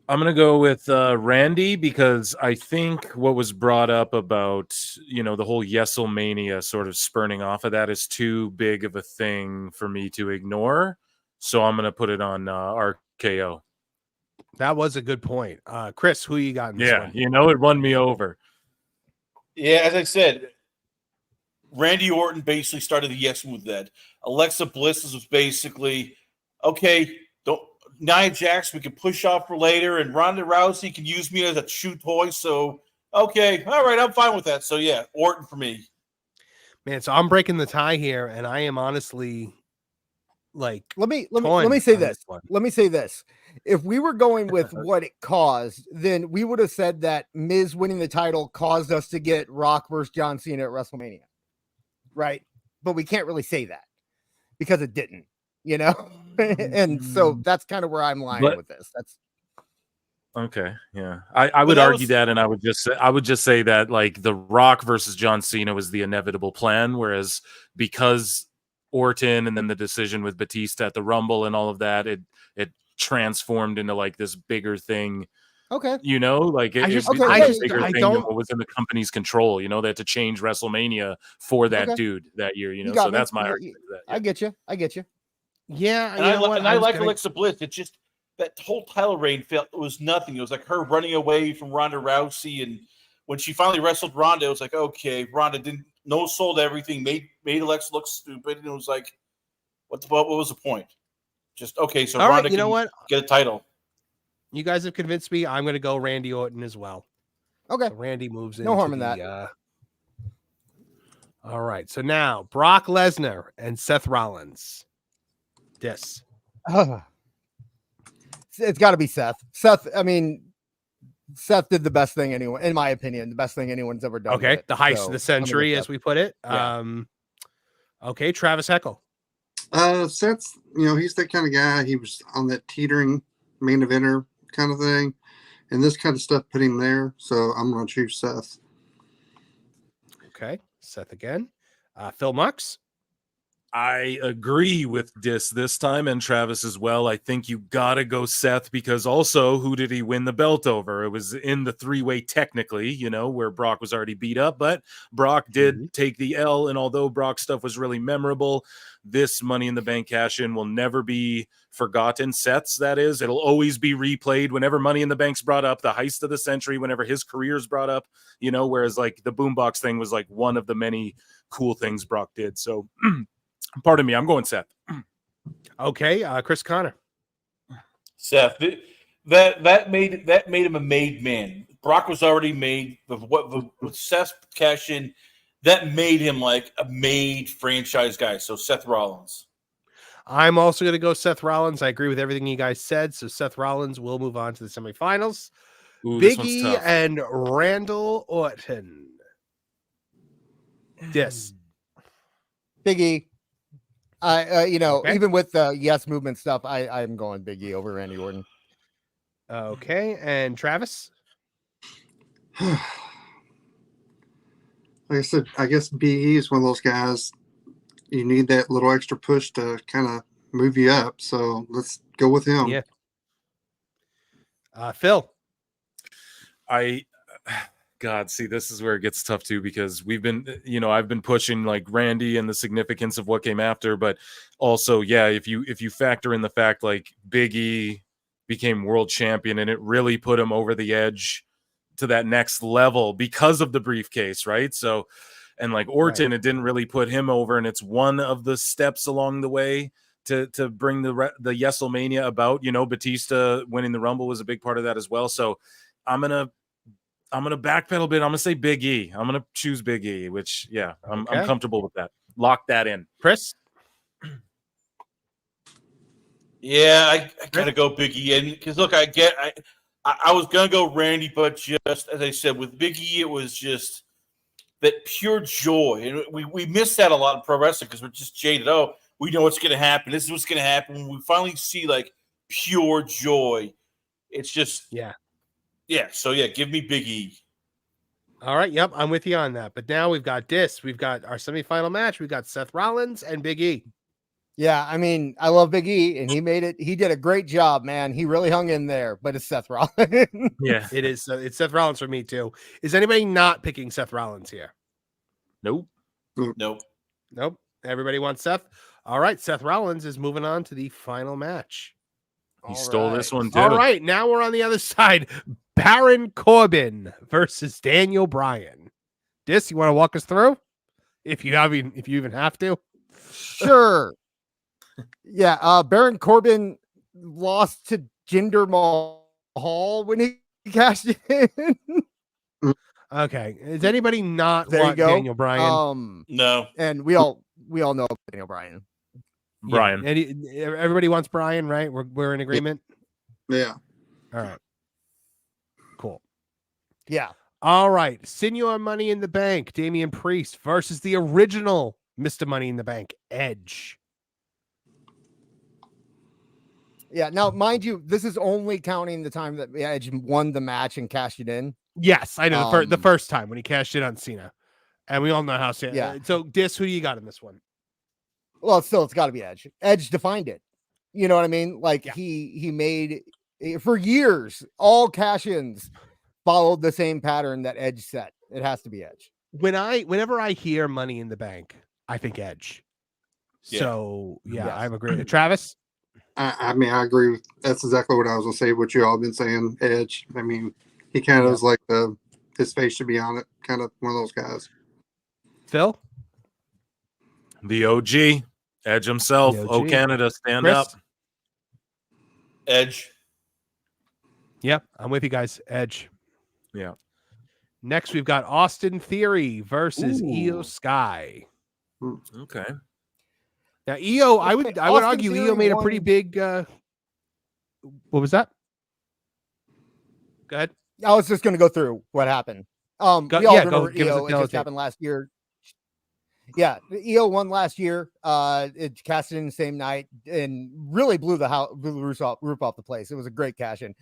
going to go with Randy, because I think what was brought up about, the whole Yeselmania sort of spurning off of that is too big of a thing for me to ignore. So I'm going to put it on RKO. That was a good point. Chris, who you got in this one? It won me over. Yeah, as I said, Randy Orton basically started the yes move that. Alexa Bliss was basically, okay, Nia Jax we can push off for later, and Ronda Rousey can use me as a shoe toy. So, okay, all right, I'm fine with that. So, yeah, Orton for me. Man, so I'm breaking the tie here, and I am honestly let me say this. Let me say this. If we were going with what it caused, then we would have said that Miz winning the title caused us to get Rock versus John Cena at WrestleMania. Right? But we can't really say that because it didn't, and so that's kind of where I'm lying with this. That's okay. Yeah. I would argue that, and I would just say that like the Rock versus John Cena was the inevitable plan, whereas because Orton and then the decision with Batista at the Rumble and all of that, it transformed into like this bigger thing. Okay. It was a bigger thing than what was in the company's control. They had to change WrestleMania for that dude that year, so that's my argument. I get you. Yeah, and I like Alexa Bliss. It's just that whole title reign was nothing. It was like her running away from Ronda Rousey, and when she finally wrestled Ronda, it was like, okay, Ronda sold everything, made Alexa look stupid, and it was like, what was the point? Just okay, so all Ronda right, you know what? Get a title. You guys have convinced me. I'm going to go Randy Orton as well. Okay, so Randy moves in. No harm in that. All right, so now Brock Lesnar and Seth Rollins. Yes. It's got to be Seth. I mean, Seth did the best thing anyone, in my opinion, the best thing anyone's ever done. Okay, the heist of the century, as we put it. Yeah. Okay, Travis Heckle. Seth's, he's that kind of guy. He was on that teetering main eventer kind of thing, and this kind of stuff put him there. So I'm going to choose Seth. Okay, Seth again. Phil Marks. I agree with this time, and Travis as well. I think you gotta go Seth, because also, who did he win the belt over? It was in the three-way technically, where Brock was already beat up, but Brock did take the L, and although Brock's stuff was really memorable, this Money in the Bank cash-in will never be forgotten. Seth's, that is. It'll always be replayed whenever Money in the Bank's brought up, the heist of the century, whenever his career's brought up, whereas like the boombox thing was like one of the many cool things Brock did. So pardon me, I'm going Seth. Okay, Chris Connor. Seth. That made him a made man. Brock was already made. With Seth's cash in, that made him like a made franchise guy. So Seth Rollins. I'm also going to go Seth Rollins. I agree with everything you guys said. So Seth Rollins will move on to the semifinals. Big E and Randall Orton. Yes. Big E. Even with the yes movement stuff, I'm going Big E over Randy Orton. Okay, and Travis. Like I said, I guess Big E is one of those guys. You need that little extra push to kind of move you up. So let's go with him. Yeah. Phil. God, see, this is where it gets tough too, because we've been, I've been pushing like Randy and the significance of what came after, but also, yeah, if you factor in the fact like Big E became world champion and it really put him over the edge to that next level because of the briefcase, right? So, and like Orton, It didn't really put him over, and it's one of the steps along the way to bring the Yeselmania about. Batista winning the Rumble was a big part of that as well. So I'm gonna backpedal a bit. I'm gonna say Big E. I'm gonna choose Big E, which I'm comfortable with that. Lock that in. Chris. Yeah, I gotta go Big E, and because look, I was gonna go Randy, but just as I said with Big E, it was just that pure joy, and we miss that a lot in pro wrestling because we're just jaded. Oh, we know what's gonna happen. This is what's gonna happen. When we finally see like pure joy, it's just yeah. So give me Big E. All right, yep, I'm with you on that. But now we've got this. We've got our semifinal match. We've got Seth Rollins and Big E. Yeah, I mean, I love Big E, and he made it. He did a great job, man. He really hung in there. But it's Seth Rollins. Yeah, it is. It's Seth Rollins for me too. Is anybody not picking Seth Rollins here? Nope. Everybody wants Seth. All right, Seth Rollins is moving on to the final match. He stole this one too. All right, now we're on the other side. Baron Corbin versus Daniel Bryan. You want to walk us through? If you even have to. Sure. Yeah, Baron Corbin lost to Jinder Mahal when he cashed in. Okay. Does anybody not want Daniel Bryan? No. And we all know Daniel Bryan. Bryan. Yeah, everybody wants Bryan, right? We're in agreement. Yeah. All right. Cool. Yeah. All right. Senior Money in the Bank, Damian Priest versus the original Mr. Money in the Bank, Edge. Yeah. Now, mind you, this is only counting the time that Edge won the match and cashed it in. Yes, I know the first time when he cashed in on Cena, and we all know how Cena. Yeah. So, who do you got in this one? Well, still, it's got to be Edge. Edge defined it. You know what I mean? Like he made for years all cash-ins followed the same pattern that Edge set. It has to be Edge. Whenever I hear Money in the Bank, I think Edge. So yeah, I'm agreeing. Travis? I mean, I agree with that's exactly what I was gonna say, what you all been saying, Edge. I mean, he kind of was like his face should be on it, kind of one of those guys. Phil? The OG, Edge himself. Oh, Canada, stand Chris? up. Edge. Yep, I'm with you guys. Edge. Yeah. Next, we've got Austin Theory versus Io Sky. Okay. Now, Io, I would argue Theory Io made a won. pretty big. What was that? Go ahead. I was just going to go through what happened. We all remember Io. It just happened last year. Yeah, Io won last year. It cashed in the same night and really blew the roof off the place. It was a great cash in.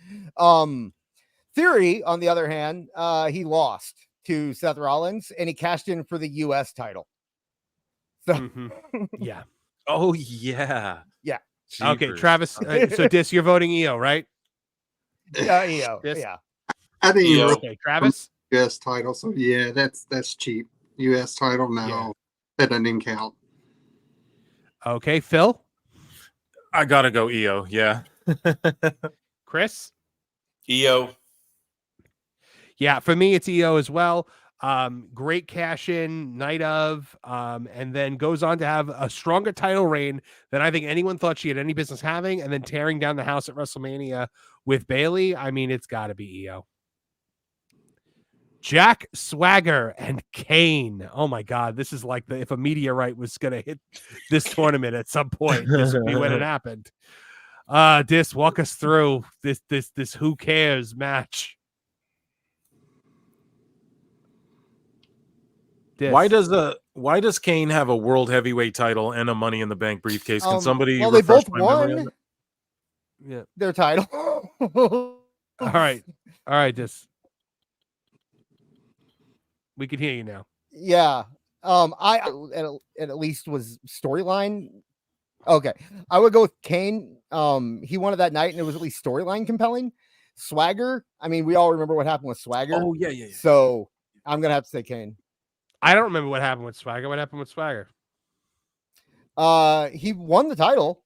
Theory, on the other hand, he lost to Seth Rollins and he cashed in for the U.S. title. So, yeah. Oh yeah. Yeah. Okay, Travis. So, Dis, you're voting Io, right? Io. Dis? Yeah. I think you okay, Travis. U.S. title. So yeah, that's cheap. U.S. title. No, that doesn't even count. Okay, Phil. I gotta go Io. Yeah. Chris. Io. Yeah, for me, it's Io as well. Great cash in night of, and then goes on to have a stronger title reign than I think anyone thought she had any business having, and then tearing down the house at WrestleMania with Bayley. I mean, it's got to be Io. Jack Swagger and Kane. Oh my God, this is like if a meteorite was going to hit this tournament at some point, this would be when it happened. Dis, walk us through this who cares match. Dis. Why does Kane have a world heavyweight title and a Money in the Bank briefcase? Can somebody well, they refresh both my memory on won Yeah. their title. All right, Dis. We can hear you now. Yeah. I at least was storyline. Okay. I would go with Kane. He won it that night and it was at least storyline compelling. Swagger. I mean, we all remember what happened with Swagger. Oh, yeah. So I'm going to have to say Kane. I don't remember what happened with Swagger. What happened with Swagger? He won the title.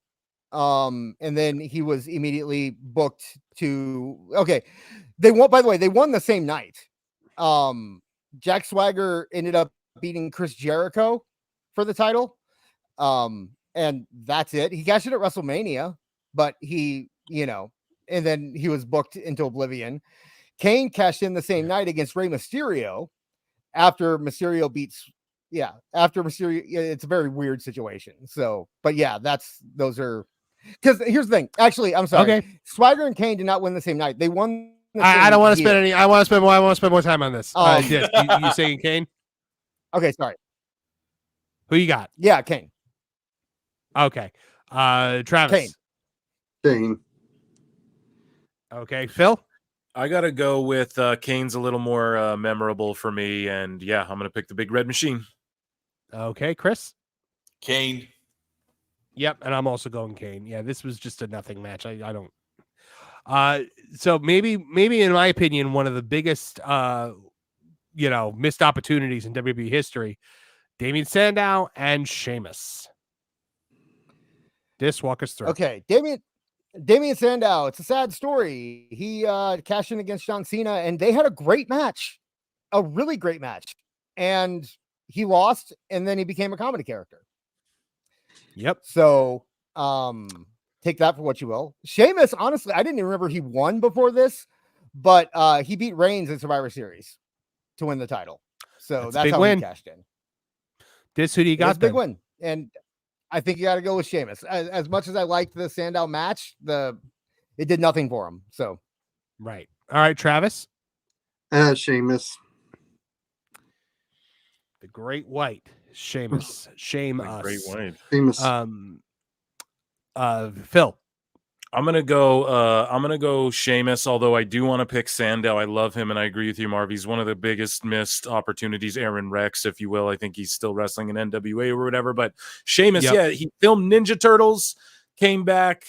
And then he was immediately booked to, they won, by the way, they won the same night. Jack Swagger ended up beating Chris Jericho for the title. And that's it. He cashed it at WrestleMania, but he, and then he was booked into oblivion. Kane cashed in the same night against Rey Mysterio after Mysterio beats. Yeah. After Mysterio, it's a very weird situation. So, but yeah, those are, because here's the thing. Actually, I'm sorry. Okay. Swagger and Kane did not win the same night. They won. I don't want to spend any. I want to spend more time on this. Dis, you saying Kane? Okay, sorry. Who you got? Yeah, Kane. Okay. Travis. Kane. Okay, Phil. I gotta go with Kane's a little more memorable for me, and yeah, I'm gonna pick the Big Red Machine. Okay, Chris. Kane. Yep, and I'm also going Kane. Yeah, this was just a nothing match. I don't. So maybe in my opinion, one of the biggest missed opportunities in WWE history, Damien Sandow and Sheamus. Dis, walk us through. Okay, Damien Sandow. It's a sad story. He cashed in against John Cena, and they had a great match, a really great match, and he lost, and then he became a comedy character. Yep. So, take that for what you will. Sheamus, honestly, I didn't even remember he won before this, but he beat Reigns in Survivor Series to win the title. So that's how he cashed in. This who do you got? Big win, and I think you got to go with Sheamus. As much as I liked the Sandow match, it did nothing for him. So, right. All right, Travis. Sheamus. The Great White. Sheamus. Shame the us. Great White. Sheamus. Phil. I'm gonna go Sheamus, although I do want to pick Sandow. I love him, and I agree with you, Marv. He's one of the biggest missed opportunities, Aaron Rex, if you will. I think he's still wrestling in NWA or whatever. But Sheamus, yeah, he filmed Ninja Turtles, came back,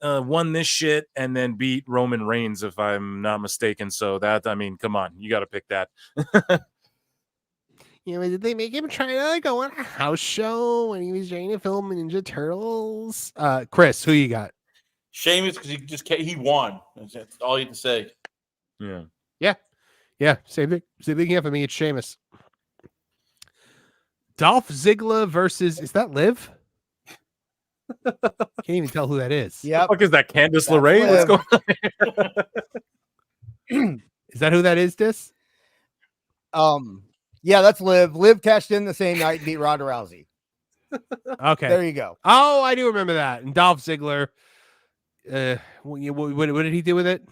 won this shit, and then beat Roman Reigns, if I'm not mistaken. So come on, you got to pick that. did they make him try to go on a house show when he was trying to film Ninja Turtles? Chris, who you got? Sheamus, because he won. That's all you can say. Yeah. Same thing here for me. It's Sheamus. Dolph Ziggler versus, is that Liv? Can't even tell who that is. Yeah. What the fuck is that? Candice LeRae? What's going on? Is that who that is, Dis? Yeah, that's Liv. Liv cashed in the same night and beat Ronda Rousey. Okay. There you go. Oh, I do remember that. And Dolph Ziggler, what did he do with it?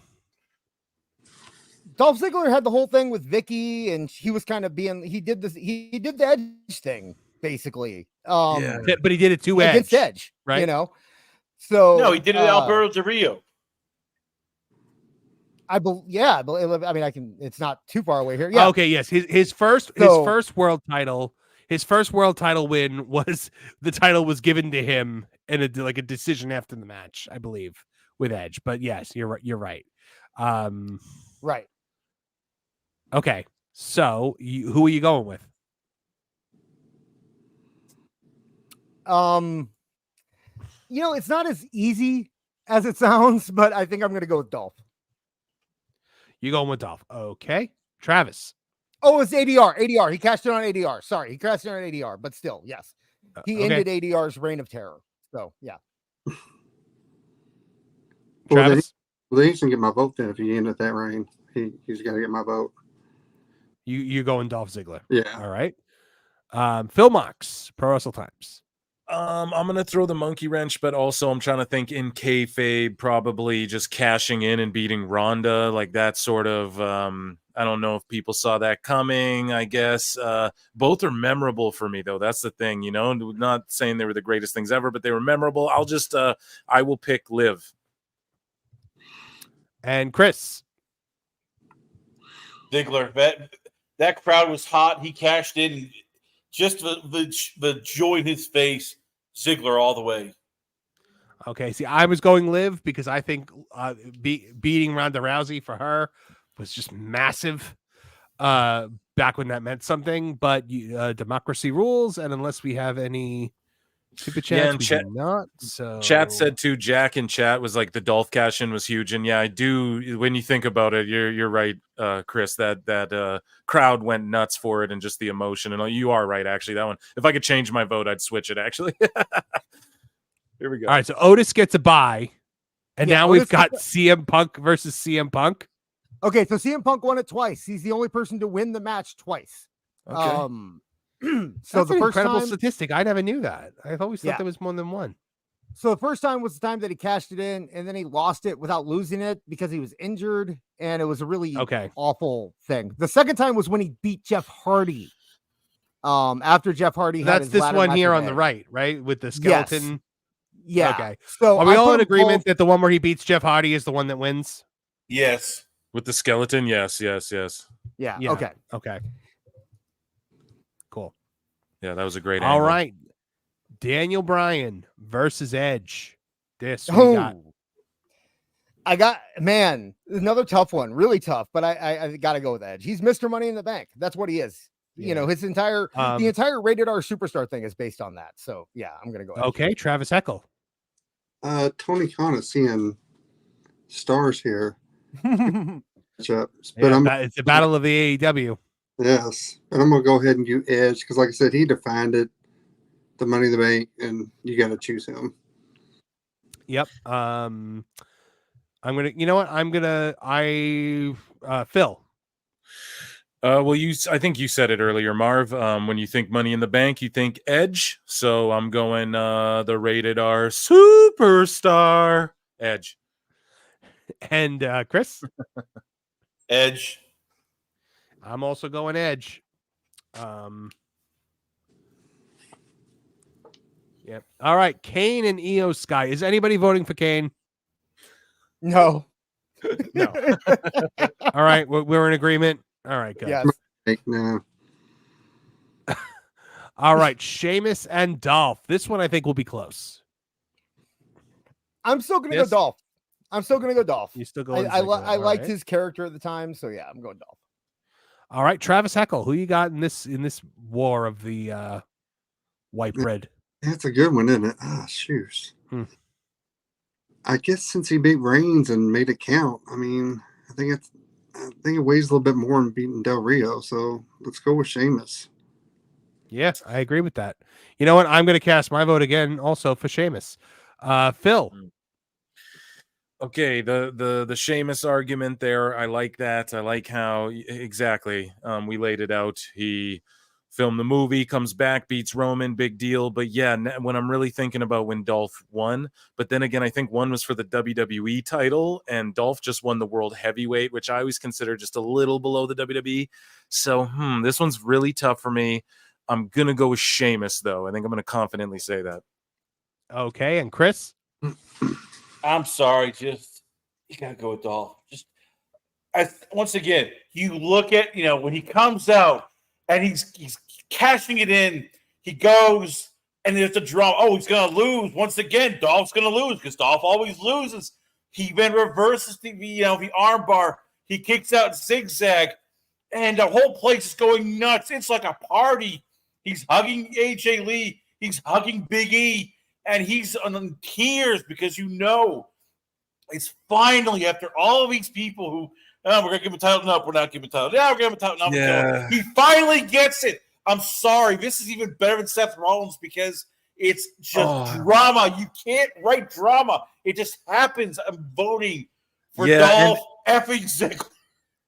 Dolph Ziggler had the whole thing with Vicky, and he was kind of he did the Edge thing, basically. But he did it to Edge. Against Edge, right? So no, he did it at Alberto Del Rio. I mean, it's not too far away here. Yeah. Okay. Yes. His first world title win was the title was given to him in a decision after the match, I believe, with Edge. But yes, you're right. Right. Okay. So who are you going with? It's not as easy as it sounds, but I think I'm going to go with Dolph. You going with Dolph? Okay, Travis. Oh, it's ADR. He cashed in on ADR. Sorry, he cashed in on ADR, but still, yes, he ended ADR's reign of terror. So yeah. Travis. Well, he can get my vote then if he ended that reign. He's got to get my vote. You going Dolph Ziggler? Yeah. All right. Phil Mox, Pro Wrestle Times. I'm gonna throw the monkey wrench, but also I'm trying to think in kayfabe, probably just cashing in and beating Ronda, like that sort of. I don't know if people saw that coming. I guess both are memorable for me, though. That's the thing, Not saying they were the greatest things ever, but they were memorable. I will pick Liv. And Chris. Ziggler, that crowd was hot. He cashed in. And just the joy in his face, Ziggler all the way. Okay, see, I was going Liv because I think beating Ronda Rousey for her was just massive back when that meant something. But democracy rules, and unless we have any super chats, we do not. So Chat said too. Jack in chat was like the Dolph cash in was huge, and yeah, I do. When you think about it, you're right, Chris. That crowd went nuts for it, and just the emotion. And you are right, actually. That one. If I could change my vote, I'd switch it. Actually, here we go. All right, so Otis gets a bye, and now we've got CM Punk versus CM Punk. Okay, so CM Punk won it twice. He's the only person to win the match twice. Okay. So that's the an first incredible time, statistic. I never knew that. I always thought there was more than one. So the first time was the time that he cashed it in, and then he lost it without losing it because he was injured, and it was a really awful thing. The second time was when he beat Jeff Hardy. After Jeff Hardy had his this ladder one match here with on the Edge. right, with the skeleton. Yeah. Okay. So are we I all put in him agreement both- that the one where he beats Jeff Hardy is the one that wins? Yes. With the skeleton, yes. Yeah. Okay. Cool. Yeah, that was a great All angle. right. Daniel Bryan versus Edge. What you got? I got another tough one, really tough, but I got to go with Edge. He's Mr. Money in the Bank. That's what he is. His entire the entire Rated R Superstar thing is based on that. So yeah, I'm gonna go Edge. Okay, Travis Eckel. Tony Khan is seeing stars here. But It's a battle of the AEW. Yes, and I'm gonna go ahead and do Edge because, like I said, he defined it, the Money in the Bank, and you got to choose him. Yep. I'm gonna. You know what? Phil. Well, I think you said it earlier, Marv. When you think Money in the Bank, you think Edge. So I'm going the Rated R Superstar Edge. And Chris. Edge. I'm also going Edge. Yep. All right, Kane and Io Sky. Is anybody voting for Kane? No. No. All right, we're in agreement. All right, good. Yes. No. All right, Sheamus and Dolph. This one I think will be close. I'm still gonna go Dolph. You still going? I liked his character at the time, so yeah, I'm going Dolph. All right, Travis Heckle, who you got in this war of the white bread? That's a good one, isn't it? Ah, shoes. Hmm. I guess since he beat Reigns and made it count, I mean, I think it weighs a little bit more than beating Del Rio. So let's go with Sheamus. Yes, I agree with that. You know what? I'm going to cast my vote again, also for Sheamus. Phil. Okay, the Sheamus argument there, I like that. I like how exactly we laid it out. He filmed the movie, comes back, beats Roman, big deal. But yeah, when I'm really thinking about when Dolph won, but then again, I think one was for the WWE title, and Dolph just won the World Heavyweight, which I always consider just a little below the WWE. So this one's really tough for me. I'm gonna go with Sheamus, though. I think I'm gonna confidently say that. Okay, and Chris? I'm sorry, just you gotta go with Dolph. Just once again, you look at when he comes out and he's cashing it in, he goes and there's a draw. Oh, he's gonna lose once again. Dolph's gonna lose because Dolph always loses. He then reverses the armbar. He kicks out zigzag, and the whole place is going nuts. It's like a party. He's hugging AJ Lee. He's hugging Big E. And he's in tears because it's finally, after all of these people who, we're going to give him a title. No, we're not giving a title. Yeah, we're going to give him a title. No, Yeah. He finally gets it. I'm sorry. This is even better than Seth Rollins because it's just drama. You can't write drama. It just happens. I'm voting for Dolph effing Ziggler.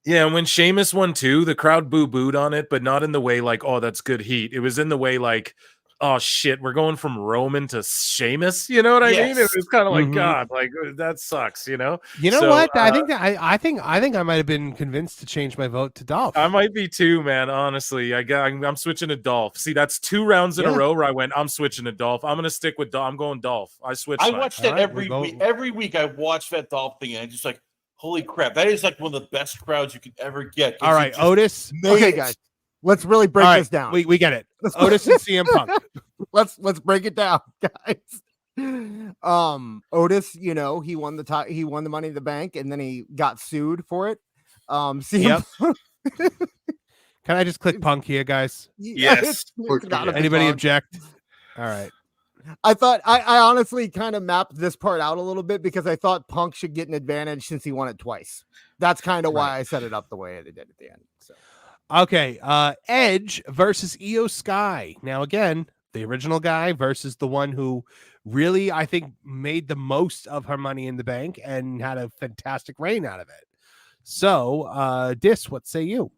Yeah, and when Sheamus won too, the crowd boo-booed on it, but not in the way like, oh, that's good heat. It was in the way like, oh shit, we're going from Roman to Sheamus. You know what I mean? It was kind of like, God, like that sucks. You know What? I think I might have been convinced to change my vote to Dolph. I might be too, man. Honestly, I'm switching to Dolph. See, that's 2 rounds in a row where I went, I'm switching to Dolph. I'm gonna stick with Dolph. I'm going Dolph. I switched. I watch that every week. Every week I watch that Dolph thing, and I'm just like, holy crap, that is like one of the best crowds you could ever get. All right, Otis. Okay, guys. Let's really break this down. We get it. Otis and CM Punk. Let's break it down, guys. Otis, he won the Money in the Bank, and then he got sued for it. CM Punk. Can I just click Punk here, guys? Yes. Anybody object? All right. I honestly kind of mapped this part out a little bit because I thought Punk should get an advantage since he won it twice. That's kind of why I set it up the way I did at the end. So. Okay, Edge versus Io Sky. Now, again, the original guy versus the one who really, I think, made the most of her Money in the Bank and had a fantastic reign out of it. So, Dis, what say you?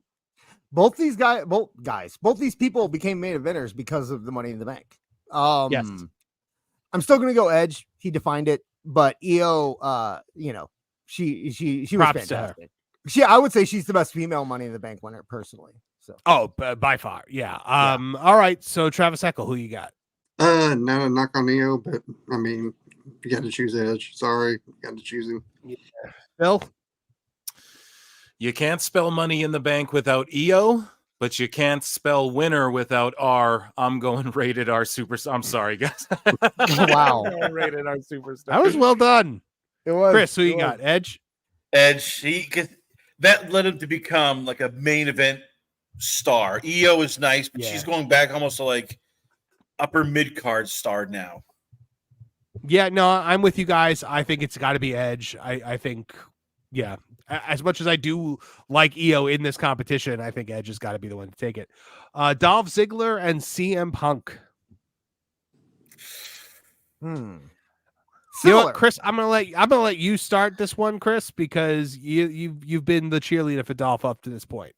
Both these people became main eventers because of the Money in the Bank. Yes. I'm still going to go Edge. He defined it, but Io, she was Props to her. fantastic. I would say she's the best female Money in the Bank winner personally. So. By far, yeah. All right. So Travis Heckle, who you got? Not a knock on Io, but I mean, you got to choose Edge. Sorry, you got to choose him. Yeah. Bill, you can't spell Money in the Bank without Io, but you can't spell winner without R. I'm going rated R superstar. I'm sorry, guys. Wow, rated R superstar. That was well done. It was. Chris, who you got? Edge. That led him to become like a main event star. Io is nice, but she's going back almost to like upper mid card star now. Yeah, no, I'm with you guys. I think it's got to be Edge. I think, yeah, as much as I do like Io in this competition, I think Edge has got to be the one to take it. Dolph Ziggler and CM Punk. You know what, Chris? I'm gonna let you start this one, Chris, because you've been the cheerleader for Dolph up to this point.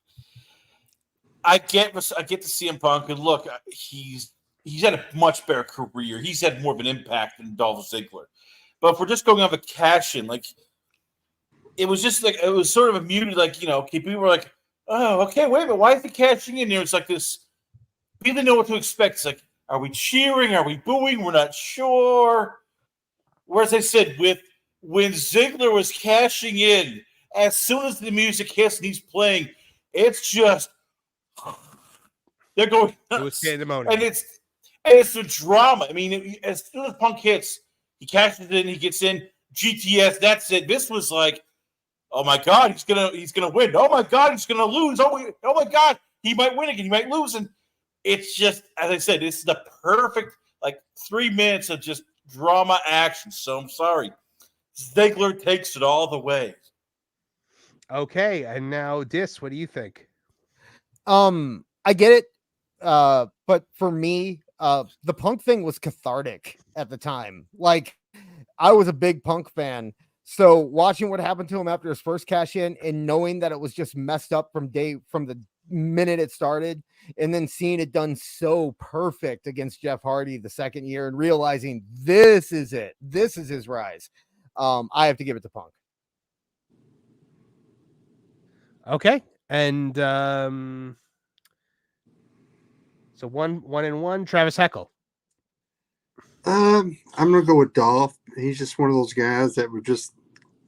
I get to CM Punk, and look, he's had a much better career. He's had more of an impact than Dolph Ziggler. But if we're just going off a cash in, like it was sort of a muted, like people were like, oh, okay, wait a minute, why is he cashing in there? It's like this. We didn't know what to expect. It's like, are we cheering? Are we booing? We're not sure. Whereas I said, when Ziggler was cashing in, as soon as the music hits and he's playing, it's just they're going nuts. It was and it's the drama. I mean, as soon as Punk hits, he cashes in, he gets in. GTS, that's it. This was like, Oh my God, he's gonna win. Oh my God, he's gonna lose. Oh my God, he might win again. He might lose. And it's just, as I said, this is the perfect 3 minutes of just drama action. So I'm sorry, Ziggler takes it all the way. Okay, and now Dis, what do you think? I get it. But for me, the Punk thing was cathartic at the time. Like, I was a big Punk fan. So watching what happened to him after his first cash in and knowing that it was just messed up from the minute it started, and then seeing it done so perfect against Jeff Hardy the second year and realizing this is it. This is his rise. I have to give it to Punk. Okay. And so one and one, Travis Heckle. I'm gonna go with Dolph. He's just one of those guys that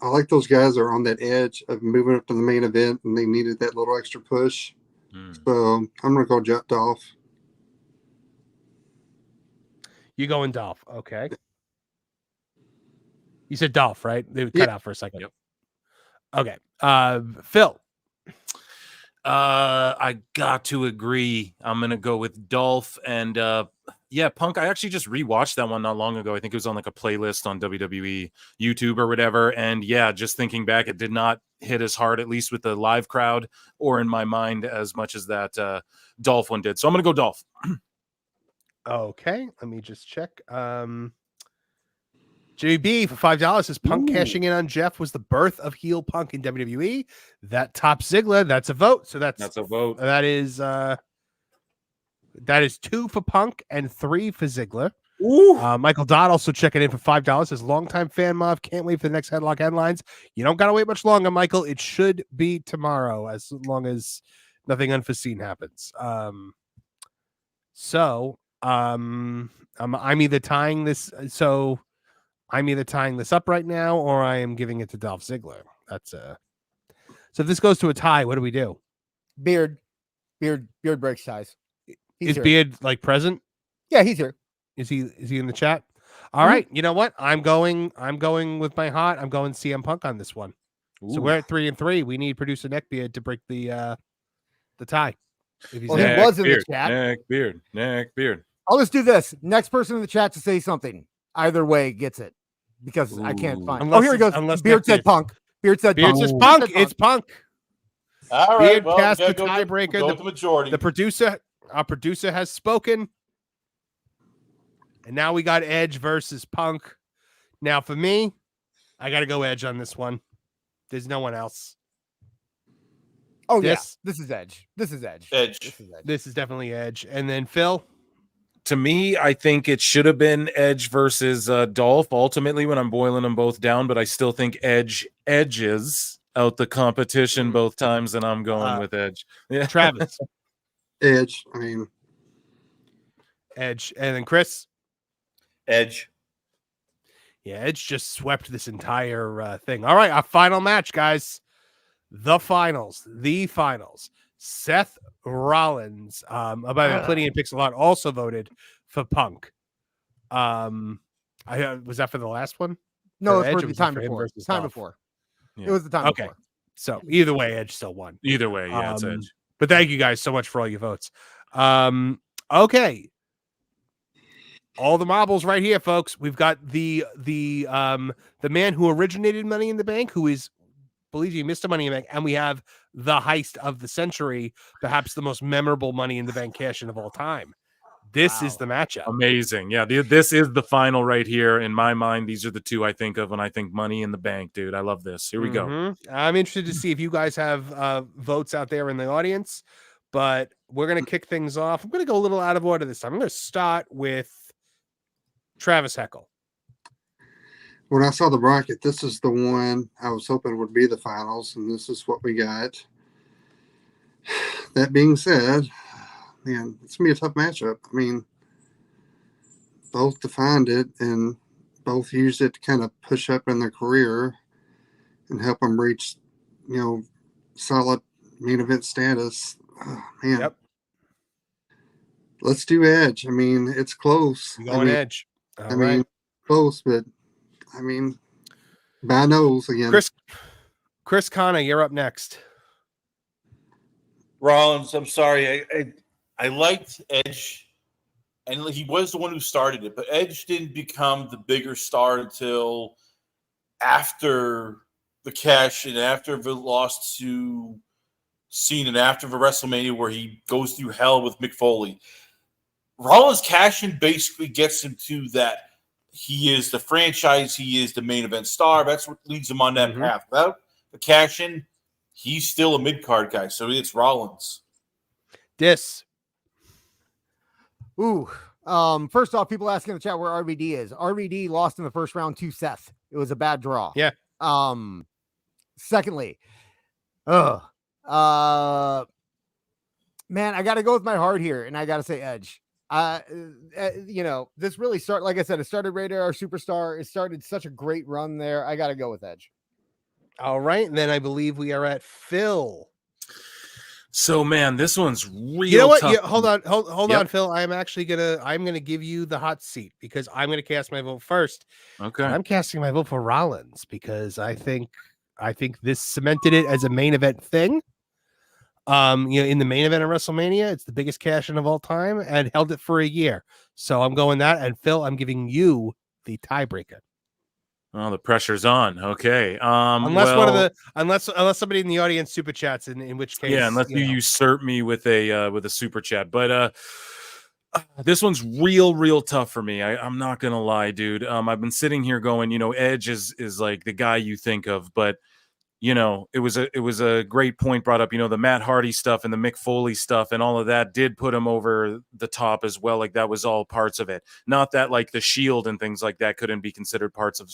I like those guys that are on that edge of moving up to the main event, and they needed that little extra push. So I'm gonna go Dolph. You going Dolph? Okay. You said Dolph, right? They cut out for a second. Yep. Okay. Phil. I got to agree. I'm gonna go with Dolph and Punk. I actually just rewatched that one not long ago. I think it was on a playlist on WWE YouTube or whatever. And just thinking back, it did not hit as hard, at least with the live crowd or in my mind, as much as that Dolph one did. So I'm gonna go Dolph. Okay, let me just check. JB for $5 says Punk cashing in on Jeff was the birth of heel Punk in WWE. That tops Ziggler. That's a vote. So that's a vote. That is 2 for Punk and 3 for Ziggler. Michael Dodd also checking in for $5 says longtime fan Mov. Can't wait for the next headlock headlines. You don't gotta wait much longer, Michael. It should be tomorrow, as long as nothing unforeseen happens. I'm either tying this. So I'm either tying this up right now, or I am giving it to Dolph Ziggler. That's so if this goes to a tie, what do we do? Beard breaks ties. Is Beard present? Yeah, he's here. Is he in the chat? All right. You know what? I'm going with my heart. I'm going CM Punk on this one. So we're at 3-3. We need producer Neckbeard to break the tie. If he's he was in the chat. Neckbeard. I'll just do this. Next person in the chat to say something. Either way gets it, because I can't find. Here he goes. Beard said Punk. Beard said Punk. Says Punk. It's Punk. All right. Beard cast the tiebreaker. Go with the majority. Our producer has spoken. And now we got Edge versus Punk. Now for me, I got to go Edge on this one. There's no one else. Oh, this is Edge. This is Edge. This is definitely Edge. And then Phil. To me, I think it should have been Edge versus Dolph ultimately when I'm boiling them both down, but I still think Edge edges out the competition both times, and I'm going with Edge. Yeah, Travis. Edge. Edge. And then Chris. Edge. Yeah, Edge just swept this entire thing. All right, our final match, guys. The finals. Seth Rollins, by the way, Plenty and Pixel Art also voted for Punk. Was that for the last one? No, it's for the time before. Yeah. It was the time before. So either way, Edge still won. Either way, it's Edge. But thank you guys so much for all your votes. Okay. All the marbles right here, folks. We've got the man who originated Money in the Bank, who is, believe you, Mr. Money in the Bank, and we have the heist of the century, perhaps the most memorable Money in the Bank cash-in of all time. This is the matchup. Amazing. Yeah, this is the final right here. In my mind, these are the two I think of when I think Money in the Bank, dude. I love this. Here we go. I'm interested to see if you guys have votes out there in the audience, but we're going to kick things off. I'm going to go a little out of order this time. I'm going to start with Travis Heckle. When I saw the bracket, this is the one I was hoping would be the finals, and this is what we got. That being said, man, it's going to be a tough matchup. Both defined it, and both used it to kind of push up in their career and help them reach, solid main event status. Oh, man. Yep. Let's do Edge. It's close. You're going Edge. Close, but by nose again. Chris Connor, you're up next. Rollins, I'm sorry. I liked Edge, and he was the one who started it, but Edge didn't become the bigger star until after the cash and after the loss to Cena and after the WrestleMania where he goes through hell with Mick Foley. Rollins cash-in basically gets him to that. He is the franchise. He is the main event star. That's what leads him on that path. Without the cash-in, he's still a mid-card guy. So it's Rollins. Ooh. First off, people asking in the chat where RVD is. RVD lost in the first round to Seth. It was a bad draw. Yeah. Secondly, man, I got to go with my heart here, and I got to say Edge. This really started, like I said, it started Radar Superstar. It started such a great run there. I got to go with Edge. All right. And then I believe we are at Phil. So, man, this one's real. You know what? Tough. Yeah, hold on, Phil. I'm gonna give you the hot seat because I'm gonna cast my vote first. Okay. I'm casting my vote for Rollins because I think this cemented it as a main event thing. In the main event of WrestleMania, it's the biggest cash in of all time and held it for a year. So I'm going that. And Phil, I'm giving you the tiebreaker. Oh, the pressure's on. Okay. Unless somebody in the audience super chats, in which case, unless you usurp me with a super chat. But this one's real tough for me. I'm not gonna lie, dude. I've been sitting here going, Edge is like the guy you think of, but it was a great point brought up. The Matt Hardy stuff and the Mick Foley stuff and all of that did put him over the top as well. Like that was all parts of it. Not that like the Shield and things like that couldn't be considered parts of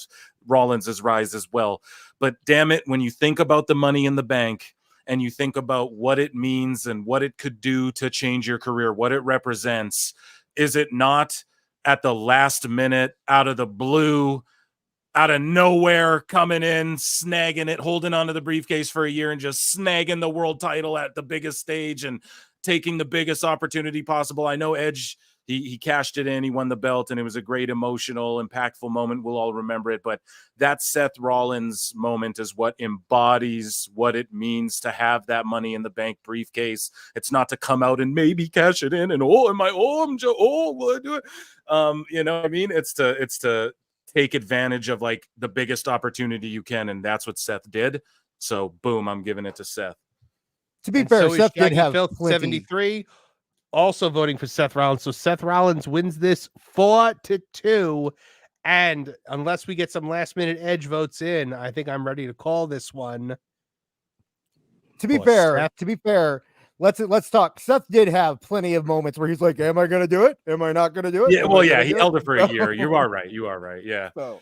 Rollins' rise as well. But damn it, when you think about the Money in the Bank and you think about what it means and what it could do to change your career, what it represents, is it not at the last minute, out of the blue, out of nowhere, coming in, snagging it, holding onto the briefcase for a year and just snagging the world title at the biggest stage and taking the biggest opportunity possible? I know Edge, he cashed it in, he won the belt, and it was a great emotional, impactful moment. We'll all remember it, but that Seth Rollins moment is what embodies what it means to have that Money in the Bank briefcase. It's not to come out and maybe cash it in and will I do it? You know what I mean? It's to take advantage of like the biggest opportunity you can, and that's what Seth did. So boom, I'm giving it to Seth. To be fair, Seth did have 73 also voting for Seth Rollins. So Seth Rollins wins this 4-2. And unless we get some last minute Edge votes in, I think I'm ready to call this one. To be fair, let's talk. Seth did have plenty of moments where he's like, "Am I going to do it? Am I not going to do it?" Yeah, well, yeah, he held it for a year. You are right. Yeah. So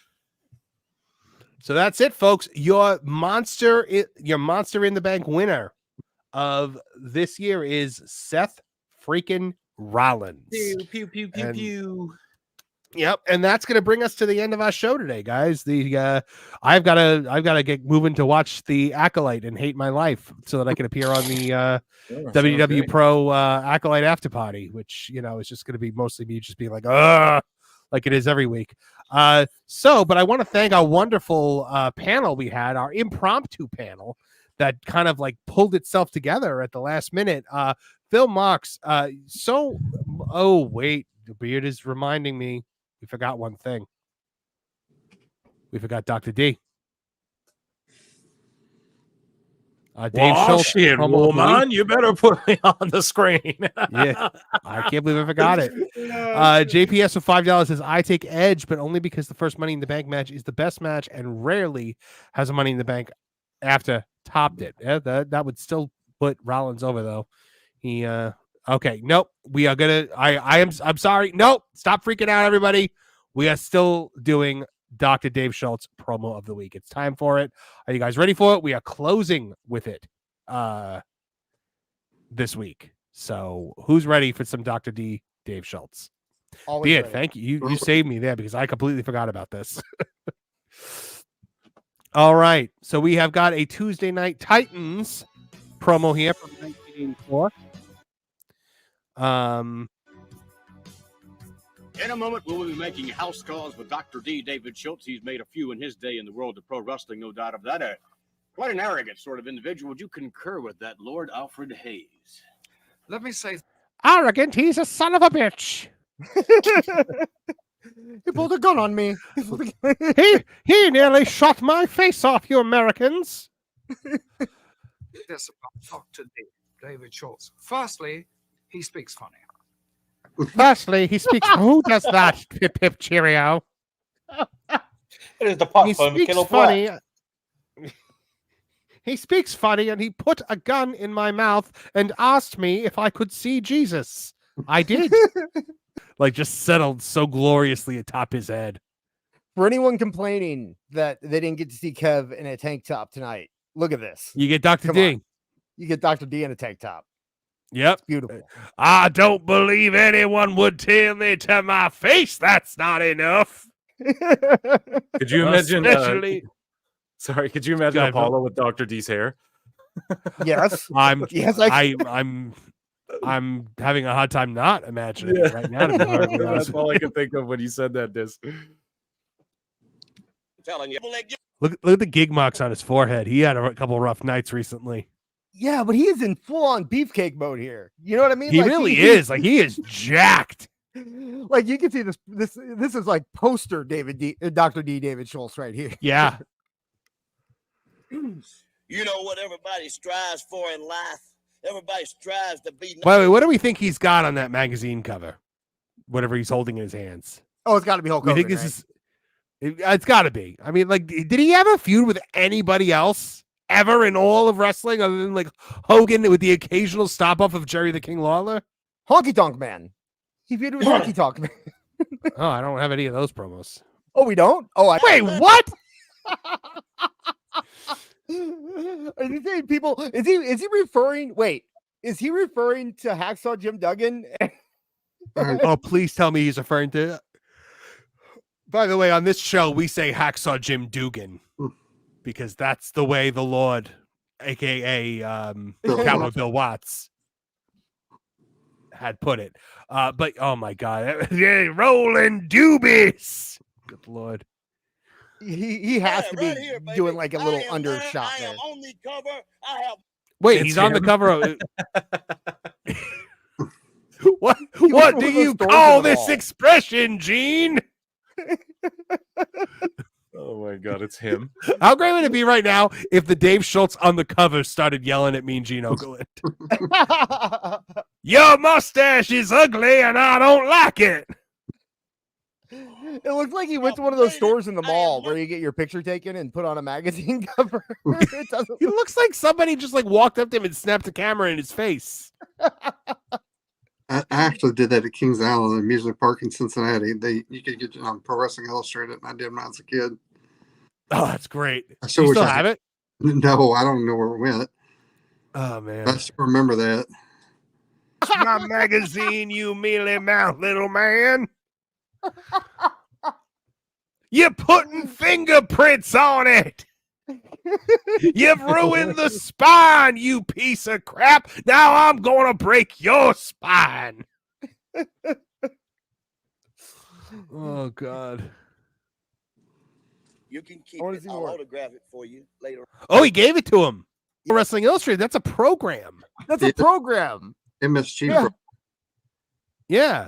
that's it, folks. Your monster in the Bank winner of this year is Seth freaking Rollins. Pew pew pew pew. Yep, and that's going to bring us to the end of our show today, guys. I've got to get moving to watch the Acolyte and Hate My Life so that I can appear on the WW Pro Acolyte After Party, which is just going to be mostly me just being like it is every week. But I want to thank our wonderful panel we had, our impromptu panel that kind of like pulled itself together at the last minute. Phil Marks. Wait, the beard is reminding me. We forgot one thing. We forgot Dr. D. Dave Schultz. Woman, you better put me on the screen. Yeah, I can't believe I forgot it. JPS with $5 says, I take Edge, but only because the first Money in the Bank match is the best match and rarely has a Money in the Bank after topped it. Yeah, that would still put Rollins over, though. He okay, nope. We are gonna. I'm sorry. Nope. Stop freaking out, everybody. We are still doing Dr. Dave Schultz promo of the week. It's time for it. Are you guys ready for it? We are closing with it this week. So who's ready for some Dr. Dave Schultz? Beard, thank you. You saved me there because I completely forgot about this. All right. So we have got a Tuesday Night Titans promo here from 1984. In a moment, we'll be making house calls with Dr. D. David Schultz. He's made a few in his day in the world of pro wrestling, no doubt of that. Quite an arrogant sort of individual. Would you concur with that, Lord Alfred Hayes? Let me say, arrogant. He's a son of a bitch. He pulled a gun on me. He nearly shot my face off, you Americans. this about Dr. David Schultz. Firstly, he speaks funny. Firstly, he speaks. Who does that? Pip pip cheerio. It is the pot He phone, speaks Killer funny. Black. He speaks funny, and he put a gun in my mouth and asked me if I could see Jesus. I did. Like, just settled so gloriously atop his head. For anyone complaining that they didn't get to see Kev in a tank top tonight, look at this. You get Dr. Come D. on. You get Dr. D in a tank top. Yep. Beautiful. I don't believe anyone would tell me to my face that's not enough. Could you imagine? Especially- Sorry, could you imagine ahead, Apollo with Dr. D's hair? Yes. Yes, I'm having a hard time not imagining it right now. To be perfectly honest That's with all I you. could think of when you said that, Dis. Telling you. Look at the gig marks on his forehead. He had a couple rough nights recently. Yeah, but he is in full-on beefcake mode here. You know what I mean? He really is. Like, he is jacked. Like, you can see this is like poster Dr. D David Schultz right here. Yeah. You know what everybody strives for in life? Everybody strives to be. By the way, what do we think he's got on that magazine cover? Whatever he's holding in his hands. Oh, it's got to be Hulk We Hogan, think this right? is. It's got to be. I mean, like, did he have a feud with anybody else ever in all of wrestling other than like Hogan with the occasional stop off of Jerry the King Lawler? Honky Tonk Man. He feuded with Honky Tonk Man. Oh, I don't have any of those promos. Oh, we don't? Oh, Wait, what? Are you saying people? Is he referring? Wait, is he referring to Hacksaw Jim Duggan? Oh, please tell me he's referring to. By the way, on this show, we say Hacksaw Jim Dugan because that's the way the Lord, aka Cowboy Bill Watts, had put it. But oh my God, rolling doobies. Good Lord. He has to be doing like a little undershot there. On the cover, I have. Wait, he's on the cover of. What do you call this expression, Gene? Oh my God, it's him. How great would it be right now if the Dave Schultz on the cover started yelling at Mean Gene Okerlund? Your mustache is ugly and I don't like it. It looks like he went to one of those stores in the mall where you get your picture taken and put on a magazine cover. It doesn't. He looks like somebody just like walked up to him and snapped a camera in his face. I actually did that at Kings Island Amusement Park in Cincinnati. You could get on Pro Wrestling Illustrated, and I did when I was a kid. Oh, that's great. I Do you still have it? No, I don't know where it went. Oh man, I still remember that. My magazine, you mealy mouth little man. You're putting fingerprints on it. You've ruined the spine, you piece of crap. Now I'm gonna break your spine. Oh God. You can keep it. I'll autograph it for you later. Oh, he gave it to him. Wrestling Illustrated. That's a program. That's a program. MSG. Yeah.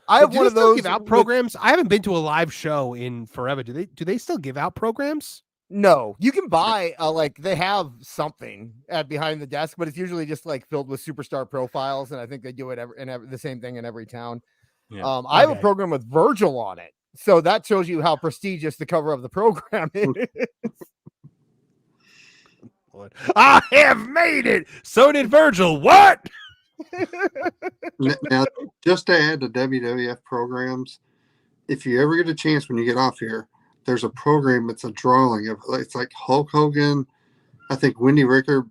I have Do one they of still those give out with- programs. I haven't been to a live show in forever. Do they still give out programs? No, you can buy like they have something at behind the desk, but it's usually just like filled with superstar profiles, and I think they do it the same thing in every town. Yeah. I have a program with Virgil on it, so that shows you how prestigious the cover of the program is. I have made it. So did Virgil. What? Now, just to add to WWF programs, if you ever get a chance when you get off here, there's a program. It's a drawing of. It's like Hulk Hogan, I think Wendy Richter,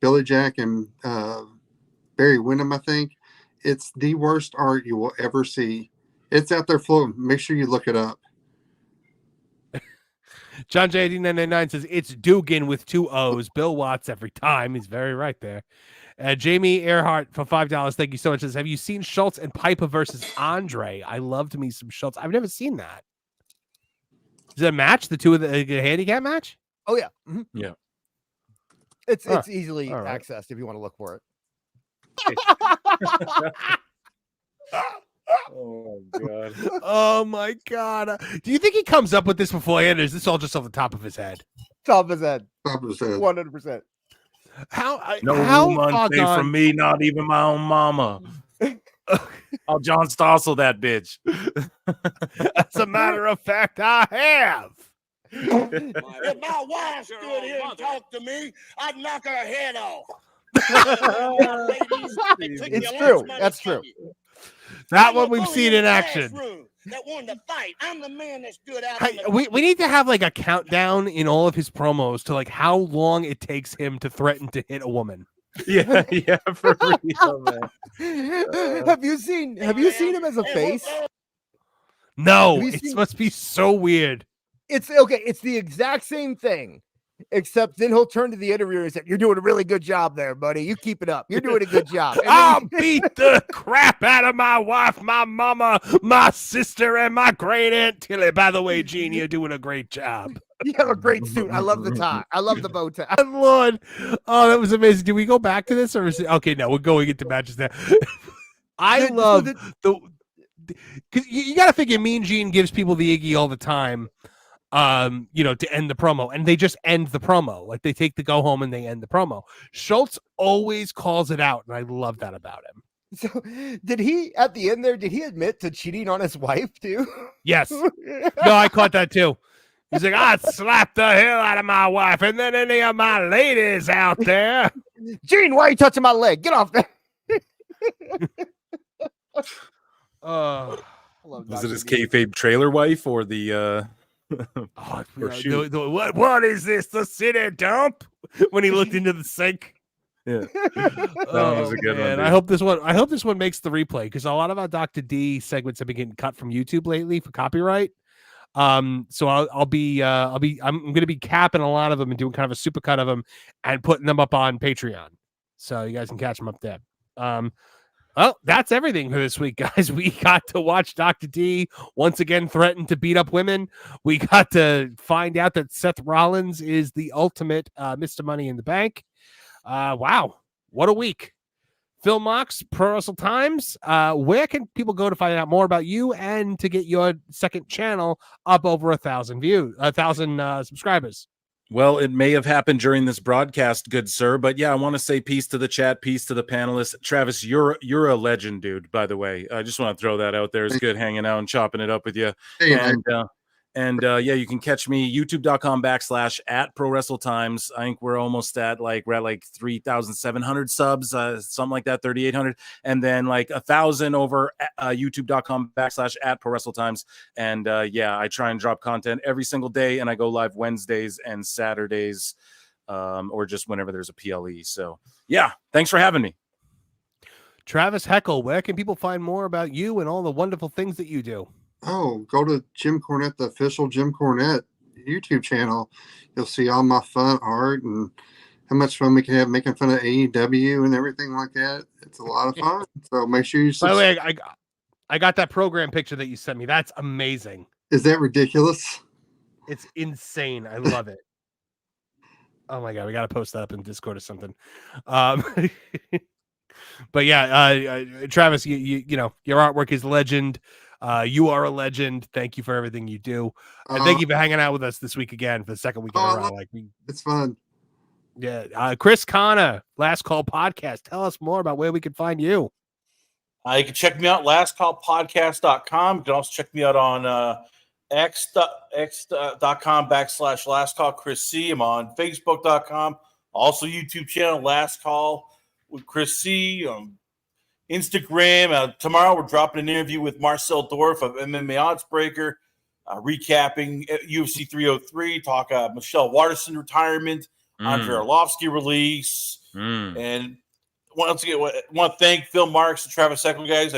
Billy Jack, and Barry Windham. I think it's the worst art you will ever see. It's out there floating. Make sure you look it up. John J 8999 says it's Dugan with 2 O's. Bill Watts every time. He's very right there. Jamie Earhart for $5. Thank you so much. Says, have you seen Schultz and Piper versus Andre? I loved me some Schultz. I've never seen that. Is it a match? The two of the handicap match? Oh yeah. Yeah. It's Huh. easily All right. accessed if you want to look for it. Oh god. Oh my god. Do you think he comes up with this beforehand, or is this all just off the top of his head? Top of his head. Top of his head. 100%. No how woman far safe from gone- me, not even my own mama. I'll John Stossel that bitch. As a matter of fact, I have. If my wife stood here and talked to me, I'd knock her head off. It's true. That's true. That one we've seen in action. That wanted to fight. I'm the man that stood out. Hey, we need to have like a countdown in all of his promos to like how long it takes him to threaten to hit a woman. Yeah, for real, man. Have you seen him as a face? No, Have you it seen- must be so weird. It's okay. It's the exact same thing, except then he'll turn to the interviewer and say, "You're doing a really good job there, buddy. You keep it up. You're doing a good job." And I'll beat the crap out of my wife, my mama, my sister, and my great aunt Tilly. By the way, Gene, you're doing a great job. you have a great suit. I love the tie. I love the bow tie. Good Lord. Oh, that was amazing. Do we go back to this or is it okay? No, we're going into matches now. I love the because you got to figure Mean Gene gives people the Iggy all the time, to end the promo, and they just end the promo. Like they take the go home and they end the promo. Schultz always calls it out, and I love that about him. So, did he at the end there? Did he admit to cheating on his wife too? Yes. No, I caught that too. He's like, I'd slap the hell out of my wife, and then any of my ladies out there. Gene, why are you touching my leg? Get off there. Was it his kayfabe trailer wife or the or shoot? What is this? The city dump? When he looked into the sink. Yeah. That was a good one. Man, Dude. I hope this one makes the replay because a lot of our Dr. D segments have been getting cut from YouTube lately for copyright. So I'm gonna be capping a lot of them and doing kind of a supercut of them and putting them up on Patreon, so you guys can catch them up there. Well, that's everything for this week, guys. We got to watch Dr. D once again threaten to beat up women. We got to find out that Seth Rollins is the ultimate Mr. Money in the Bank. Wow, what a week. Phil Mox, Pro Wrestle Times. Where can people go to find out more about you and to get your second channel up over 1,000 subscribers? Well, it may have happened during this broadcast, good sir, but yeah, I want to say peace to the chat, peace to the panelists. Travis, you're a legend, dude, by the way. I just want to throw that out there. It's good hanging out and chopping it up with you. Hey, Yeah, you can catch me youtube.com/@ProWrestleTimes. I think we're almost at like 3,700 subs, something like that, 3,800, and then like 1,000 over youtube.com/@ProWrestleTimes. And yeah, I try and drop content every single day, and I go live Wednesdays and Saturdays, or just whenever there's a PLE. So yeah, thanks for having me. Travis Heckle, where can people find more about you and all the wonderful things that you do? Oh, go to Jim Cornette, the official Jim Cornette YouTube channel. You'll see all my fun art and how much fun we can have making fun of AEW and everything like that. It's a lot of fun. So make sure you By the way, I got that program picture that you sent me. That's amazing. Is that ridiculous? It's insane. I love it. Oh my God, we got to post that up in Discord or something. But yeah, Travis, you know, your artwork is legend. You are a legend. Thank you for everything you do. And thank you for hanging out with us this week again for the second week in a row. It's fun. Yeah. Chris Connor, Last Call Podcast. Tell us more about where we can find you. You can check me out, lastcallpodcast.com. You can also check me out on x.com/Last Call Chris C. I'm on Facebook.com. Also YouTube channel, Last Call with Chris C. Instagram. Tomorrow we're dropping an interview with Marcel Dorff of MMA Oddsbreaker, recapping UFC 303, talk Michelle Waterson retirement, Andre Arlovsky release, and once again, I want to thank Phil Marks and Travis Heckle, guys.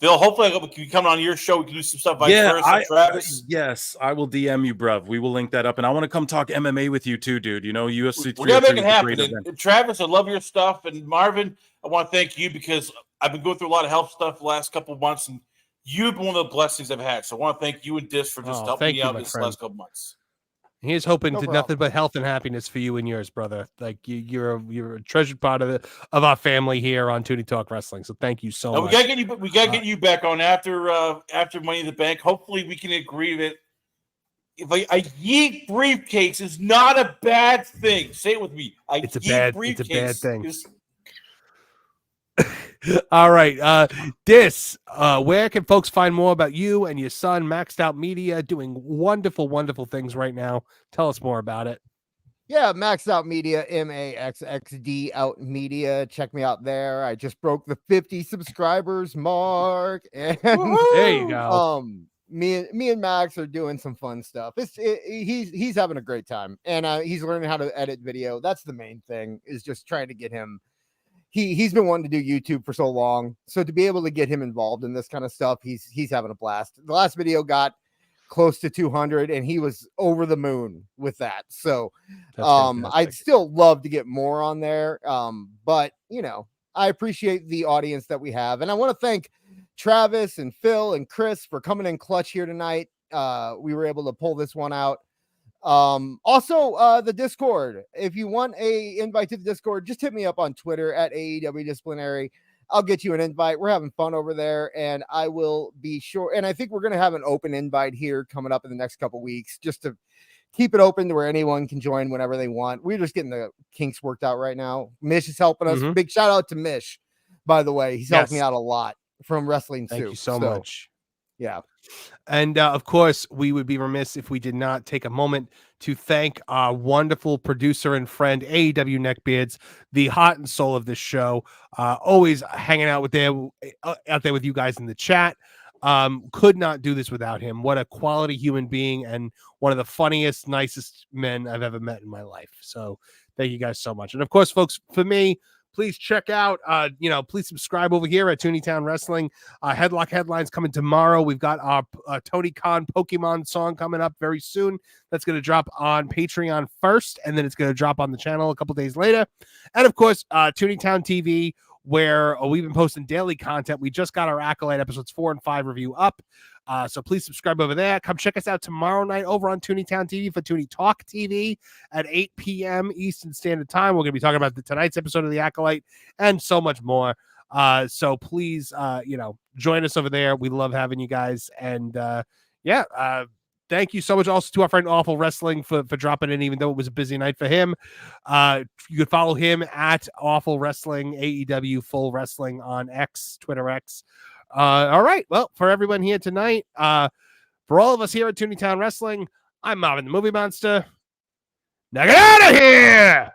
Phil, hopefully we can come on your show. We can do some stuff vice versa. Travis. Yes, I will DM you, bruv. We will link that up, and I want to come talk MMA with you too, dude. You know, UFC. We're gonna make it happen. And Travis, I love your stuff, and Marvin, I want to thank you because I've been going through a lot of health stuff the last couple of months, and you've been one of the blessings I've had. So I want to thank you and Dis for just helping me out this last couple of months. Here's hoping No to problem. nothing but health and happiness for you and yours, brother. Like you're a treasured part of our family here on Tooney Talk Wrestling. So thank you so Now, much. we gotta get you back on after Money in the Bank. Hopefully, we can agree that if a yeet briefcase is not a bad thing. Say it with me. It's a bad briefcase thing. is. All right. Where can folks find more about you and your son, Maxed Out Media, doing wonderful, wonderful things right now? Tell us more about it. Yeah, Maxed Out Media, MAXXD Out Media. Check me out there. I just broke the 50 subscribers mark, and there you go. Me and Max are doing some fun stuff. He's having a great time, and he's learning how to edit video. That's the main thing, is just trying to get him. He's been wanting to do YouTube for so long, so to be able to get him involved in this kind of stuff, he's having a blast. The last video got close to 200, and he was over the moon with that. So I'd still love to get more on there, but I appreciate the audience that we have, and I want to thank Travis and Phil and Chris for coming in clutch here tonight. We were able to pull this one out. Also, the Discord. If you want a invite to the Discord, just hit me up on Twitter at AEW Disciplinary. I'll get you an invite. We're having fun over there, and I will be sure. And I think we're going to have an open invite here coming up in the next couple weeks, just to keep it open to where anyone can join whenever they want. We're just getting the kinks worked out right now. Mish is helping us. Big shout out to Mish, by the way. He's helped me out a lot from Wrestling Thank Soup. you so much. Yeah. And of course, we would be remiss if we did not take a moment to thank our wonderful producer and friend, AEW Neckbeards, the heart and soul of this show. Always hanging out out there with you guys in the chat. Could not do this without him. What a quality human being, and one of the funniest, nicest men I've ever met in my life. So thank you guys so much. And of course, folks, for me, please check out, please subscribe over here at Tooney Town Wrestling. Headlock Headlines coming tomorrow. We've got our Tony Khan Pokemon song coming up very soon. That's going to drop on Patreon first, and then it's going to drop on the channel a couple days later. And of course, Tooney Town TV, where we've been posting daily content. We just got our Acolyte episodes 4 and 5 review up. So please subscribe over there. Come check us out tomorrow night over on Tooney Town TV for Tooney Talk TV at 8 p.m. Eastern Standard Time. We're going to be talking about tonight's episode of The Acolyte and so much more. So please, join us over there. We love having you guys. And thank you so much also to our friend Awful Wrestling for dropping in, even though it was a busy night for him. You could follow him at Awful Wrestling, AEW Full Wrestling on X, Twitter X. All right. Well, for everyone here tonight, for all of us here at Tooney Town Wrestling, I'm Marvin the Movie Monster. Now get out of here!